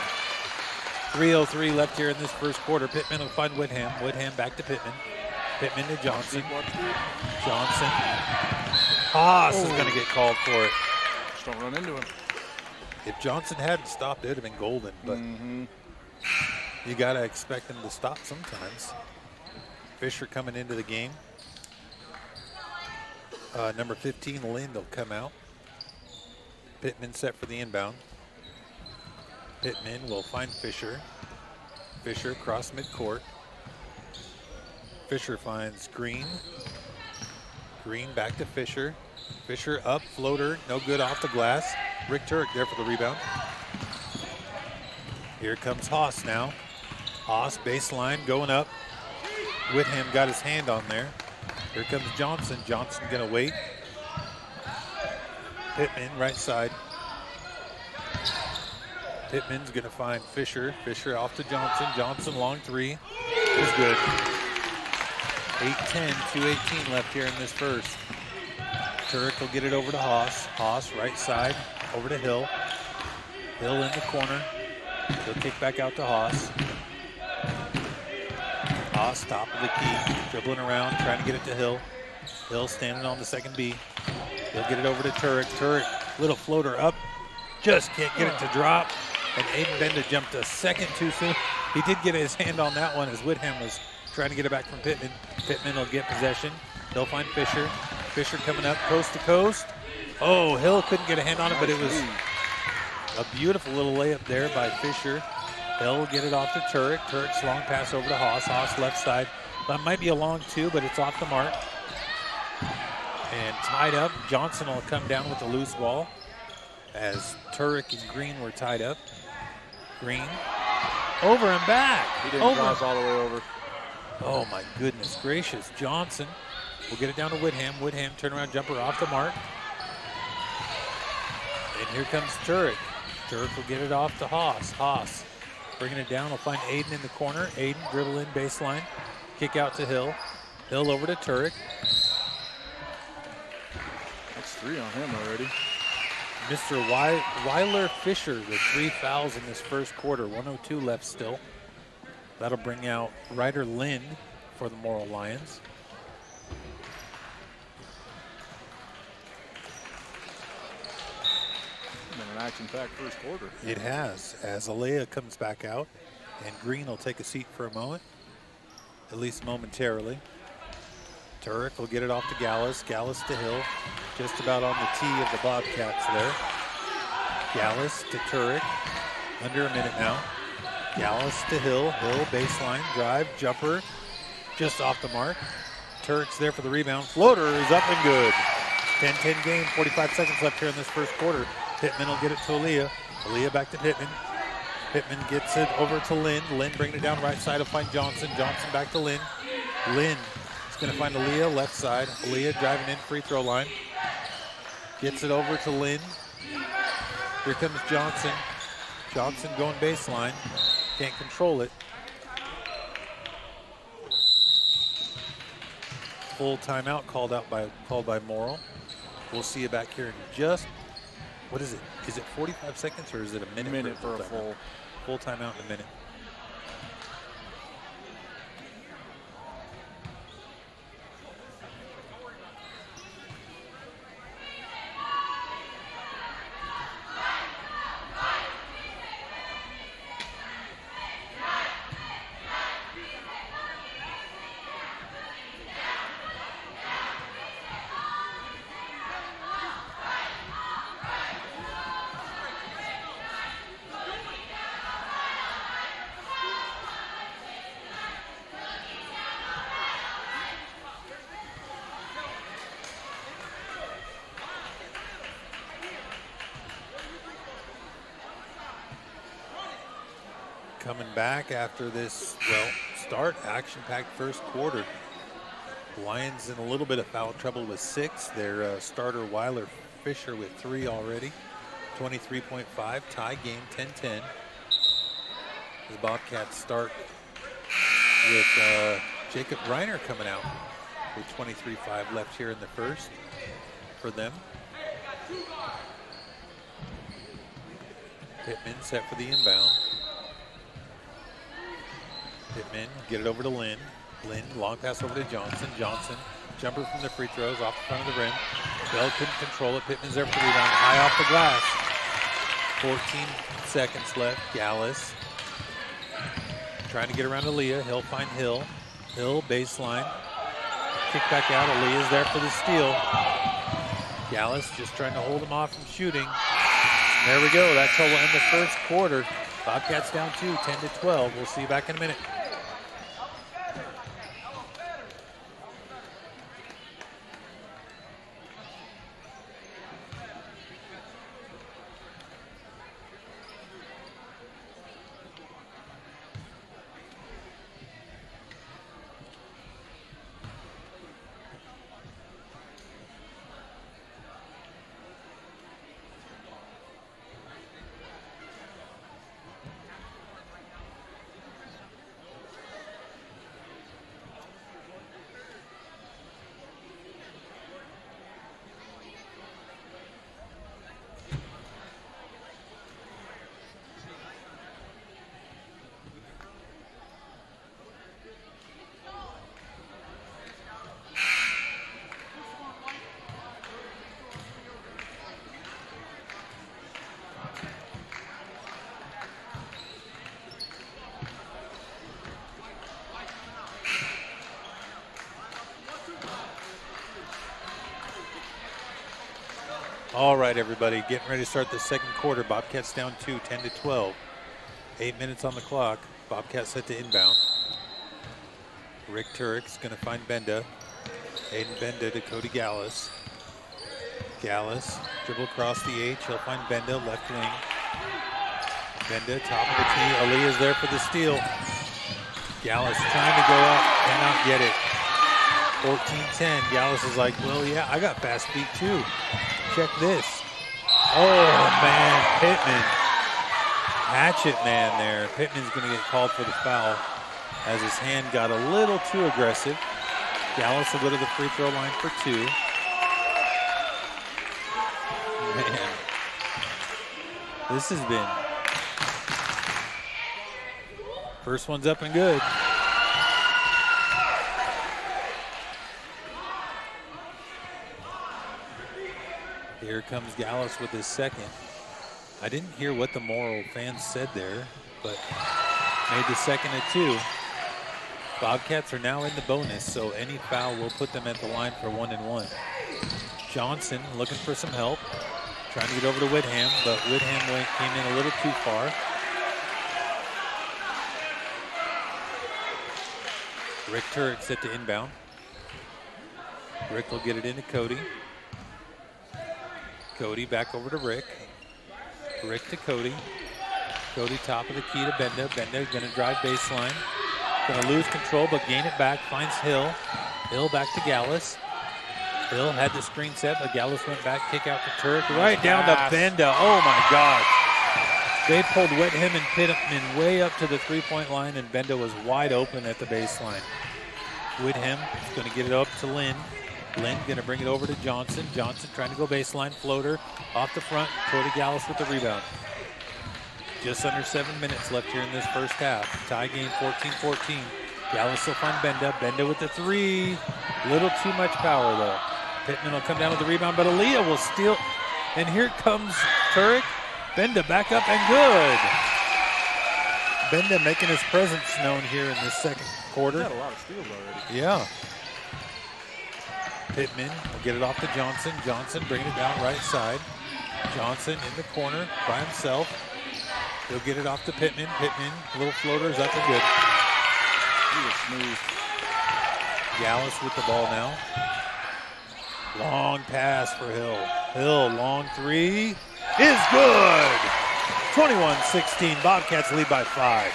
3:03 left here in this first quarter. Pittman will find Whitham. Whitham back to Pittman. Pittman to Johnson. Johnson. Haas is going to get called for it. Just don't run into him. If Johnson hadn't stopped, it would have been golden, but you got to expect him to stop sometimes. Fisher coming into the game. Number 15, Lind will come out. Pittman set for the inbound. Pittman will find Fisher. Fisher cross midcourt. Fisher finds Green. Green back to Fisher. Fisher up, floater, no good off the glass. Rick Turek there for the rebound. Here comes Haas now. Haas baseline going up. Whitham got his hand on there. Here comes Johnson. Johnson gonna wait. Pittman right side. Pittman's gonna find Fisher. Fisher off to Johnson. Johnson long 3 is good. 8-10, 2:18 left here in this first. Turek will get it over to Haas. Haas right side over to Hill. Hill in the corner. He'll kick back out to Haas. Haas top of the key, dribbling around, trying to get it to Hill. Hill standing on the second B. He'll get it over to Turek. Turek, little floater up, just can't get it to drop. And Aiden Benda jumped a second too soon. He did get his hand on that one as Whitham was trying to get it back from Pittman. Pittman will get possession. They'll find Fisher. Fisher coming up coast to coast. Oh, Hill couldn't get a hand on it, but it was a beautiful little layup there by Fisher. Hill will get it off to Turek. Turek's long pass over to Haas. Haas left side. That might be a long 2, but it's off the mark. And tied up. Johnson will come down with the loose ball as Turek and Green were tied up. Green over and back. He didn't cross all the way over. Oh my goodness gracious. Johnson will get it down to Whitham. Whitham turnaround jumper off the mark. And here comes Turek. Turek will get it off to Haas. Haas bringing it down. Will find Aiden in the corner. Aiden dribble in baseline. Kick out to Hill. Hill over to Turek. That's 3 on him already. Mr. Weiler Fisher with 3 fouls in this first quarter. 1:02 left still. That'll bring out Ryder Lind for the Morrill Lions. Been an action-packed first quarter. It has, as Alea comes back out, and Green will take a seat for a moment, at least momentarily. Turek will get it off to Gallus. Gallus to Hill, just about on the tee of the Bobcats there. Gallus to Turek, under a minute now. Gallus to Hill. Hill baseline drive, jumper, just off the mark. Turek's there for the rebound. Floater is up and good. 10-10 game, 45 seconds left here in this first quarter. Pittman will get it to Alea. Alea back to Pittman. Pittman gets it over to Lind. Lind bringing it down right side to find Johnson. Johnson back to Lind. Lind is going to find Alea left side. Alea driving in free throw line. Gets it over to Lind. Here comes Johnson. Johnson going baseline. Can't control it. Full timeout called by Morrill. We'll see you back here in just, what is it? Is it 45 seconds or is it a minute? A minute for a full timeout in a minute. Coming back after this, start, action-packed first quarter. Lions in a little bit of foul trouble with 6. Their starter Weiler Fisher with 3 already. 23.5, tie game, 10-10. The Bobcats start with Jacob Reiner coming out with 23.5 left here in the first for them. Pittman set for the inbound. Pittman, get it over to Lynn. Lynn, long pass over to Johnson. Johnson, jumper from the free throws off the front of the rim. Bell couldn't control it. Pittman's there for the rebound, high off the glass. 14 seconds left. Gallus trying to get around Aaliyah. He'll find Hill. Hill, baseline. Kick back out. Aaliyah's there for the steal. Gallus just trying to hold him off from shooting. And there we go. That's how we'll end the first quarter. Bobcats down 2, 10-12. We'll see you back in a minute. All right, everybody, getting ready to start the second quarter. Bobcats down 2, 10-12. 8 minutes on the clock. Bobcats set to inbound. Rick Turek's going to find Benda. Aiden Benda to Cody Gallus. Gallus, dribble across the H. He'll find Benda, left wing. Benda, top of the key. Aaliyah's there for the steal. Gallus trying to go up, cannot get it. 14-10. Gallus is like, well, yeah, I got fast feet too. Check this. Oh, man, Pittman. Hatchet man there. Pittman's going to get called for the foul as his hand got a little too aggressive. Gallus will go to the free throw line for 2. Man, this has been. First one's up and good. Here comes Gallus with his second. I didn't hear what the Morrill fans said there, but made the second at 2. Bobcats are now in the bonus, so any foul will put them at the line for 1-1. Johnson looking for some help, trying to get over to Whitham, but Whitham came in a little too far. Rick Turek set to inbound. Rick will get it into Cody. Cody back over to Rick. Rick to Cody. Cody top of the key to Benda. Benda gonna drive baseline. Gonna lose control, but gain it back. Finds Hill. Hill back to Gallus. Hill had the screen set, but Gallus went back, kick out to Turek. Right down to Benda. Oh my God. They pulled Whitham and Pittman way up to the three-point line, and Benda was wide open at the baseline. Whitham is gonna get it up to Lynn. Lynn gonna bring it over to Johnson. Johnson trying to go baseline, floater off the front. Cody Gallus with the rebound. Just under 7 minutes left here in this first half. Tie game 14-14. Gallus will find Benda. Benda with the 3. Little too much power though. Pittman will come down with the rebound, but Aaliyah will steal. And here comes Turek. Benda back up and good. Benda making his presence known here in this second quarter. He's got a lot of steals already. Yeah. Pittman will get it off to Johnson. Johnson bringing it down right side. Johnson in the corner by himself. He'll get it off to Pittman. Pittman, little floaters up and good. He was smooth. Gallus with the ball now. Long pass for Hill. Hill, long 3 is good. 21-16, Bobcats lead by 5.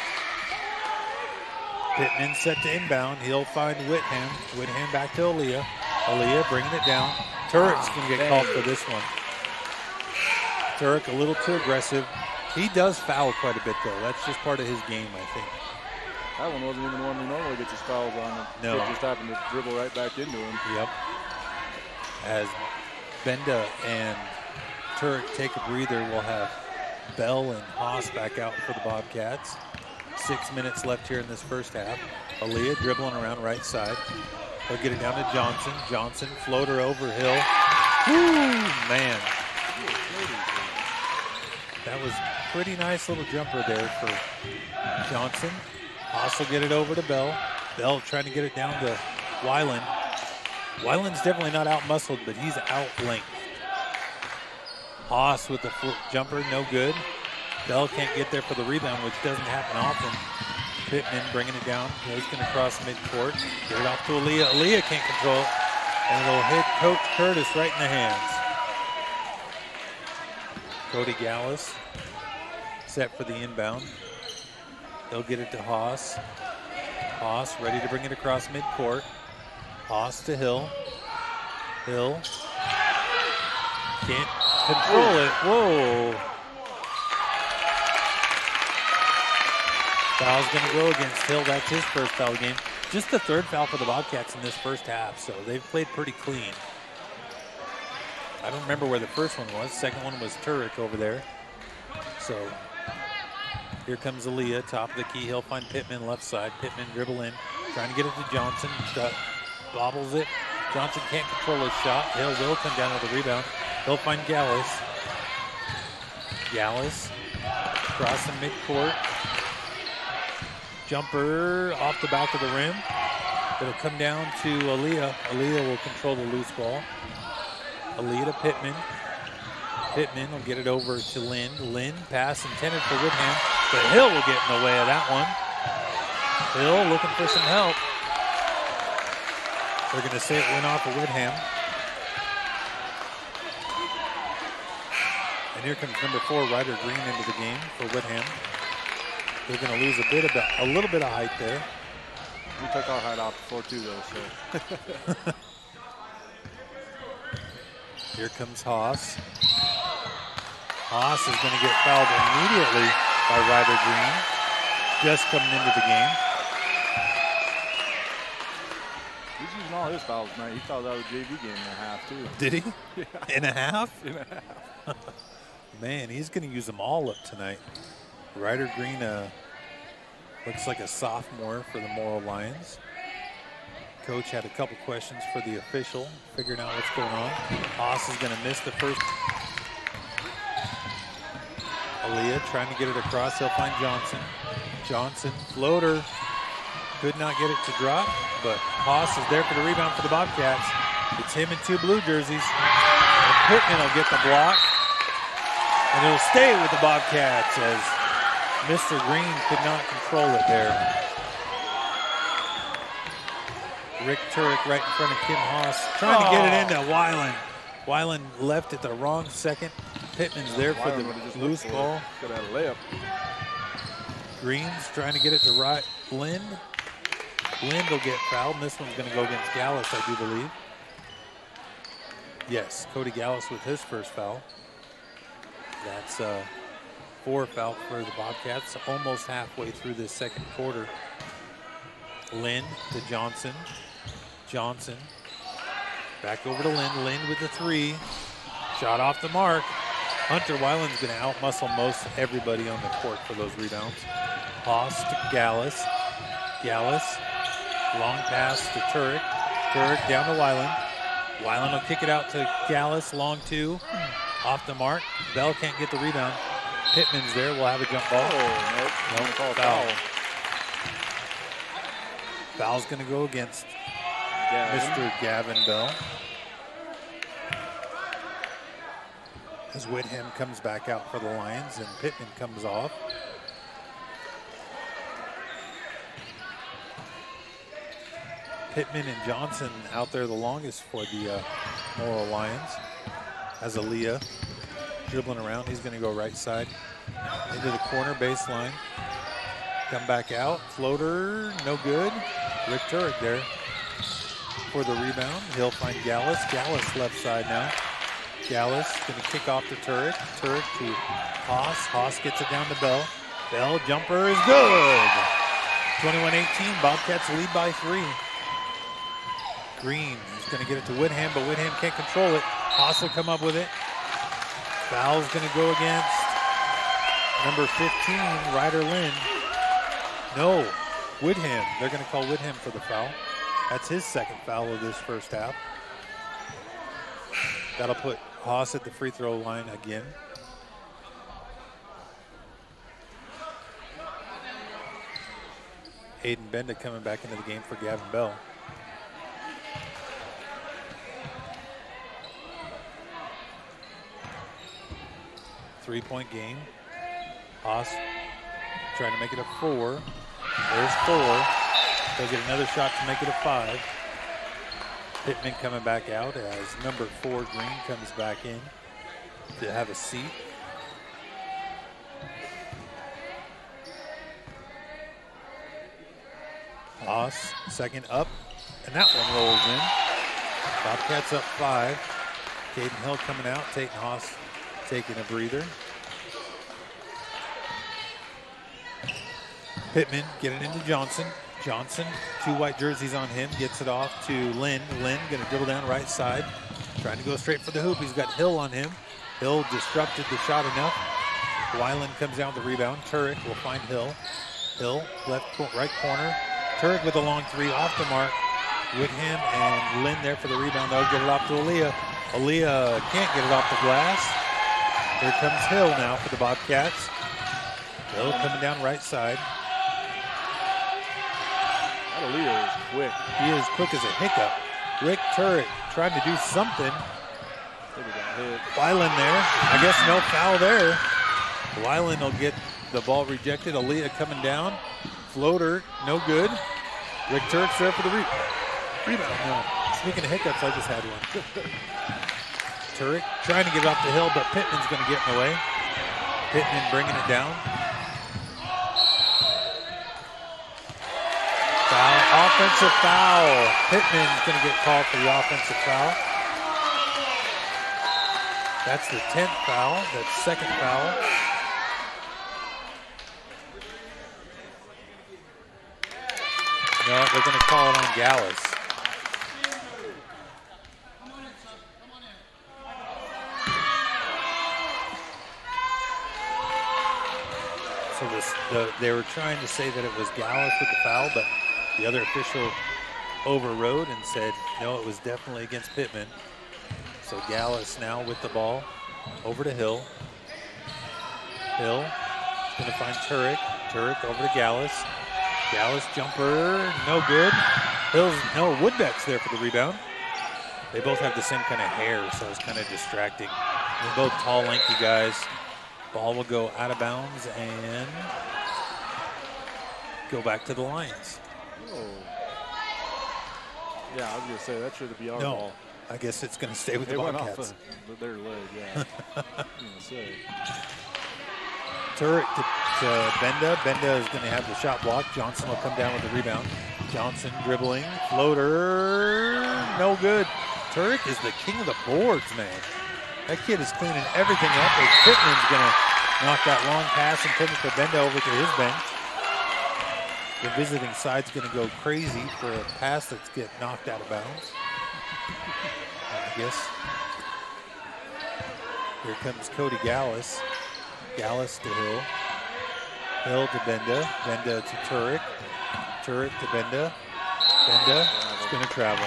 Pittman set to inbound. He'll find Whitham. Whitham back to Aaliyah. Aaliyah bringing it down. Turek's going to get called for this one. Turek a little too aggressive. He does foul quite a bit, though. That's just part of his game, I think. That one wasn't even one he normally gets his fouls on. No. It just happened to dribble right back into him. Yep. As Benda and Turek take a breather, we'll have Bell and Haas back out for the Bobcats. 6 minutes left here in this first half. Aaliyah dribbling around right side. They'll get it down to Johnson. Johnson, floater over Hill. Woo, man. That was a pretty nice little jumper there for Johnson. Haas will get it over to Bell. Bell trying to get it down to Weiland. Weiland's definitely not out-muscled, but he's out-length. Haas with the jumper, no good. Bell can't get there for the rebound, which doesn't happen often. Pittman bringing it down. He's going to cross midcourt. Get it off to Aaliyah. Aaliyah can't control it. And it'll hit Coach Curtis right in the hands. Cody Gallus set for the inbound. He'll get it to Haas. Haas ready to bring it across midcourt. Haas to Hill. Hill can't control it. Whoa. Foul's going to go against Hill. That's his first foul game. Just the third foul for the Bobcats in this first half, so they've played pretty clean. I don't remember where the first one was. Second one was Turek over there. So here comes Aaliyah, top of the key. He'll find Pittman left side. Pittman dribble in, trying to get it to Johnson. Bobbles it. Johnson can't control his shot. Hill will come down with the rebound. He'll find Gallus. Gallus crossing midcourt. Jumper off the back of the rim. It'll come down to Aaliyah. Aaliyah will control the loose ball. Aaliyah to Pittman. Pittman will get it over to Lynn. Lynn pass intended for Whitham, but Hill will get in the way of that one. Hill looking for some help. They're going to say it went off of Whitham. And here comes number 4, Ryder Green, into the game for Whitham. They're going to lose a little bit of height there. We took our height off before too, though. So. Here comes Haas. Haas is going to get fouled immediately by Ryder Green, just coming into the game. He's using all his fouls tonight. He thought that was a JV game and a half, too. Did he? Yeah. In a half? In a half. Man, he's going to use them all up tonight. Ryder Green looks like a sophomore for the Morrill Lions. Coach had a couple questions for the official, figuring out what's going on. Haas is going to miss the first. Aaliyah trying to get it across. He'll find Johnson. Johnson, floater. Could not get it to drop, but Haas is there for the rebound for the Bobcats. It's him in 2 blue jerseys. And Pittman will get the block. And it'll stay with the Bobcats as Mr. Green could not control it there. Rick Turek right in front of Kim Haas, trying to get it into Weiland. Weiland left at the wrong second. Pittman's there for the loose ball. Could have had a layup. Green's trying to get it to Lind. Lind will get fouled, and this one's going to go against Gallus, I do believe. Yes, Cody Gallus with his first foul. That's 4 foul for the Bobcats, almost halfway through this second quarter. Lind to Johnson. Johnson back over to Lind. Lind with the 3. Shot off the mark. Hunter Weiland's going to outmuscle most everybody on the court for those rebounds. Haas to Gallus. Gallus, long pass to Turek. Turek down to Weiland. Weiland will kick it out to Gallus, long 2. Off the mark. Bell can't get the rebound. Pittman's there. We'll have a jump ball. Oh, nope. No, foul. Foul's going to go against Mr. Gavin Bell. As Whitham comes back out for the Lions and Pittman comes off. Pittman and Johnson out there the longest for the Morrill Lions. As Aaliyah dribbling around, he's going to go right side into the corner baseline. Come back out, floater, no good. Rick Turek there for the rebound. He'll find Gallus. Gallus left side now. Gallus going to kick off to Turek. Turek to Haas. Haas gets it down to Bell. Bell jumper is good. 21-18, Bobcats lead by 3. Green is going to get it to Whitham, but Whitham can't control it. Haas will come up with it. Foul's going to go against number 15, Ryder Lind. No, Whitham. They're going to call Whitham for the foul. That's his second foul of this first half. That'll put Haas at the free throw line again. Aiden Benda coming back into the game for Gavin Bell. Three-point game. Haas trying to make it a 4. There's 4. They'll get another shot to make it a 5. Pittman coming back out as number 4 Green comes back in to have a seat. Haas second up, and that one rolls in. Bobcats up 5. Caden Hill coming out, Tate Haas taking a breather. Pittman getting into Johnson. Johnson, 2 white jerseys on him, gets it off to Lynn. Lynn going to dribble down right side, trying to go straight for the hoop. He's got Hill on him. Hill disrupted the shot enough. Weiland comes down with the rebound. Turek will find Hill. Hill, right corner. Turek with a long 3 off the mark. Whitham and Lynn there for the rebound. They'll get it off to Aaliyah. Aaliyah can't get it off the glass. Here comes Hill now for the Bobcats. Hill coming down right side. Aaliyah is quick. He is quick as a hiccup. Rick Turek trying to do something. Weiland there. I guess no foul there. Weiland will get the ball rejected. Aaliyah coming down. Floater, no good. Rick Turek's there for the rebound. No. Speaking of hiccups, I just had one. Turek trying to get it off the hill, but Pittman's going to get in the way. Pittman bringing it down. Foul, offensive foul. Pittman's going to get called for the offensive foul. That's the 10th foul. That's second foul. No, they're going to call it on Gallus. So they were trying to say that it was Gallus with the foul, but the other official overrode and said, no, it was definitely against Pittman. So Gallus now with the ball over to Hill. Hill is going to find Turek. Turek over to Gallus. Gallus jumper, no good. Woodbeck's there for the rebound. They both have the same kind of hair, so it's kind of distracting. They're both tall, lanky guys. Ball will go out of bounds and go back to the Lions. Oh. Yeah, I was going to say, that should be our No, ball. I guess it's going to stay with It the went Bobcats. off their leg, yeah. I was going to say. Turek to Benda. Benda is going to have the shot blocked. Johnson will come down with the rebound. Johnson dribbling. Floater. No good. Turek is the king of the boards, man. That kid is cleaning everything up. As Pittman's going to knock that long pass and turn it to Benda over to his bench. The visiting side's going to go crazy for a pass that's get knocked out of bounds. I guess. Here comes Cody Gallus. Gallus to Hill. Hill to Benda. Benda to Turek. Turek to Benda. Benda is going to travel.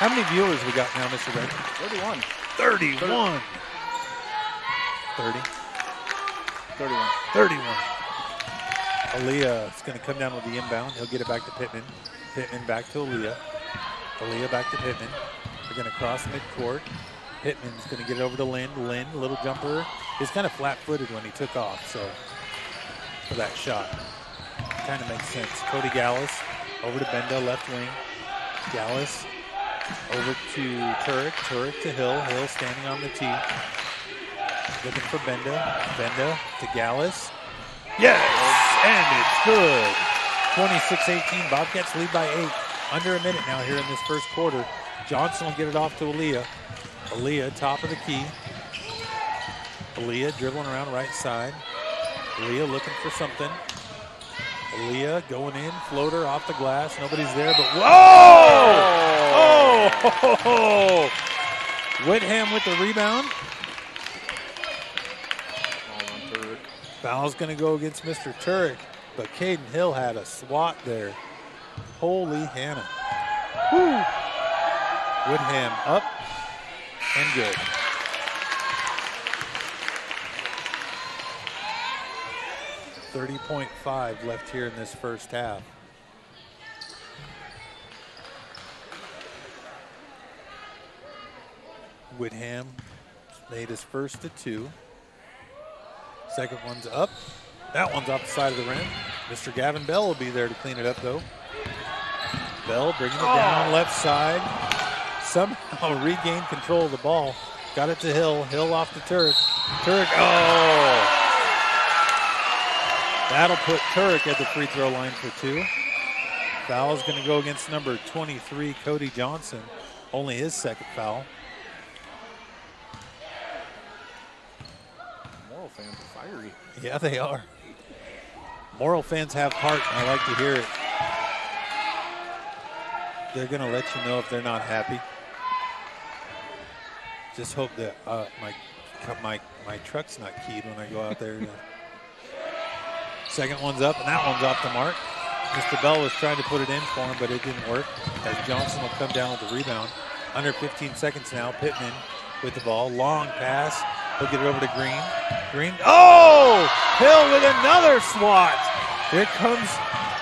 How many viewers we got now, Mr. Brent? 31. 31. 30. 31. 31. Aaliyah is going to come down with the inbound. He'll get it back to Pittman. Pittman back to Aaliyah. Aaliyah back to Pittman. They're going to cross midcourt. Pittman's going to get it over to Lynn. Lynn, little jumper. He's kind of flat-footed when he took off, so for that shot. Kind of makes sense. Cody Gallus over to Benda, left wing. Gallus over to Turek. Turek to Hill. Hill standing on the tee. Looking for Benda. Benda to Gallus. Yes! And it's good. 26-18. Bobcats lead by 8. Under a minute now here in this first quarter. Johnson will get it off to Aaliyah. Aaliyah, top of the key. Aaliyah dribbling around right side. Aaliyah looking for something. Aaliyah going in, floater off the glass. Nobody's there, but whoa! Oh! Whitham with the rebound. Foul's going to go against Mr. Turek, but Caden Hill had a swat there. Holy Hannah. Woo! Whitham up and good. .5 left here in this first half. Whitham made his first to 2. Second one's up. That one's off the side of the rim. Mr. Gavin Bell will be there to clean it up, though. Bell bringing it down left side. Somehow regained control of the ball. Got it to Hill. Hill off to Turek. Turek, oh! That'll put Turek at the free throw line for 2. Foul's going to go against number 23, Cody Johnson. Only his second foul. Morrill fans are fiery. Yeah, they are. Morrill fans have heart, and I like to hear it. They're going to let you know if they're not happy. Just hope that my truck's not keyed when I go out there. Second one's up, and that one's off the mark. Mr. Bell was trying to put it in for him, but it didn't work, as Johnson will come down with the rebound. Under 15 seconds now, Pittman with the ball. Long pass. He'll get it over to Green. Green. Oh! Hill with another swat. Here comes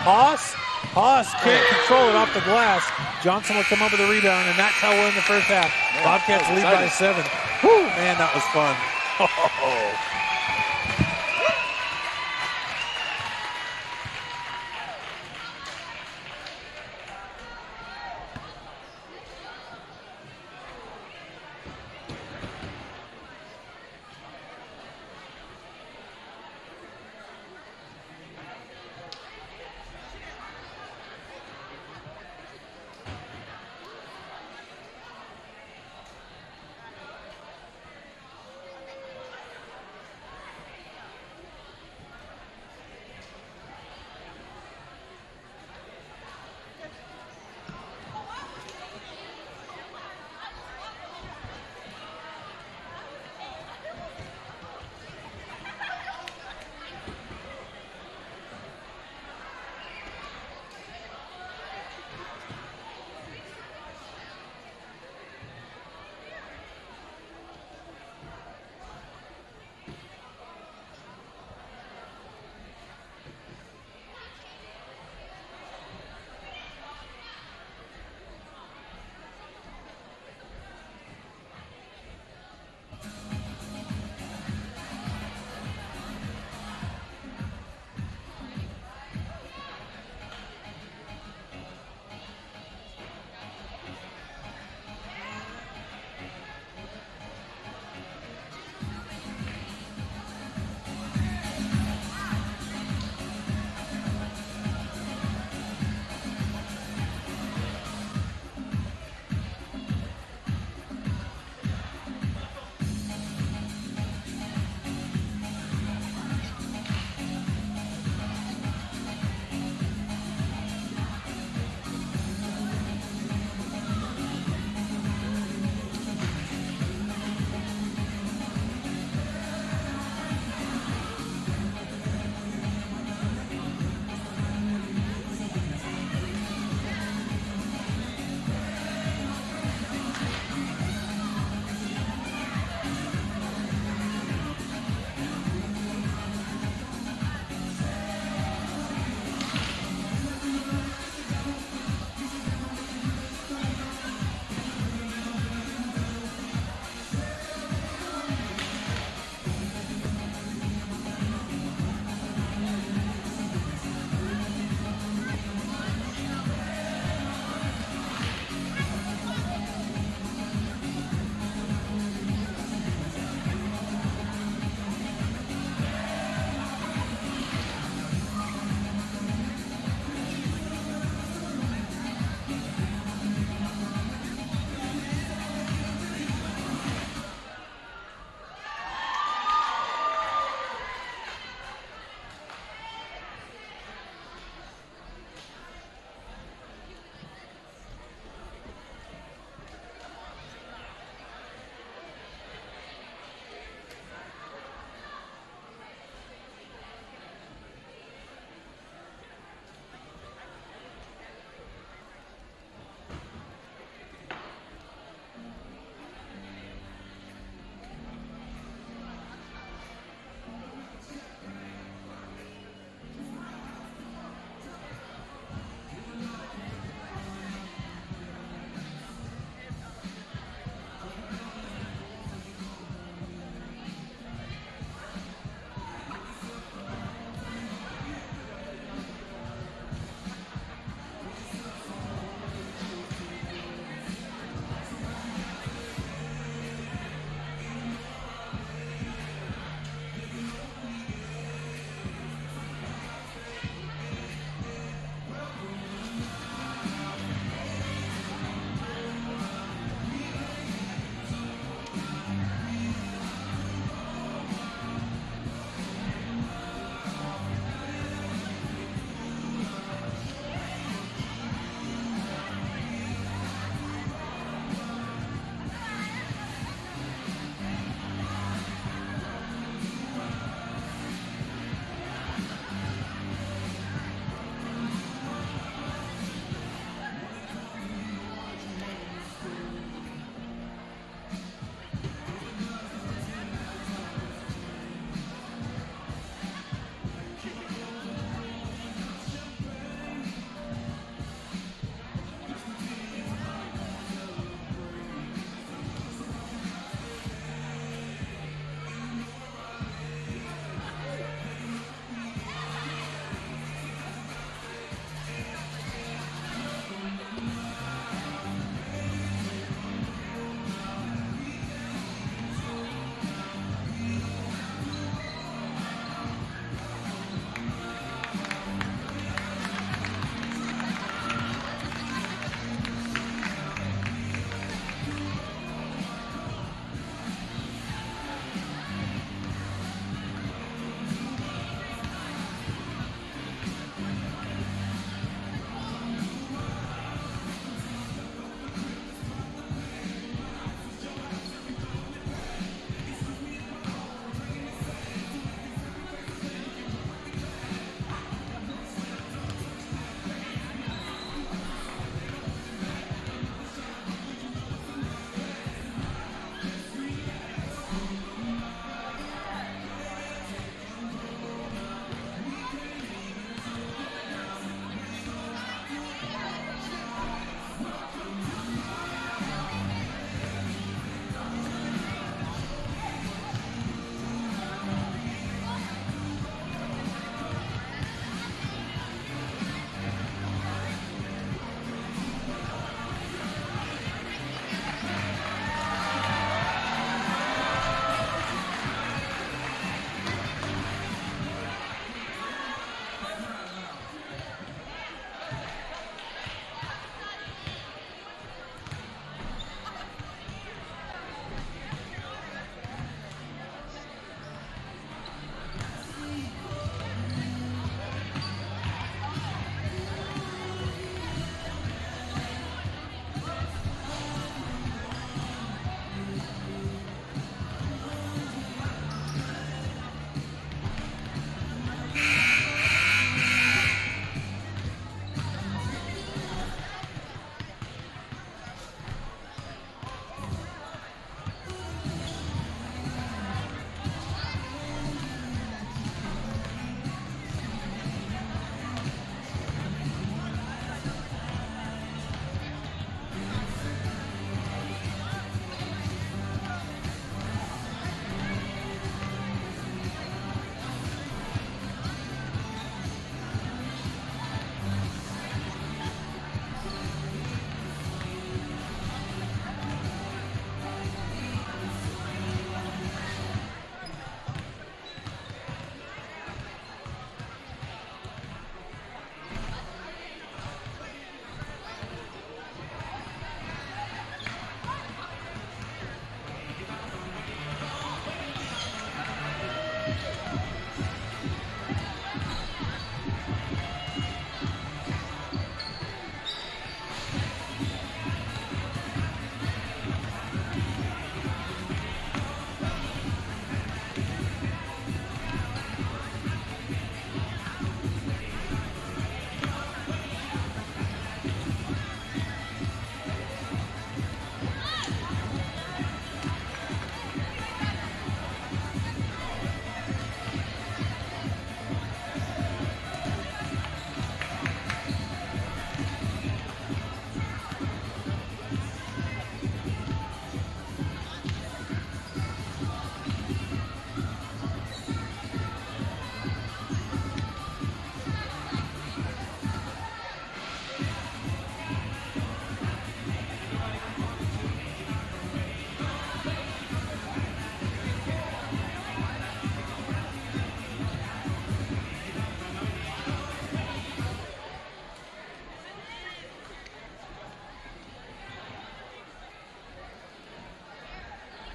Haas. Haas can't control it off the glass. Johnson will come up with a rebound, and that's how we'll end the first half. Bobcats lead by 7. Whew, man, that was fun.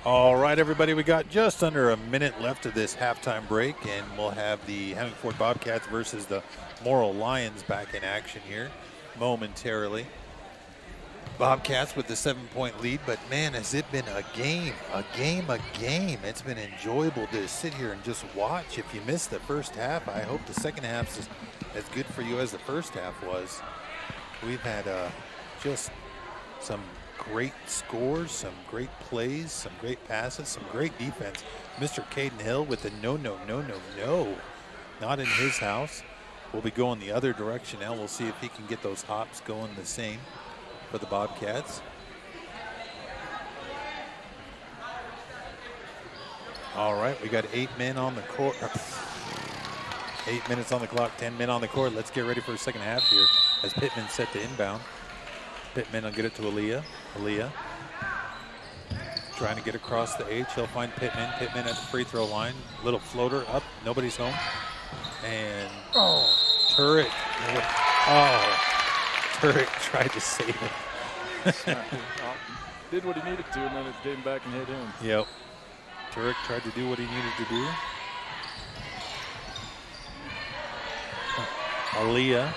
All right, everybody, we got just under a minute left of this halftime break, and we'll have the Hemingford Bobcats versus the Morrill Lions back in action here momentarily. Bobcats with the 7-point lead, but man, has it been a game. It's been enjoyable to sit here and just watch. If you missed the first half, I hope the second half is as good for you as the first half was. We've had just some great scores, some great plays, some great passes, some great defense. Mr. Caden Hill with the no, not in his house. We'll be going the other direction now. We'll see if he can get those hops going the same for the Bobcats. All right, we got 8 men on the court. 8 minutes on the clock, 10 men on the court. Let's get ready for the second half here as Pittman's set to inbound. Pittman will get it to Aaliyah. Aaliyah trying to get across the H. He'll find Pittman. Pittman at the free throw line. Little floater up. Nobody's home. And Turek. Turek tried to save it. Did what he needed to, and then it came back and hit him. Yep. Turek tried to do what he needed to do. Aaliyah.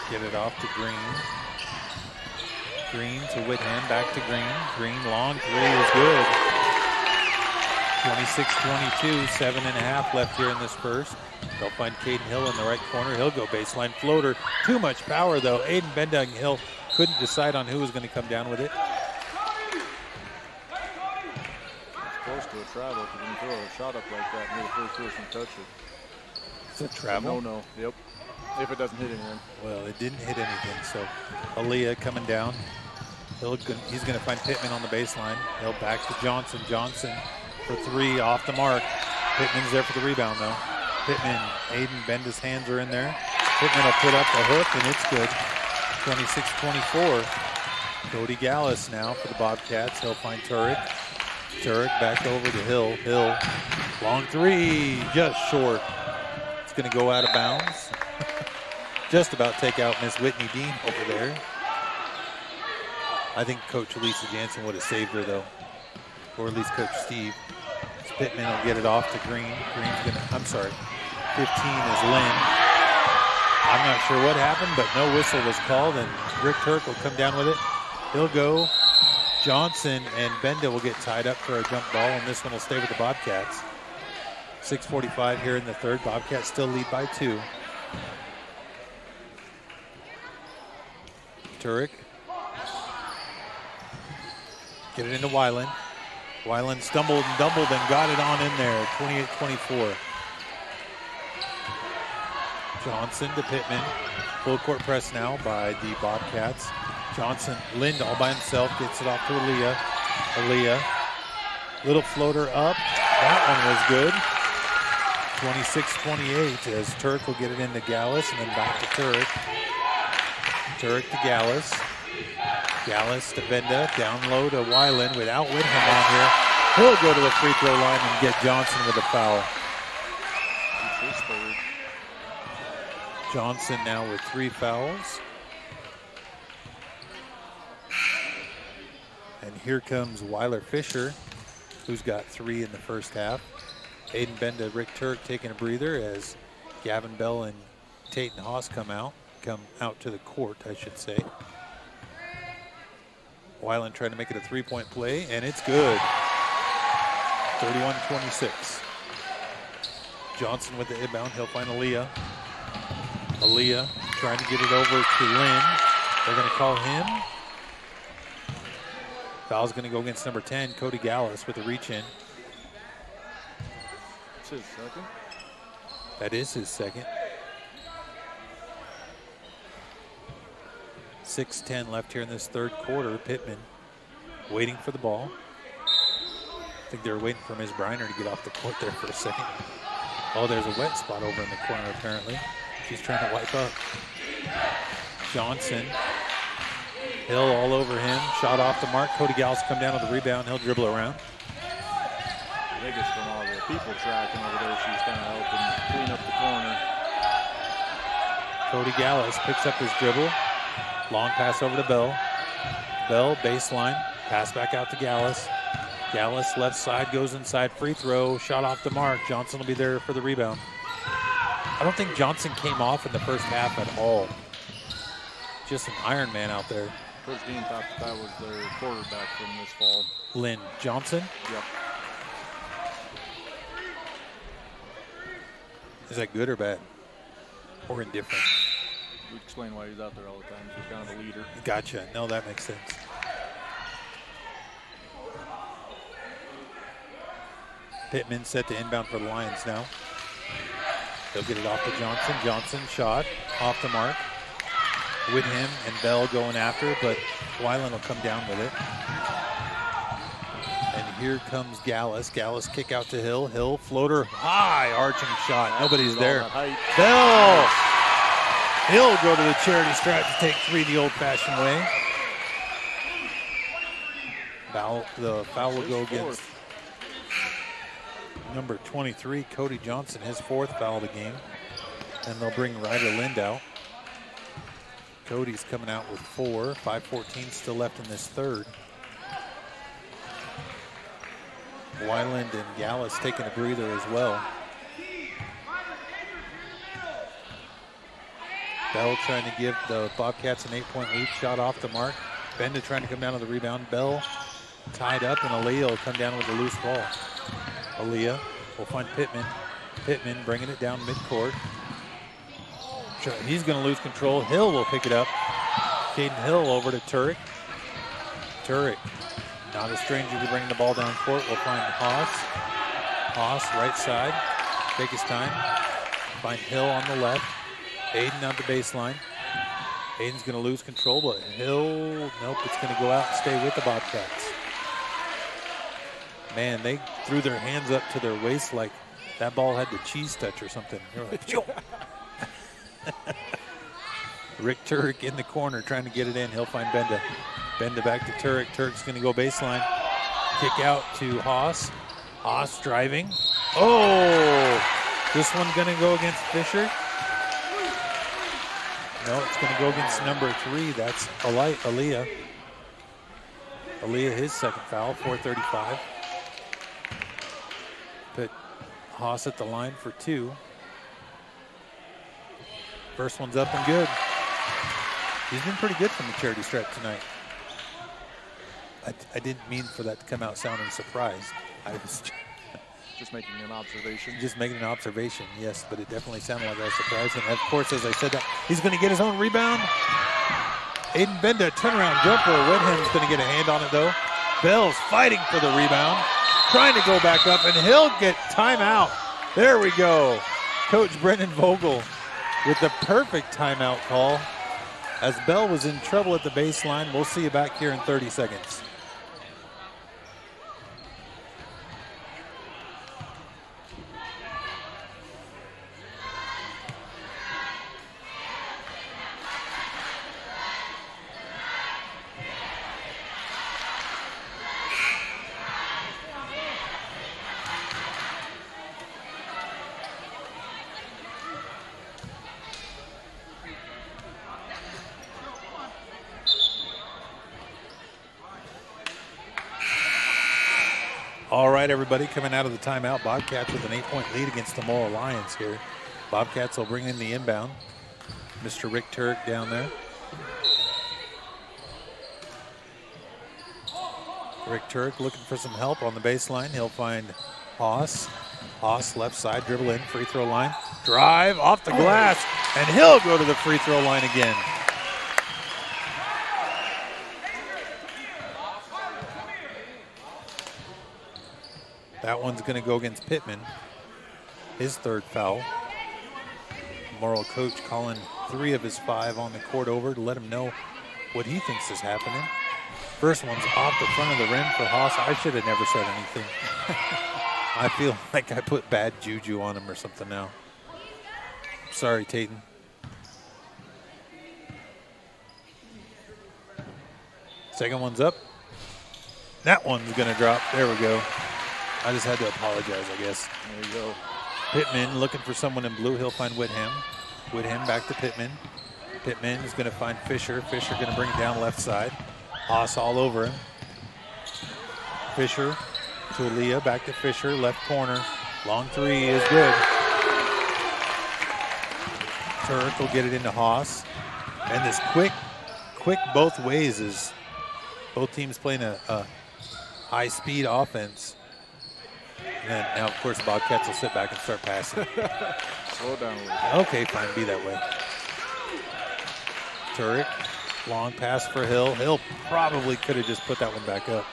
Get it off to Green. Green to Whitham, back to Green. Green, long three is good. 26-22, 7.5 left here in this first. They'll find Caden Hill in the right corner. He'll go baseline floater. Too much power though. Aiden Benda and Hill couldn't decide on who was going to come down with it. It's close to a travel if you can throw a shot up like that near the first person touch it. It's a travel? No, yep. If it doesn't hit anything. Well, it didn't hit anything, so Aaliyah coming down. He's going to find Pittman on the baseline. He'll back to Johnson. Johnson for three, off the mark. Pittman's there for the rebound, though. Pittman, Aiden Benda's hands are in there. Pittman will put up the hook, and it's good. 26-24. Cody Gallus now for the Bobcats. He'll find Turek. Turek back over to Hill. Hill, long three, just short. It's going to go out of bounds. Just about take out Miss Whitney Dean over there. I think Coach Lisa Jansen would have saved her, though. Or at least Coach Steve. So Pittman will get it off to Green. Green's going to, 15 is Lynn. I'm not sure what happened, but no whistle was called, and Rick Turk will come down with it. He'll go. Johnson and Benda will get tied up for a jump ball, and this one will stay with the Bobcats. 6:45 here in the third. Bobcats still lead by 2. Turek. Get it into Weiland. Weiland stumbled and doubled and got it on in there. 28-24. Johnson to Pittman. Full court press now by the Bobcats. Johnson, Lind all by himself, gets it off to Aaliyah. Aaliyah. Little floater up. That one was good. 26-28 as Turek will get it into Gallus and then back to Turek. Turek to Gallus. Gallus to Benda. Down low to Weiland without Whitham on here. He'll go to the free throw line and get Johnson with a foul. Johnson now with 3 fouls. And here comes Weiler Fisher, who's got 3 in the first half. Aiden Benda, Rick Turk taking a breather as Gavin Bell and Tayton Haas come out to the court, I should say. Weiland trying to make it a 3-point play, and it's good. 31-26. Johnson with the inbound. He'll find Aaliyah. Aaliyah trying to get it over to Lynn. They're going to call him. Foul's going to go against number 10, Cody Gallus, with a reach in. It's his second. That is his second. 6:10 left here in this third quarter. Pittman waiting for the ball. I think they were waiting for Ms. Briner to get off the court there for a second. Oh, there's a wet spot over in the corner apparently. She's trying to wipe up. Johnson. Hill all over him. Shot off the mark. Cody Gallus come down with the rebound. He'll dribble around. I think it's from all the people tracking over there. She's kind of helping clean up the corner. Cody Gallus picks up his dribble. Long pass over to Bell. Bell, baseline. Pass back out to Gallus. Gallus left side goes inside, free throw, shot off the mark. Johnson will be there for the rebound. I don't think Johnson came off in the first half at all. Just an Iron Man out there. Coach Dean thought that was their quarterback from this fall. Lynn Johnson. Yep. Is that good or bad? Or indifferent? We'd explain why he's out there all the time. He's kind of a leader. Gotcha. No, that makes sense. Pittman set to inbound for the Lions now. They'll get it off to Johnson. Johnson shot off the mark. Whitham and Bell going after, but Weiland will come down with it. And here comes Gallus. Gallus kick out to Hill. Hill floater high, arching shot. Nobody's there. Bell! He'll go to the charity stripe to take 3 the old-fashioned way. The foul will go against number 23, Cody Johnson, his 4th foul of the game. And they'll bring Ryder Lind out. Cody's coming out with 4. 5:14 still left in this third. Weiland and Gallus taking a breather as well. Bell trying to give the Bobcats an 8-point lead. Shot off the mark. Benda trying to come down to the rebound. Bell tied up, and Aaliyah will come down with a loose ball. Aaliyah will find Pittman. Pittman bringing it down midcourt. He's going to lose control. Hill will pick it up. Caden Hill over to Turek. Turek, not a stranger to bringing the ball down court. We'll find Haas. Haas, right side. Take his time. Find Hill on the left. Aiden on the baseline. Aiden's going to lose control, but Hill, nope, it's going to go out and stay with the Bobcats. Man, they threw their hands up to their waist like that ball had the cheese touch or something. They're like, Rick Turek in the corner trying to get it in. He'll find Benda. Benda back to Turek. Turek's going to go baseline. Kick out to Haas. Haas driving. Oh! This one going to go against Fisher. No, it's going to go against number 3. That's Aaliyah. Aaliyah, his 2nd foul, 4:35. Put Haas at the line for 2. First one's up and good. He's been pretty good from the charity stripe tonight. I didn't mean for that to come out sounding surprised. I was just making an observation. Just making an observation, yes, but it definitely sounded like I was surprised. And of course, as I said that, he's going to get his own rebound. Aiden Benda, turnaround jumper. Whitham's going to get a hand on it though. Bell's fighting for the rebound, trying to go back up, and he'll get timeout. There we go. Coach Brendan Vogel with the perfect timeout call. As Bell was in trouble at the baseline, we'll see you back here in 30 seconds. All right, everybody, coming out of the timeout, Bobcats with an 8-point lead against the Morrill Lions here. Bobcats will bring in the inbound. Mr. Rick Turek down there. Rick Turek looking for some help on the baseline. He'll find Haas. Haas left side, dribble in, free throw line. Drive off the glass, and he'll go to the free throw line again. That one's going to go against Pittman, his 3rd foul. Morrill coach calling 3 of his 5 on the court over to let him know what he thinks is happening. First one's off the front of the rim for Haas. I should have never said anything. I feel like I put bad juju on him or something now. Sorry, Tayton. Second one's up. That one's going to drop. There we go. I just had to apologize, I guess. There you go. Pittman looking for someone in blue. He'll find Whitham. Whitham back to Pittman. Pittman is going to find Fisher. Fisher going to bring it down left side. Haas all over him. Fisher to Aaliyah, back to Fisher, left corner. Long three is good. Turk will get it into Haas. And this quick both ways is both teams playing a high-speed offense. And then now, of course, the Bobcats will sit back and start passing. Slow down a little bit. Okay, fine, be that way. Turek, long pass for Hill. Hill probably could have just put that one back up.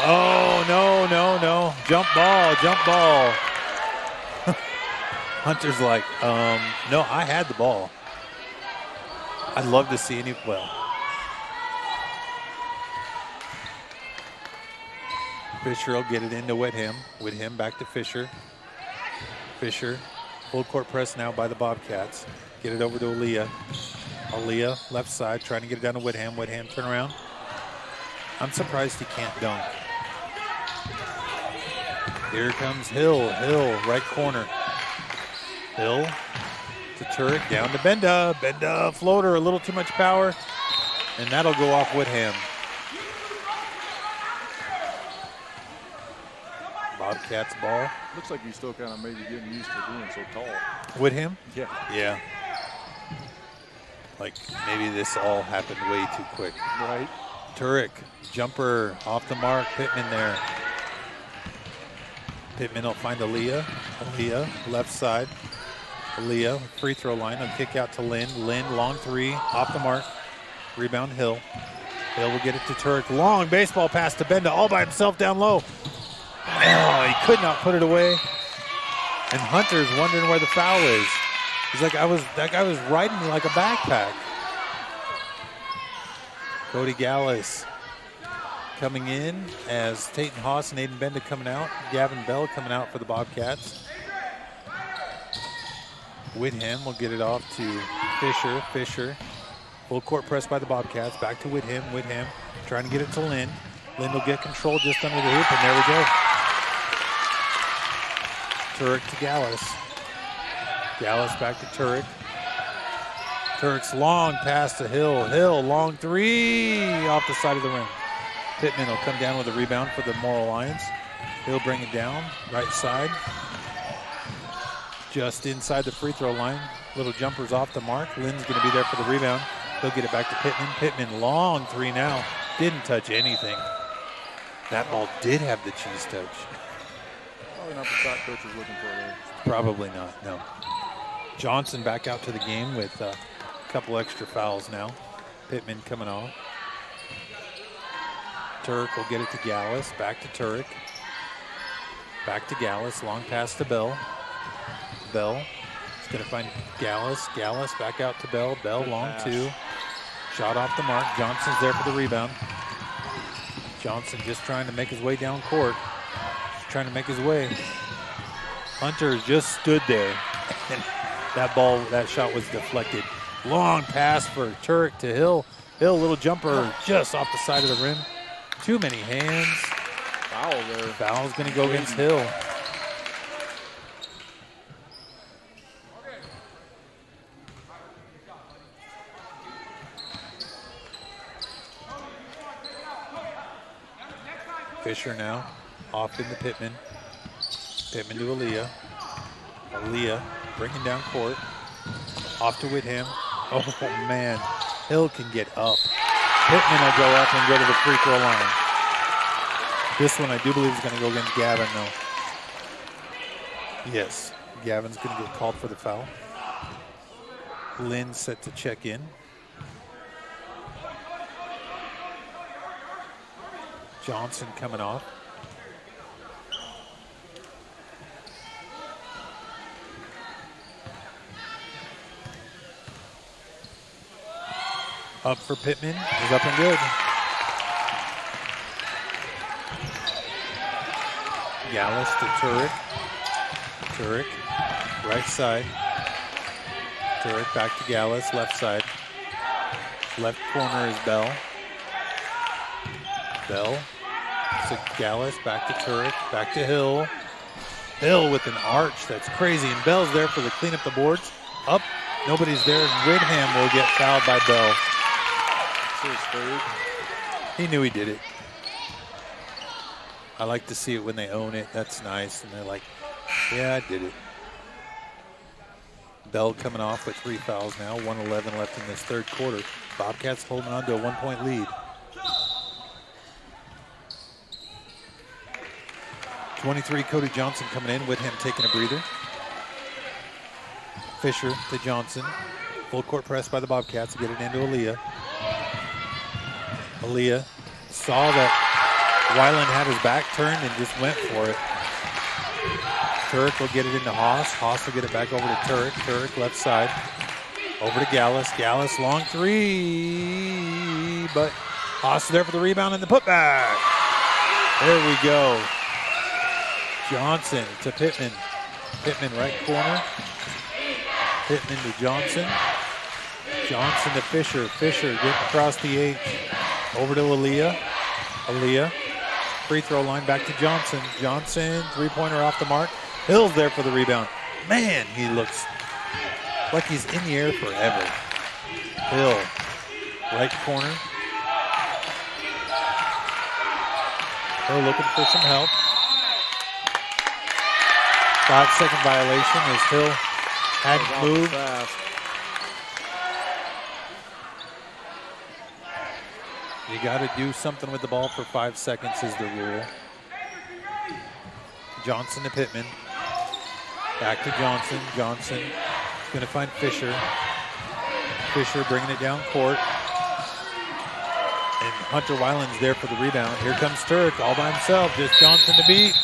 Oh, no. Jump ball. Hunter's like, no, I had the ball. I'd love to see any, well. Fisher will get it into Whitham. Whitham back to Fisher. Fisher, full court press now by the Bobcats. Get it over to Aaliyah. Aaliyah, left side, trying to get it down to Whitham. Whitham, turn around. I'm surprised he can't dunk. Here comes Hill. Hill, right corner. Hill to Turek, down to Benda. Benda, floater, a little too much power. And that'll go off Whitham. Bobcats ball. Looks like he's still kind of maybe getting used to being so tall. Whitham? Yeah. Yeah. Like maybe this all happened way too quick. Right. Turek, jumper off the mark. Pittman there. Pittman will find Aaliyah. Aaliyah, left side. Aaliyah, free throw line. Will kick out to Lynn. Lynn, long three, off the mark. Rebound, Hill. Hill will get it to Turek. Long baseball pass to Benda, all by himself down low. Oh, he could not put it away. And Hunter's wondering where the foul is. He's like, that guy was riding me like a backpack. Cody Gallus coming in as Tatum Haas and Aiden Benda coming out. Gavin Bell coming out for the Bobcats. Whitham will get it off to Fisher. Fisher, full court press by the Bobcats. Back to Whitham. Whitham trying to get it to Lynn. Lynn will get control just under the hoop, and there we go. Turek to Gallus. Gallus back to Turek. Turek's long pass to Hill. Hill, long three off the side of the rim. Pittman will come down with a rebound for the Morrill Lions. He'll bring it down, right side. Just inside the free throw line. Little jumpers off the mark. Lynn's going to be there for the rebound. He'll get it back to Pittman. Pittman, long three now. Didn't touch anything. That ball did have the cheese touch. Probably not the shot coach was looking for there. Probably not, no. Johnson back out to the game with a couple extra fouls now. Pittman coming off. Turek will get it to Gallus. Back to Turek. Back to Gallus. Long pass to Bell. Bell is going to find Gallus. Gallus back out to Bell. Bell, good long pass. two. Shot off the mark. Johnson's there for the rebound. Johnson just trying to make his way down court. Just trying to make his way. Hunter just stood there. And that shot was deflected. Long pass for Turek to Hill. Hill, little jumper just off the side of the rim. Too many hands. Foul there. Foul's going to go against Hill. Fisher now, off into Pittman. Pittman to Aaliyah. Aaliyah bringing down court. Off to Whitham. Oh, man. Hill can get up. Pittman will go up and go to the free throw line. This one I do believe is going to go against Gavin, though. Yes, Gavin's going to get called for the foul. Lynn set to check in. Johnson coming off. Up for Pittman, is up and good. Gallus to Turek. Turek, right side. Turek back to Gallus, left side. Left corner is Bell. Bell to Gallus, back to Turek, back to Hill. Hill with an arch, that's crazy. And Bell's there for the clean up the boards. Up, nobody's there. Whitham will get fouled by Bell. His third. He knew he did it. I like to see it when they own it. That's nice. And they're like, yeah, I did it. Bell coming off with 3 fouls now. 1:11 left in this third quarter. Bobcats holding on to a 1-point lead. 23, Cody Johnson coming in, with him taking a breather. Fisher to Johnson. Full court press by the Bobcats to get it into Aaliyah. Aaliyah saw that Weiland had his back turned and just went for it. Turek will get it into Haas. Haas will get it back over to Turek. Turek left side. Over to Gallus. Gallus long three, but Haas there for the rebound and the putback. There we go. Johnson to Pittman. Pittman right corner. Pittman to Johnson. Johnson to Fisher. Fisher getting across the H. Over to Aaliyah. Aaliyah. Free throw line back to Johnson. Johnson, three-pointer off the mark. Hill's there for the rebound. Man, he looks like he's in the air forever. Hill, right corner. Hill looking for some help. 5-second violation as Hill hadn't moved. Fast. You got to do something with the ball for 5 seconds is the rule. Johnson to Pittman. Back to Johnson. Johnson going to find Fisher. Fisher bringing it down court. And Hunter Weiland's there for the rebound. Here comes Turk all by himself. Just Johnson to beat.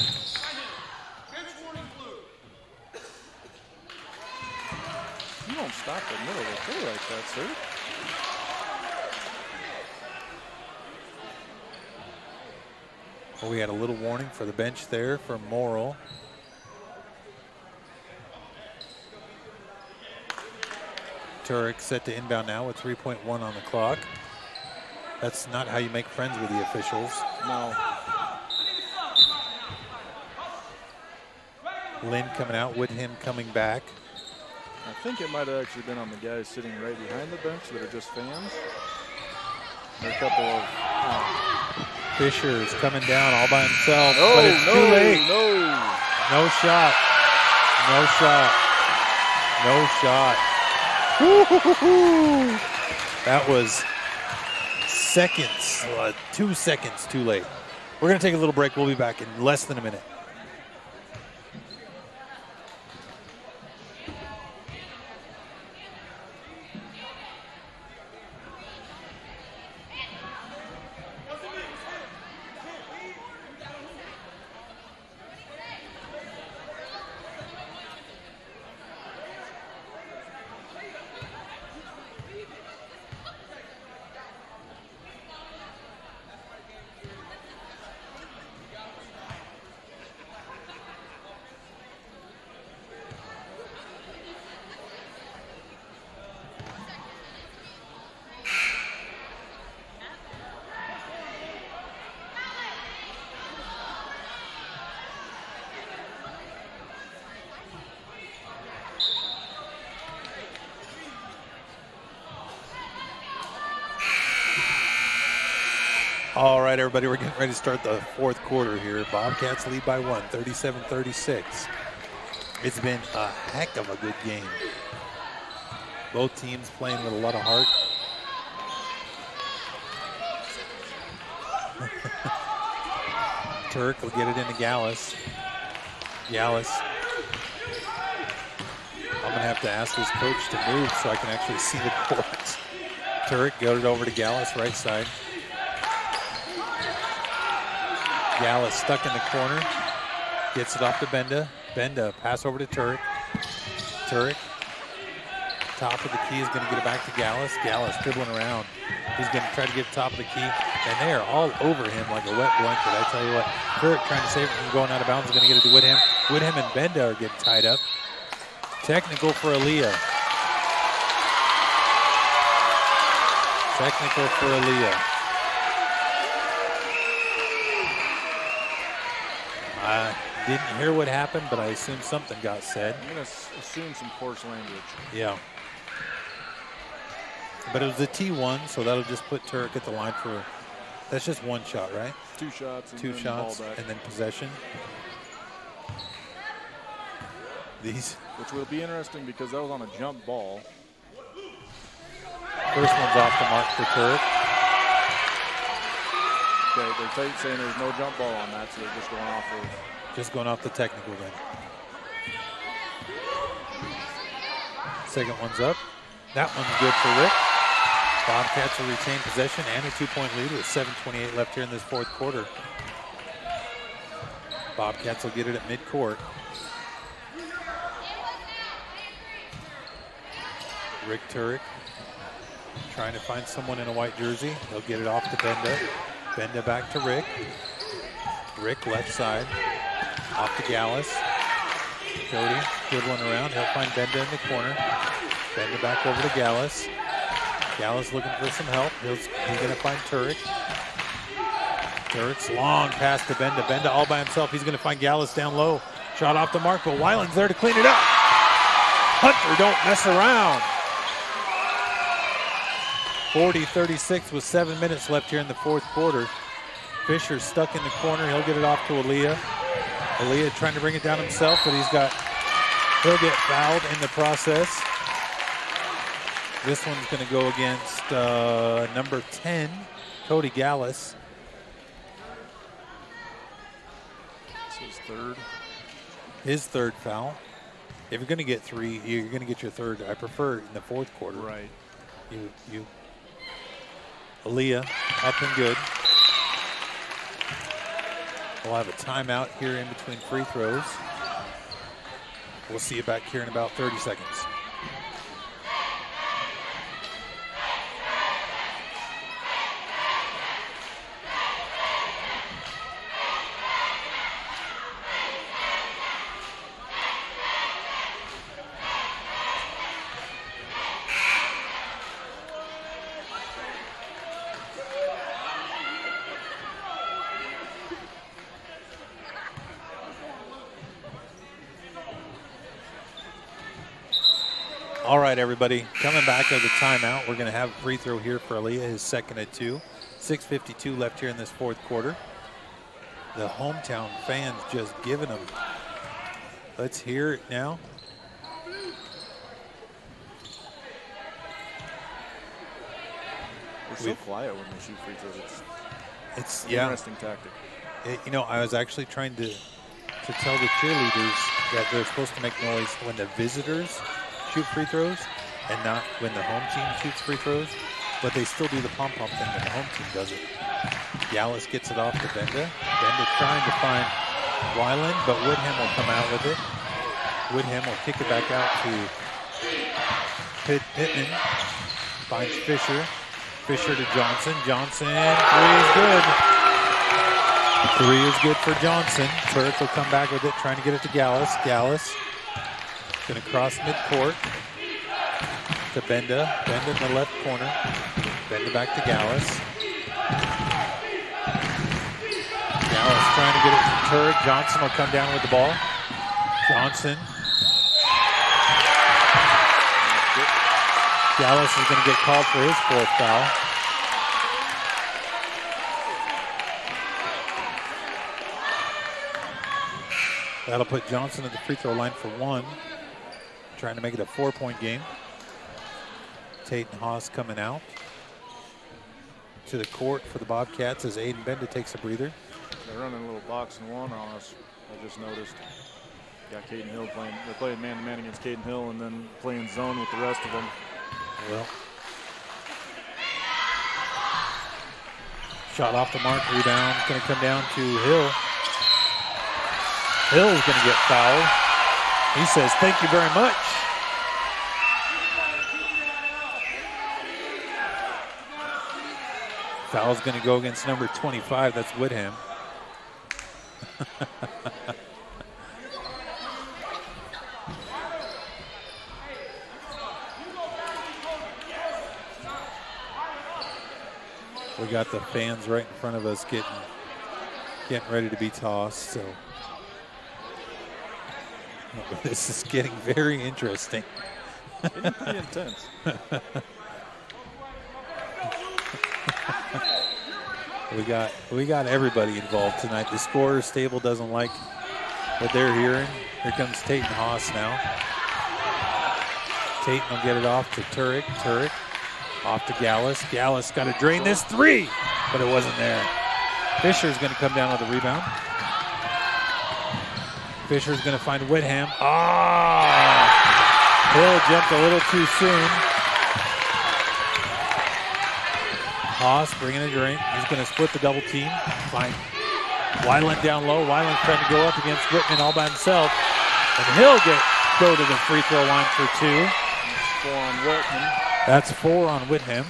You don't stop the middle of the floor like that, sir. Well, we had a little warning for the bench there for Morrill. Turek set to inbound now with 3.1 on the clock. That's not how you make friends with the officials. No. Lynn coming out, with him coming back. I think it might have actually been on the guys sitting right behind the bench that are just fans. There are a couple of... Fisher is coming down all by himself, Oh, but it's too late. No. No shot. No shot. No shot. Woo-hoo-hoo-hoo. That was seconds, 2 seconds too late. We're going to take a little break. We'll be back in less than a minute. All right, everybody, we're getting ready to start the fourth quarter here. Bobcats lead by 1, 37-36. It's been a heck of a good game. Both teams playing with a lot of heart. Turk will get it into Gallus. Gallus. I'm going to have to ask his coach to move so I can actually see the court. Turk got it over to Gallus, right side. Gallus stuck in the corner. Gets it off to Benda. Benda, pass over to Turek. Turek, top of the key, is going to get it back to Gallus. Gallus dribbling around. He's going to try to get top of the key. And they are all over him like a wet blanket. I tell you what, Turek trying to save it from going out of bounds is going to get it to Woodham. Woodham and Benda are getting tied up. Technical for Aaliyah. Technical for Aaliyah. I didn't hear what happened, but I assume something got said. I'm going to assume some coarse language. Yeah. But it was a T1, so that'll just put Turek at the line for That's just one shot, right? 2 shots. And Two then shots ball back. and then possession. Which will be interesting because that was on a jump ball. First one's off the mark for Turk. Okay, they're saying there's no jump ball on that, so they're just going off of. Just going off the technical then. Second one's up. That one's good for Rick. Bobcats will retain possession and a 2-point lead with 7:28 left here in this fourth quarter. Bobcats will get it at midcourt. Rick Turek trying to find someone in a white jersey. He'll get it off to Benda. Benda back to Rick. Rick left side. Off to Gallus. Cody dribbling around. He'll find Benda in the corner. Benda back over to Gallus. Gallus looking for some help. He's going to find Turek. Turek's long pass to Benda. Benda all by himself. He's going to find Gallus down low. Shot off the mark, but Weiland's there to clean it up. Hunter, don't mess around. 40-36 with 7 minutes left here in the fourth quarter. Fisher's stuck in the corner. He'll get it off to Aaliyah. Aaliyah trying to bring it down himself, but he'll get fouled in the process. This one's going to go against number 10, Cody Gallus. This is third. His third foul. If you're going to get 3, you're going to get your third. I prefer in the fourth quarter. Right. You. Aaliyah up and good. We'll have a timeout here in between free throws. We'll see you back here in about 30 seconds. All right, everybody, coming back of the timeout. We're going to have a free throw here for Aaliyah, his second at 2. 6:52 left here in this fourth quarter. The hometown fans just giving them. Let's hear it now. They're so quiet when they shoot free throws. It's an interesting tactic. I was actually trying to tell the cheerleaders that they're supposed to make noise when the visitors shoot free throws and not when the home team shoots free throws, but they still do the pom-pom thing when the home team does it. Gallus gets it off to Benda. Benda trying to find Weiland, but Woodham will come out with it. Woodham will kick it back out to Pittman. Finds Fisher. Fisher to Johnson. Johnson, 3 is good. 3 is good for Johnson. Turk will come back with it, trying to get it to Gallus. Gallus going to cross midcourt to Benda. Benda in the left corner. Benda back to Gallus. Gallus trying to get it to Turk. Johnson will come down with the ball. Johnson. Gallus is going to get called for his 4th foul. That'll put Johnson at the free throw line for 1. Trying to make it a 4-point game. Tate and Haas coming out to the court for the Bobcats as Aiden Benda takes a breather. They're running a little box and 1 on us. I just noticed. Got Caden Hill playing. They're playing man-to-man against Caden Hill and then playing zone with the rest of them. Well, shot off the mark, rebound. Going to come down to Hill. Hill's going to get fouled. He says, "Thank you very much." Foul's going to go against number 25. That's Woodham. We got the fans right in front of us getting ready to be tossed. So this is getting very interesting. Getting pretty intense. We got everybody involved tonight. The scorer's table doesn't like what they're hearing. Here comes Tate and Haas now. Tate will get it off to Turek. Turek off to Gallus. Gallus got to drain this three, but it wasn't there. Fisher's going to come down with the rebound. Fisher's going to find Whitham. Hill jumped a little too soon. Haas bringing a drink. He's going to split the double team. Fine. Wyland down low. Wyland trying to go up against Whitman all by himself. And he'll go to the free throw line for 2. 4 on Whitman. That's 4 on Whitham.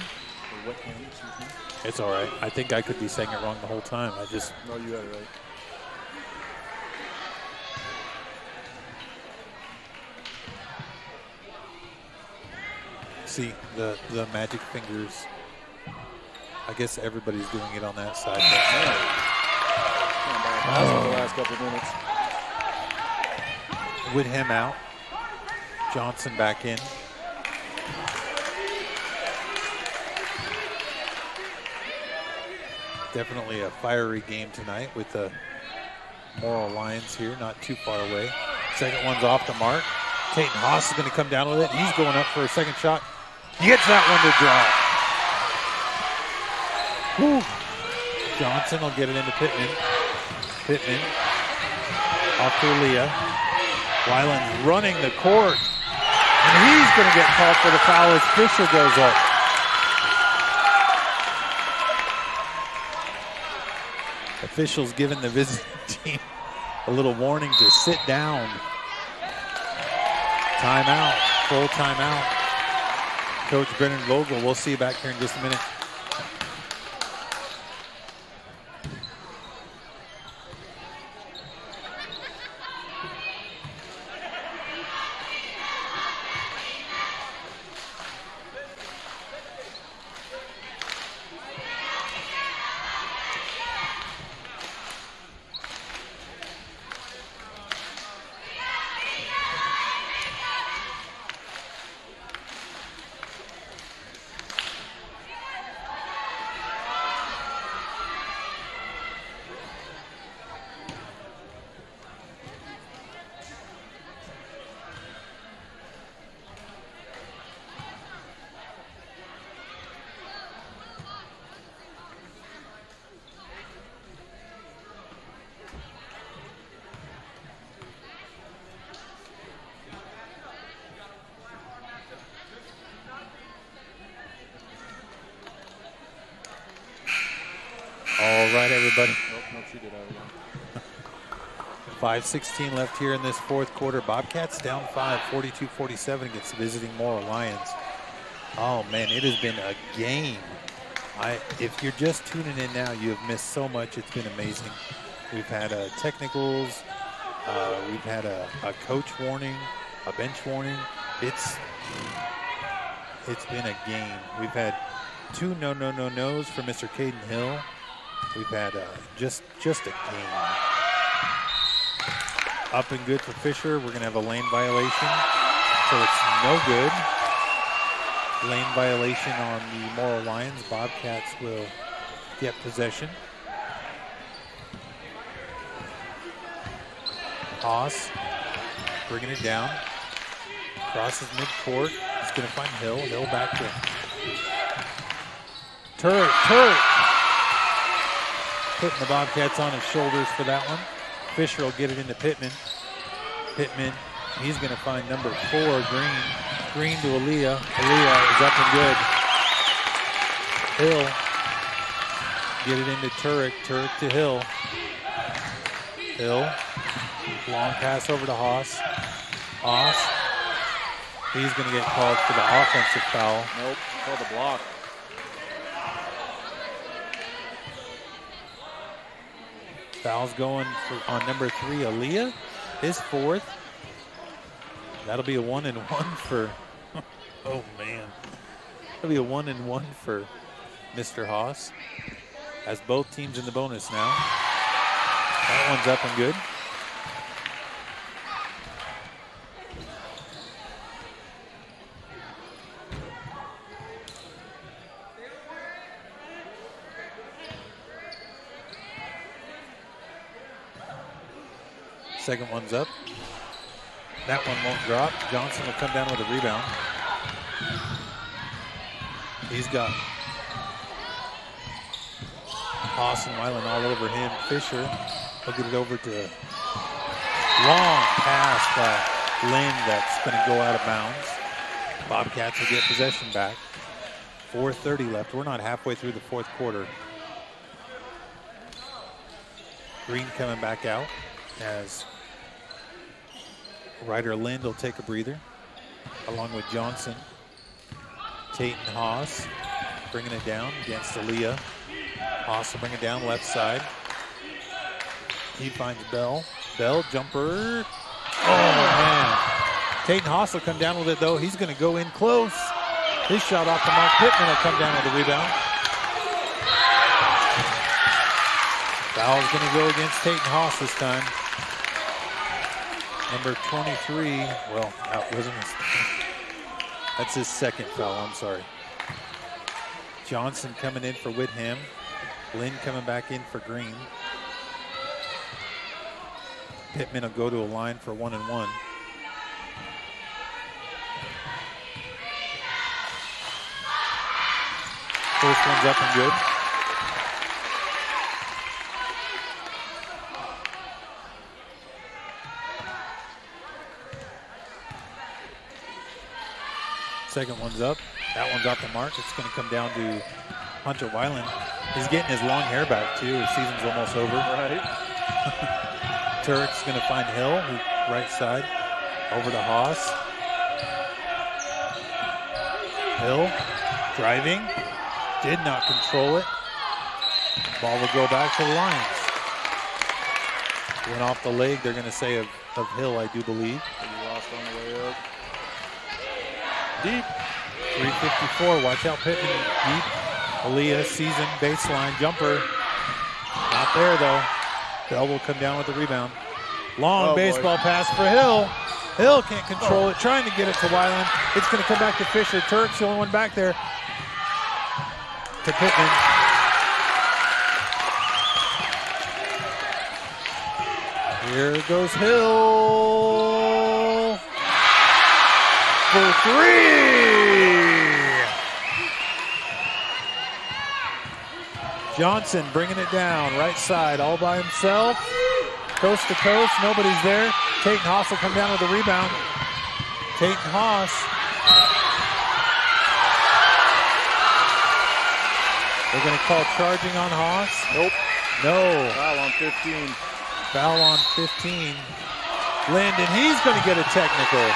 Whitham, excuse me. It's all right. I think I could be saying it wrong the whole time. No, you had it right. See, the magic fingers. I guess everybody's doing it on that side. For the last couple of minutes. Whitham out. Johnson back in. Definitely a fiery game tonight with the Morrill Lions here, not too far away. Second one's off the mark. Tate and Haas is going to come down with it. He's going up for a second shot. He gets that one to draw. Whew. Johnson will get it into Pittman. Pittman off to Aaliyah. Wyland's running the court. And he's going to get called for the foul as Fisher goes up. Officials giving the visiting team a little warning to sit down. Timeout, full timeout. Coach Brennan Vogel, we'll see you back here in just a minute. All right, everybody. Nope, she did out again. 5:16 left here in this fourth quarter. Bobcats down 5, 42-47 against the visiting Morrill Lions. Oh, man, it has been a game. If you're just tuning in now, you have missed so much. It's been amazing. We've had technicals. We've had a coach warning, a bench warning. It's been a game. We've had 2 no-nos for Mr. Caden Hill. We've had just a game. Up and good for Fisher. We're going to have a lane violation, so it's no good. Lane violation on the Morrill Lions. Bobcats will get possession. Haas bringing it down. Crosses midcourt. He's going to find Hill. Hill back to Turek. Putting the Bobcats on his shoulders for that one. Fisher will get it into Pittman. Pittman, he's going to find number 4, Green. Green to Aaliyah. Aaliyah is up and good. Hill. Get it into Turek. Turek to Hill. Hill. Long pass over to Haas. Haas. He's going to get called for the offensive foul. Nope, called the block. Foul's going on number 3, Aaliyah. His 4th. That'll be a 1-and-1 for, oh man. That'll be a 1-and-1 for Mr. Haas. Has both teams in the bonus now. That one's up and good. Second one's up. That one won't drop. Johnson will come down with a rebound. He's got Haas and Weiland all over him. Fisher will get it over to long pass by Lynn that's going to go out of bounds. Bobcats will get possession back. 4:30 left. We're not halfway through the fourth quarter. Green coming back out as Ryder Lind will take a breather along with Johnson. Tate and Haas bringing it down against Aaliyah. Haas will bring it down left side. He finds Bell. Bell jumper. Oh man. Tate and Haas will come down with it though. He's going to go in close. His shot off the mark. Pittman will come down with the rebound. Foul's going to go against Tate and Haas this time. Number 23, well, that wasn't his, that's his second foul, I'm sorry. Johnson coming in for Whitham. Lynn coming back in for Green. Pittman will go to a line for 1-and-1. First one's up and good. Second one's up. That one's off the mark. It's going to come down to Hunter Weiland. He's getting his long hair back too. His season's almost over. Right. Turk's going to find Hill, right side, over to Haas. Hill driving, did not control it. Ball will go back to the Lions. Went off the leg, they're going to say of Hill, I do believe. He lost on the way up. Deep. 3:54. Watch out, Pittman. Deep. Aaliyah, season, baseline, jumper. Not there, though. Bell will come down with the rebound. Long baseball pass for Hill. Hill can't control it. Trying to get it to Weiland. It's going to come back to Fisher. Turk's the only one back there. To Pittman. Here goes Hill. For three. Johnson bringing it down, right side, all by himself. Coast to coast, nobody's there. Tate and Haas will come down with the rebound. Tate and Haas. They're going to call charging on Haas. Nope. No. Foul on 15. Foul on 15. Landon, he's going to get a technical.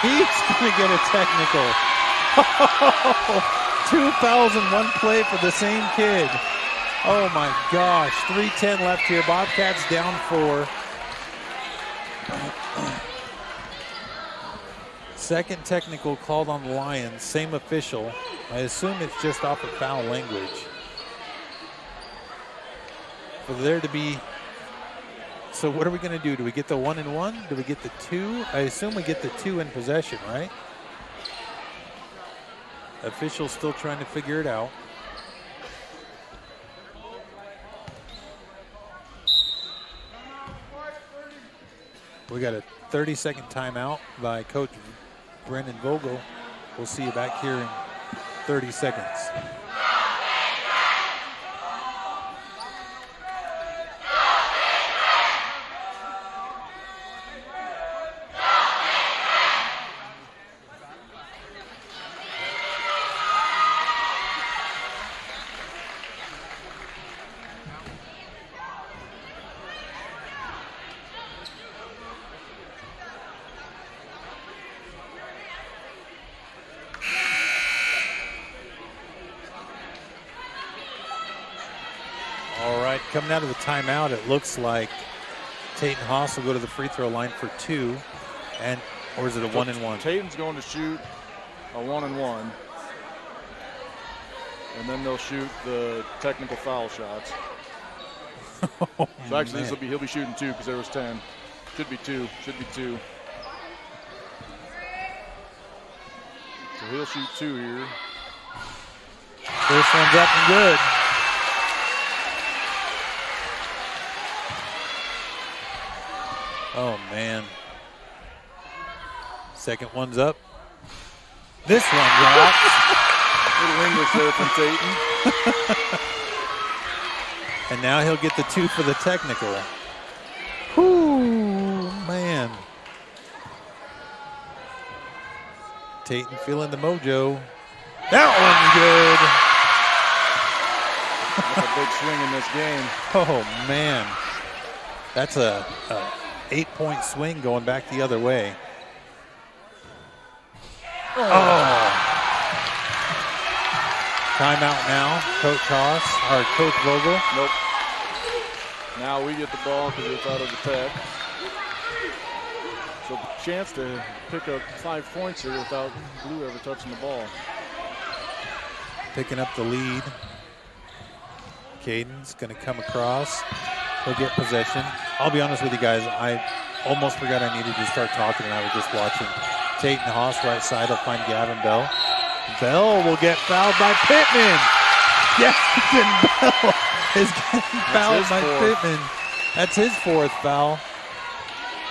He's going to get a technical. 2 fouls in one play for the same kid. Oh my gosh, 3:10 left here. Bobcats down 4. Second technical called on the Lions, same official. I assume it's just off of foul language. For there to be, so what are we going to do? Do we get the 1-and-1? Do we get the 2? I assume we get the 2 in possession, right? Officials still trying to figure it out. We got a 30-second timeout by Coach Brendan Vogel. We'll see you back here in 30 seconds. Coming out of the timeout, it looks like Tate and Haas will go to the free throw line for 2, or is it a 1-and-1? Tatum's going to shoot a 1-and-1, and then they'll shoot the technical foul shots. Oh, so actually, man. he'll be shooting 2 because there was 10. Should be 2. Should be 2. So he'll shoot 2 here. First one's up and good. Oh, man. Second one's up. This one drops. Little English there from Dayton. And now he'll get the 2 for the technical. Whoo, man. Dayton feeling the mojo. That one's good. That's a big swing in this game. Oh, man. That's a 8-point swing going back the other way. Oh. Timeout now, Coach Haas, or Coach Vogel. Nope. Now we get the ball because it's out of the tech. So chance to pick up 5 points here without Blue ever touching the ball. Picking up the lead. Caden's going to come across. He'll get possession. I'll be honest with you guys, I almost forgot I needed to start talking and I was just watching. Tate and Haas right side will find Gavin Bell. Bell will get fouled by Pittman. Gavin Bell is getting fouled by Pittman. That's his 4th foul.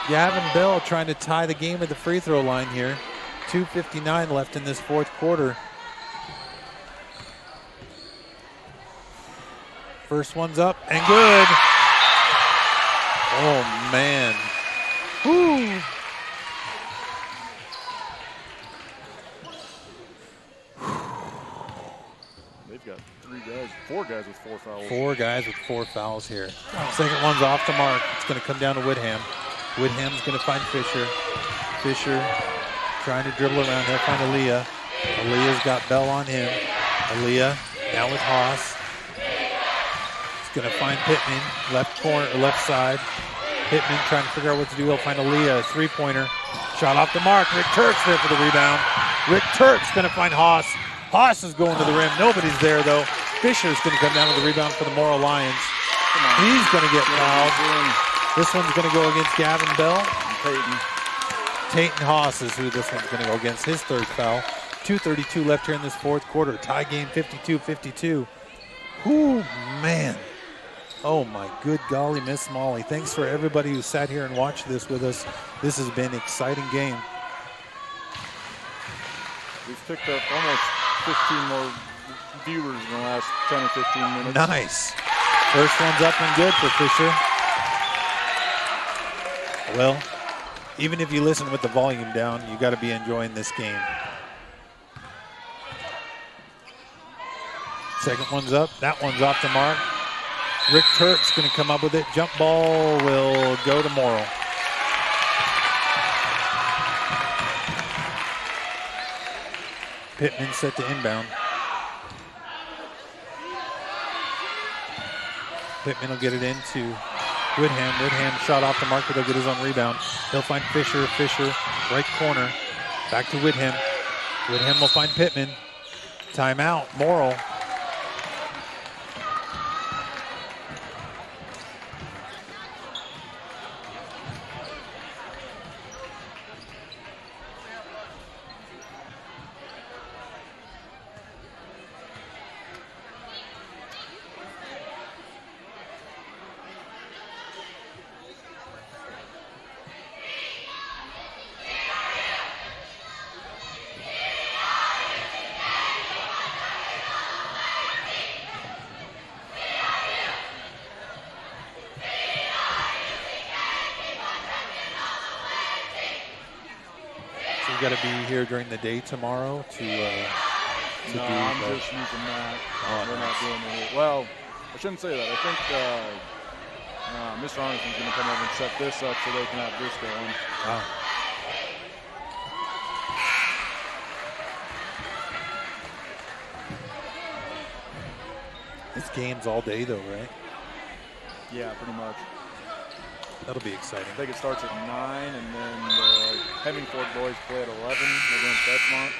Gavin Bell trying to tie the game at the free throw line here. 2:59 left in this 4th quarter. First one's up and good. Oh, man. Woo. They've got 4 guys with 4 fouls. 4 guys with 4 fouls here. Second one's off the mark. It's going to come down to Woodham. Woodham's going to find Fisher. Fisher trying to dribble around. He'll find Aaliyah. Aaliyah's got Bell on him. Aaliyah now with Haas. He's going to find Pittman. Left corner, or left side. Pittman trying to figure out what to do. He'll find Aaliyah. 3-pointer. Shot off the mark. Rick Turk's there for the rebound. Rick Turk's going to find Haas. Haas is going to the rim. Nobody's there, though. Fisher's going to come down with the rebound for the Morrill Lions. He's going to get fouled. This one's going to go against Gavin Bell. Tate Haas is who this one's going to go against. His 3rd foul. 2:32 left here in this 4th quarter. Tie game 52-52. Whoo, man. Oh, my good golly, Miss Molly. Thanks for everybody who sat here and watched this with us. This has been an exciting game. We've picked up almost 15 more viewers in the last 10 or 15 minutes. Nice. First one's up and good for Fisher. Well, even if you listen with the volume down, you got to be enjoying this game. Second one's up. That one's off the mark. Rick Turk's going to come up with it. Jump ball will go to Morrill. Pittman set to inbound. Pittman will get it into Woodham. Woodham shot off the mark, but he'll get his own rebound. He'll find Fisher. Fisher, right corner. Back to Woodham. Woodham will find Pittman. Timeout, Morrill. You got to be here during the day tomorrow to No, do I'm just using that. We're not doing it. Well, I shouldn't say that. I think Mr. Arneson's going to come over and set this up so they can have this going. Wow. It's games all day though, right? Yeah, pretty much. That'll be exciting. I think it starts at 9, and then the Hemingford boys play at 11 against Edgemont.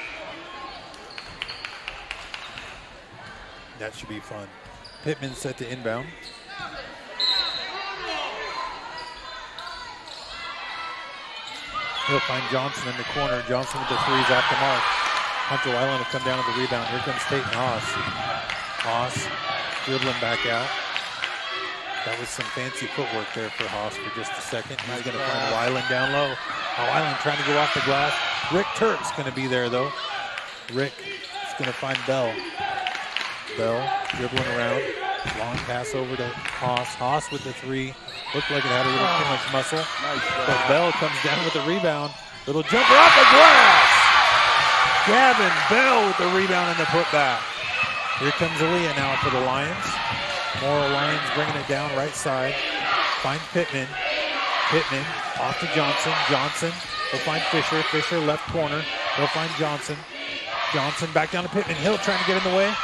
That should be fun. Pittman set to inbound. He'll find Johnson in the corner. Johnson with the threes off the mark. Hunter Weiland will come down with the rebound. Here comes Tate Haas. Haas dribbling back out. That was some fancy footwork there for Haas for just a second. He's going to find Weiland down low. Weiland trying to go off the glass. Rick Turk's going to be there, though. Rick is going to find Bell. Bell dribbling around. Long pass over to Haas. Haas with the three. Looked like it had a little too much muscle. But Bell comes down with the rebound. Little jumper off the glass. Gavin Bell with the rebound and the putback. Here comes Aaliyah now for the Lions. Morrill Lions bringing it down right side. Find Pittman. Pittman off to Johnson. Johnson will find Fisher. Fisher left corner. They'll find Johnson. Johnson back down to Pittman. Hill trying to get in the way.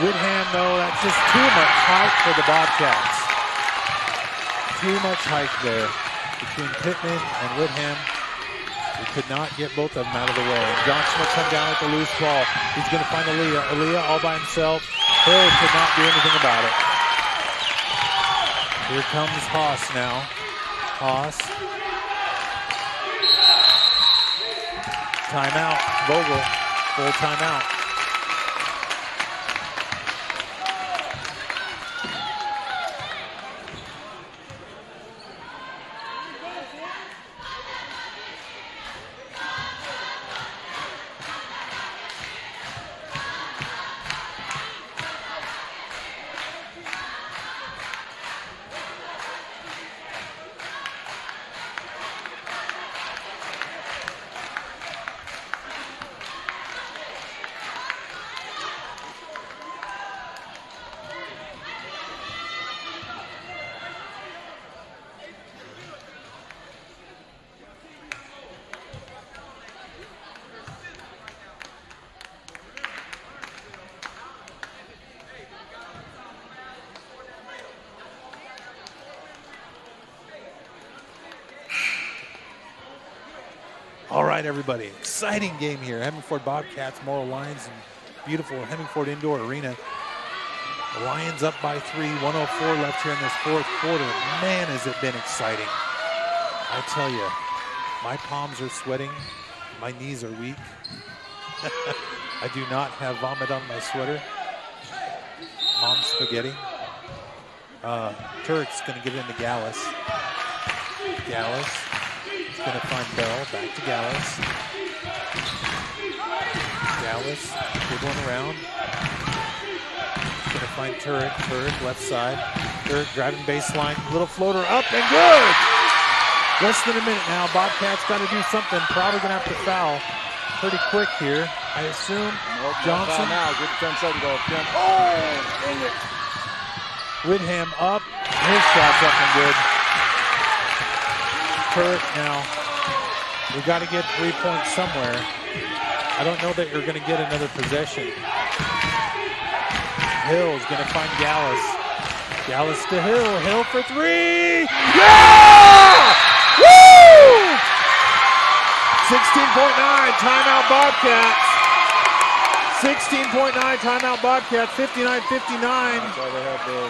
Woodham, though, that's just too much height for the Bobcats. Too much height there between Pittman and Woodham. We could not get both of them out of the way. And Johnson will come down with the loose ball. He's going to find Aaliyah. Aaliyah all by himself. Hill could not do anything about it. Here comes Haas now. Haas. Timeout. Vogel. Full timeout. All right, everybody, exciting game here. Hemingford Bobcats, Morrill Lions, and beautiful Hemingford Indoor Arena. The Lions up by 3, 104 left here in this fourth quarter. Man, has it been exciting. I tell you, my palms are sweating, my knees are weak. I do not have vomit on my sweater. Mom's spaghetti. Turk's gonna get into Gallus. Gallus. Going to find Bell, back to Gallus. Gallus, good one around. Going to find Turk, left side. Turk driving baseline, little floater up and good! Less than a minute now, Bobcats got to do something. Probably going to have to foul pretty quick here, I assume. Johnson. Now, good 10 seconds off. Oh, dang it. Woodham up, his shot's up and good. Turk now. We got to get 3 points somewhere. I don't know that you're going to get another possession. Hill's going to find Gallus. Gallus to Hill. Hill for 3. Yeah! Woo! 16.9 timeout Bobcats. 16.9 timeout Bobcats. 59-59. That's why they have the.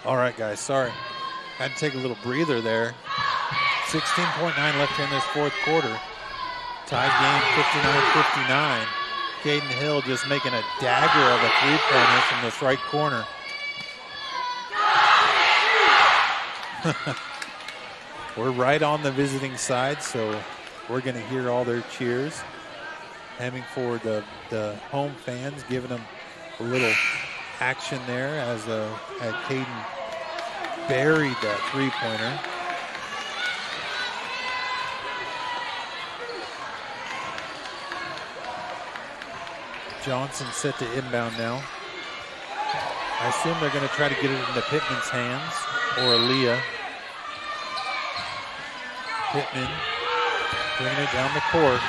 All right, guys, sorry. Had to take a little breather there. 16.9 left here in this fourth quarter. Tied game 59-59. Caden Hill just making a dagger of a three-pointer from this right corner. We're right on the visiting side, so we're going to hear all their cheers. Hemingford, the home fans, giving them a little action there as Caden buried that three-pointer. Johnson set to inbound now. I assume they're going to try to get it into Pittman's hands or Aaliyah. Pittman bringing it down the court.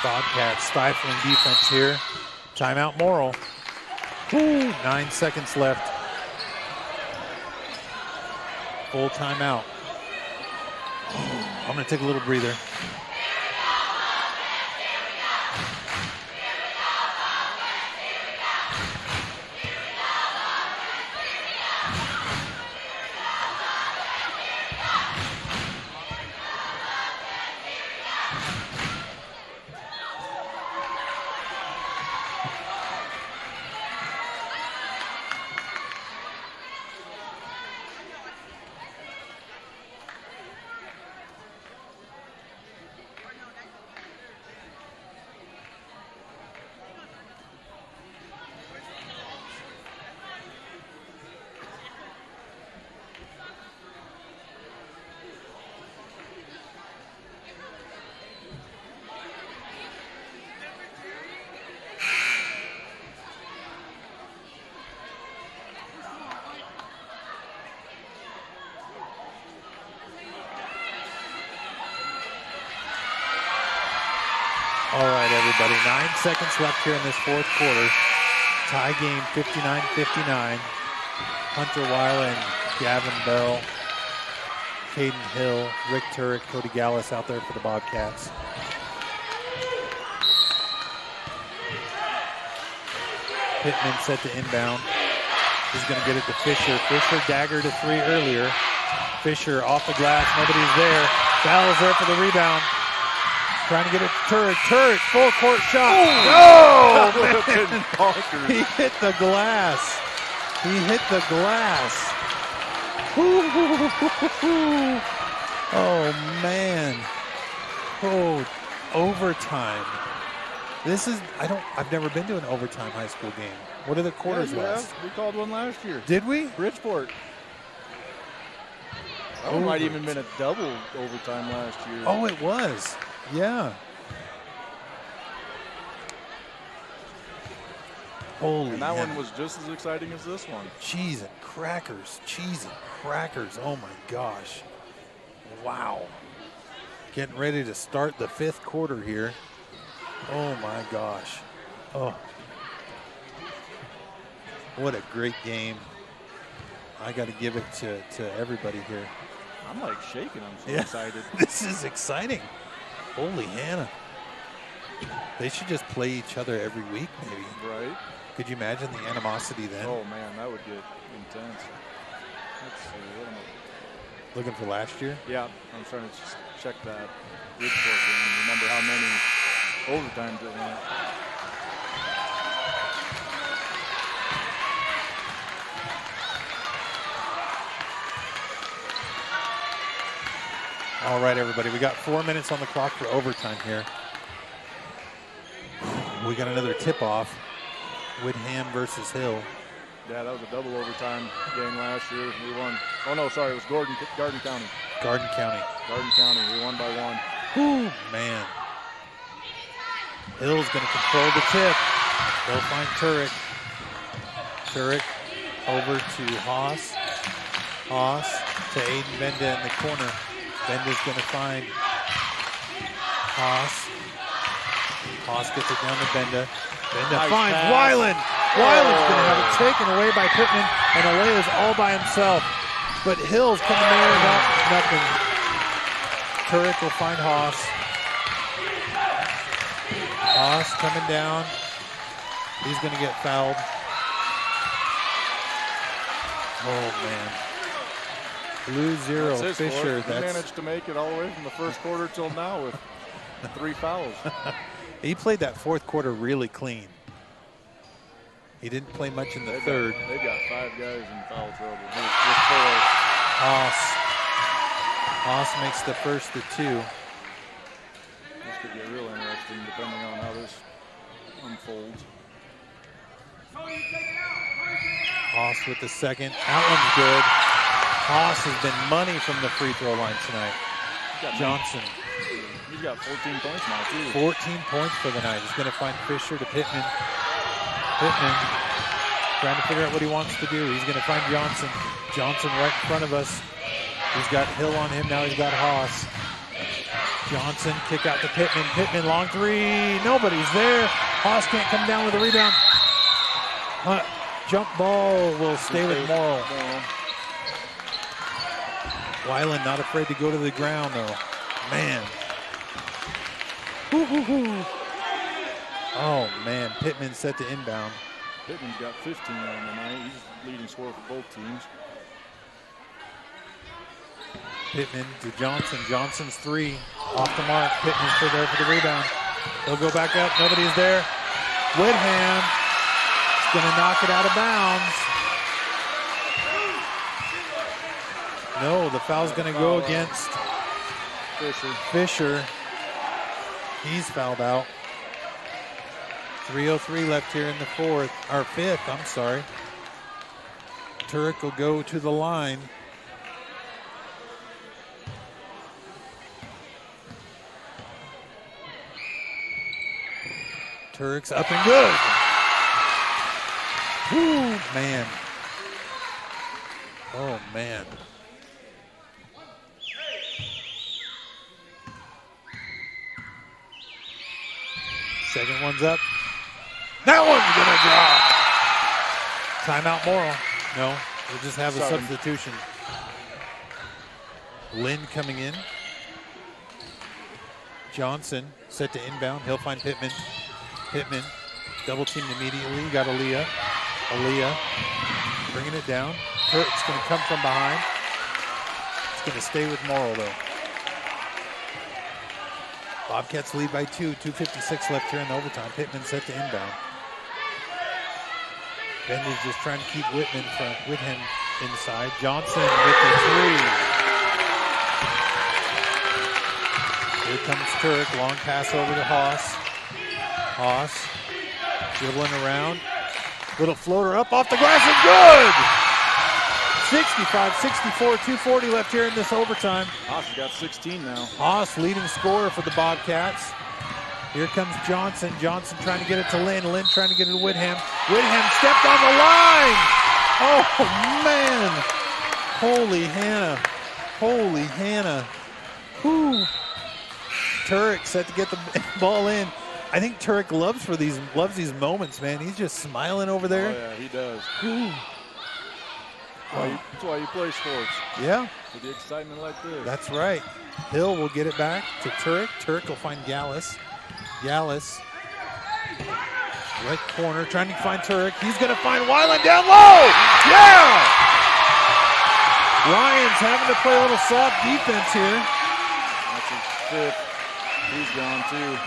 Bobcats stifling defense here. Timeout Morrill. 9 seconds left. Full timeout. I'm going to take a little breather. All right, everybody, 9 seconds left here in this fourth quarter. Tie game 59-59. Hunter Weiler and Gavin Bell, Caden Hill, Rick Turek, Cody Gallus out there for the Bobcats. Pittman set to inbound. He's going to get it to Fisher. Fisher dagger to 3 earlier. Fisher off the glass, nobody's there. Bell's there for the rebound. Trying to get it to Turek. Turek, full court shot. Oh, man. He hit the glass. He hit the glass. Oh, man. Oh, overtime. This is, I've never been to an overtime high school game. What are the quarters last? We called one last year. Did we? Bridgeport. That one might even been a double overtime last year. Oh, it was. Yeah. Holy. And that one was just as exciting as this one. Cheese and crackers. Cheese and crackers. Oh my gosh. Wow. Getting ready to start the 5th quarter here. Oh my gosh. Oh. What a great game. I got to give it to everybody here. I'm like shaking. I'm so excited. This is exciting. Holy Hannah. They should just play each other every week, maybe. Right. Could you imagine the animosity then? Oh, man, that would get intense. Let's see. What am I... Looking for last year? Yeah, I'm trying to just check that Bridgeport game. Remember how many overtimes it went. All right, everybody, we got 4 minutes on the clock for overtime here. We got another tip-off. Whitham versus Hill. Yeah, that was a double overtime game last year. We won. Oh, no, sorry, it was Garden County. Garden County. Garden County, we won by 1. Whew, man. Hill's going to control the tip. They'll find Turek. Turek over to Haas. Haas to Aiden Benda in the corner. Benda's going to find Haas. Haas gets it down to Benda. Benda finds Weiland. Weiland's going to have it taken away by Pittman, and Alea's all by himself. But Hill's coming there, nothing. Turek will find Haas. Haas coming down. He's going to get fouled. Oh, man. Blue 0, Fisher. He managed to make it all the way from the first quarter till now with 3 fouls. He played that 4th quarter really clean. He didn't play much in the 3rd. They've got 5 guys in foul trouble. Haas makes the first of 2. This could get real interesting depending on how this unfolds. Haas with the second. That one's good. Haas has been money from the free throw line tonight. Johnson. He's got 14 points now, too. 14 points for the night. He's going to find Fisher to Pittman. Pittman trying to figure out what he wants to do. He's going to find Johnson. Johnson right in front of us. He's got Hill on him. Now he's got Haas. Johnson kick out to Pittman. Pittman long 3. Nobody's there. Haas can't come down with a rebound. Jump ball will stay with Morrill. Weiland not afraid to go to the ground, though. man. Woo-hoo-hoo. Oh, man. Pittman set to inbound. Pittman's got 15 on the night. He's leading scorer for both teams. Pittman to Johnson. Johnson's three. Off the mark. Pittman's still there for the rebound. He'll go back up. Nobody's there. Whitham is going to knock it out of bounds. No, the foul's going to go against Fisher. He's fouled out. 3:03 left here in the fifth, I'm sorry. Turek will go to the line. Turek's up and good. Woo, man. Oh, man. Second one's up. That one's going to drop. Timeout Morrill. No, we'll just have a substitution. Lynn coming in. Johnson set to inbound. He'll find Pittman. Pittman double teamed immediately. Got Aaliyah. Aaliyah bringing it down. Kurt's going to come from behind. It's going to stay with Morrill though. Bobcats lead by 2. 2:56 left here in the overtime. Pittman set to inbound. Bender's just trying to keep Whitham inside. Johnson with the three. Here comes Turek. Long pass over to Haas. Haas dribbling around. Little floater up off the glass and good! 65-64, 2:40 left here in this overtime. Haas has got 16 now. Haas leading scorer for the Bobcats. Here comes Johnson. Johnson trying to get it to Lynn. Lynn trying to get it to Whitham. Whitham stepped on the line. Oh, man. Holy Hannah. Holy Hannah. Whew. Turek set to get the ball in. I think Turek loves these moments, man. He's just smiling over there. Oh, yeah, he does. Whew. That's why you play sports. Yeah. For the excitement like this. That's right. Hill will get it back to Turek. Turek will find Gallus. Gallus. Right corner, trying to find Turek. He's going to find Weiland down low. Yeah! Lions having to play a little soft defense here. That's his fifth. He's gone too.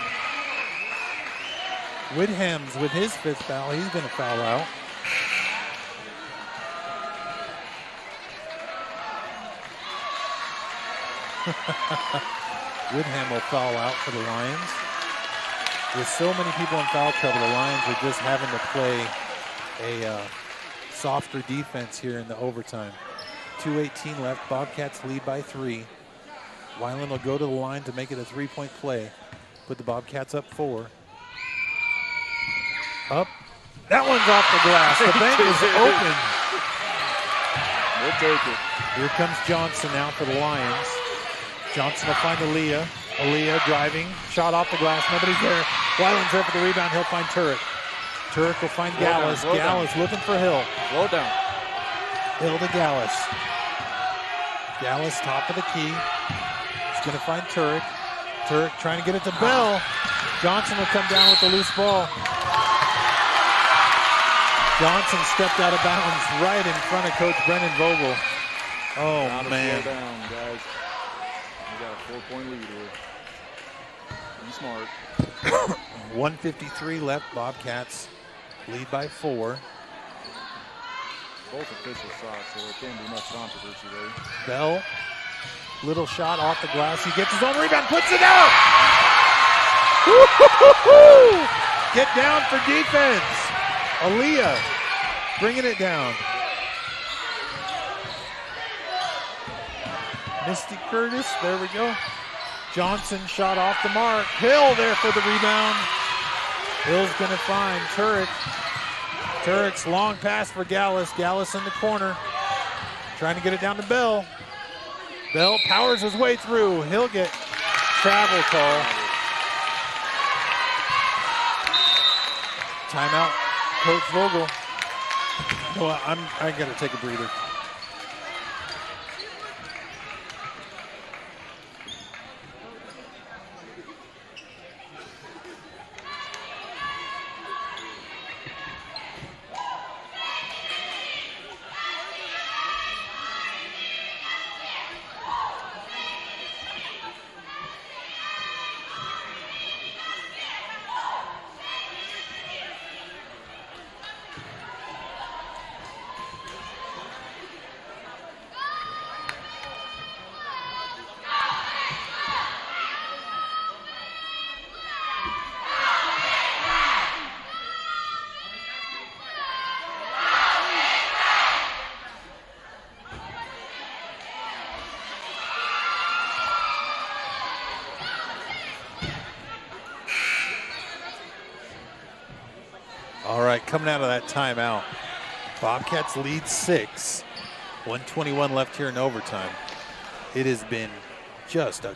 Whitham's with his fifth foul. He's going to foul out. Whitham will foul out for the Lions. With so many people in foul trouble, the Lions are just having to play a softer defense here in the overtime. 2:18 left. Bobcats lead by 3. Weiland will go to the line to make it a 3-point play. Put the Bobcats up 4. Up. That one's off the glass. The bank is open. We'll take it. Here comes Johnson now for the Lions. Johnson will find Aaliyah. Aaliyah driving. Shot off the glass. Nobody's there. Weiland's there for the rebound. He'll find Turek. Turek will find Gallus. Gallus looking for Hill. Slow down. Hill to Gallus. Gallus top of the key. He's going to find Turek. Turek trying to get it to Bell. Johnson will come down with the loose ball. Johnson stepped out of bounds right in front of Coach Brennan Vogel. Oh, man. Slow down, guys. We got a 4-point lead here. Be smart. 1:53 left. Bobcats lead by 4. Both official shots, so there can't be much controversy there. Bell, little shot off the glass. He gets his own rebound, puts it out. Woo-hoo-hoo-hoo! Get down for defense. Aaliyah bringing it down. Misty Curtis, there we go. Johnson shot off the mark. Hill there for the rebound. Hill's going to find Turek. Turek's long pass for Gallus. Gallus in the corner. Trying to get it down to Bell. Bell powers his way through. He'll get travel call. Timeout, Coach Vogel. No, I got to take a breather. All right, coming out of that timeout, Bobcats lead 6. 1:21 left here in overtime. It has been just a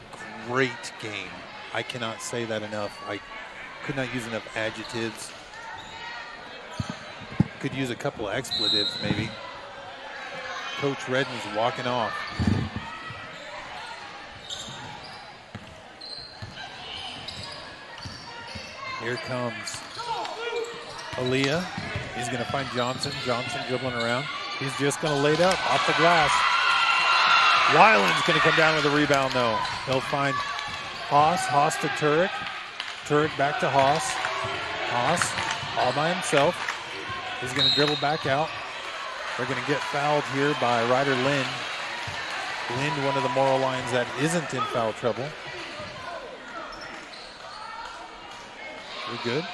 great game. I cannot say that enough. I could not use enough adjectives. Could use a couple of expletives maybe. Coach Redden's walking off. Here comes Aaliyah. He's going to find Johnson. Johnson dribbling around. He's just going to lay it up off the glass. Weiland's going to come down with a rebound, though. He'll find Haas. Haas to Turek. Turek back to Haas. Haas all by himself. He's going to dribble back out. They're going to get fouled here by Ryder Lind. Lind, one of the Morrill Lions that isn't in foul trouble. We're good.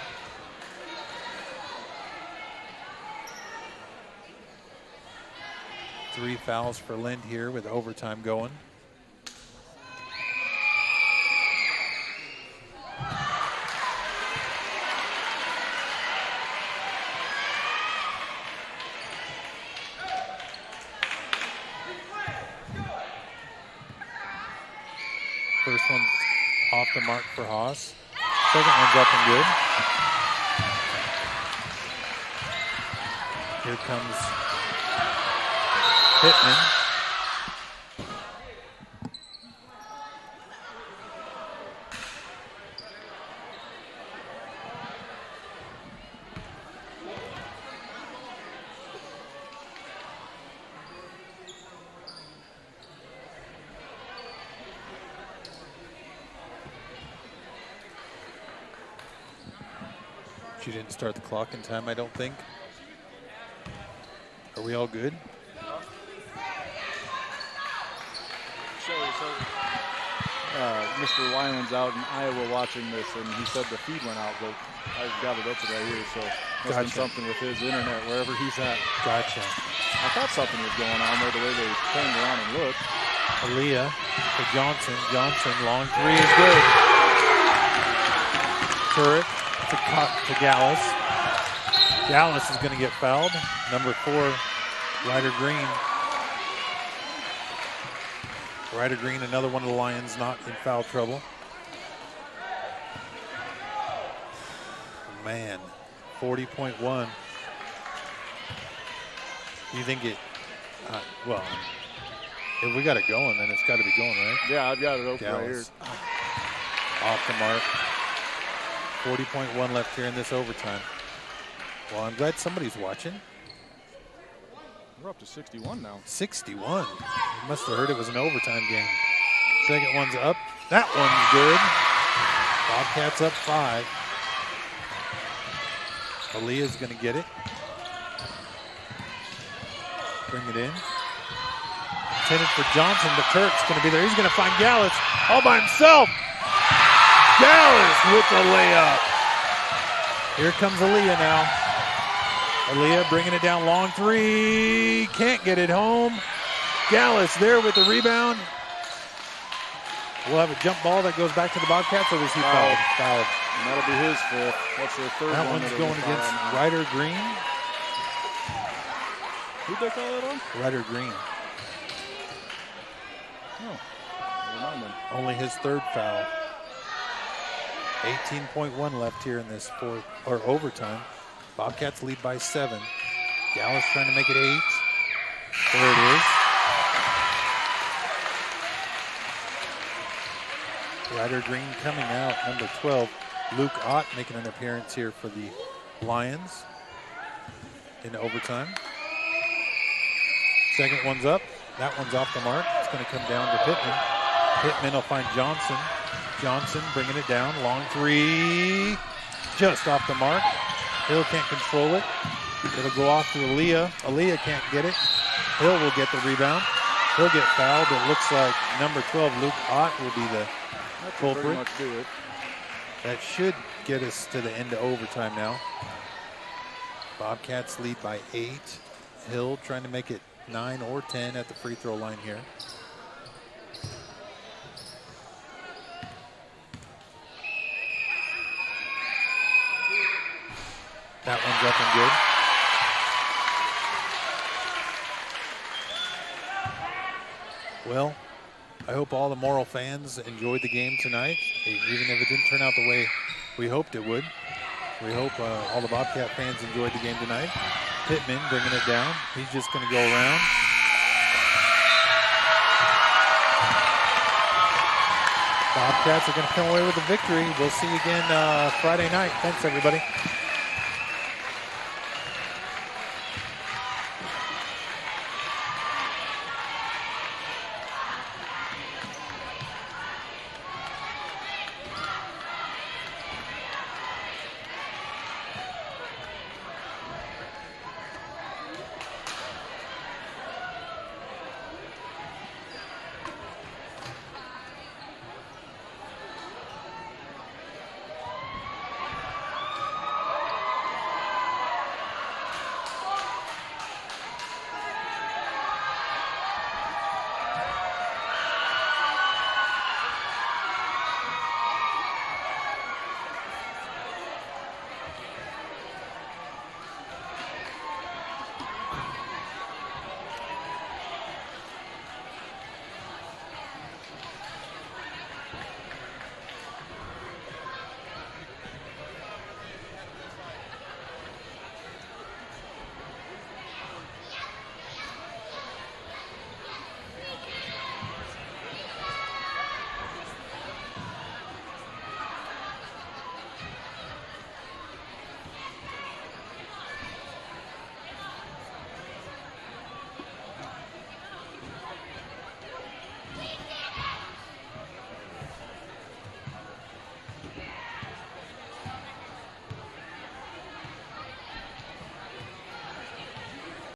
Three fouls for Lind here with overtime going. First one's off the mark for Haas. Second one's up and good. Here comes Pittman. She didn't start the clock in time, I don't think. Are we all good? Mr. Weiland's out in Iowa watching this, and he said the feed went out, but I've got it open right here, so must have been something with his internet wherever he's at. Gotcha. I thought something was going on there, the way they turned around and looked. Aaliyah to Johnson. Johnson, long three is good. Turek to Gallus. Gallus is going to get fouled. Number 4, Ryder Green. Ryder Green, another one of the Lions not in foul trouble. Man, 40.1. You think it, well, if we got it going, then it's got to be going, right? Yeah, I've got it open right here. Off the mark. 40.1 left here in this overtime. Well, I'm glad somebody's watching. We're up to 61 now. 61. You must have heard it was an overtime game. Second one's up. That one's good. Bobcats up 5. Aaliyah's going to get it. Bring it in. Intended for Johnson, but Turk's going to be there. He's going to find Gallus all by himself. Gallus with the layup. Here comes Aaliyah now. Aaliyah bringing it down, long three. Can't get it home. Gallus there with the rebound. We'll have a jump ball that goes back to the Bobcats, or was he fouled? Fouled. And that'll be his fifth. That's their third that one. That one's going against Ryder Green. Who'd they call that on? Ryder Green. Oh, never mind then. Only his third foul. 18.1 left here in this fourth or overtime. Bobcats lead by 7. Gallus trying to make it 8. There it is. Ryder Green coming out, number 12. Luke Ott making an appearance here for the Lions in overtime. Second one's up. That one's off the mark. It's going to come down to Pittman. Pittman will find Johnson. Johnson bringing it down. Long three. Just off the mark. Hill can't control it. It'll go off to Aaliyah. Aaliyah can't get it. Hill will get the rebound. He'll get fouled. It looks like number 12, Luke Ott, will be the culprit. That should get us to the end of overtime now. Bobcats lead by 8. Hill trying to make it 9 or 10 at the free throw line here. That one's up and good. Well, I hope all the Morrill fans enjoyed the game tonight, even if it didn't turn out the way we hoped it would. We hope all the Bobcat fans enjoyed the game tonight. Pittman bringing it down. He's just going to go around. Bobcats are going to come away with a victory. We'll see you again Friday night. Thanks, everybody.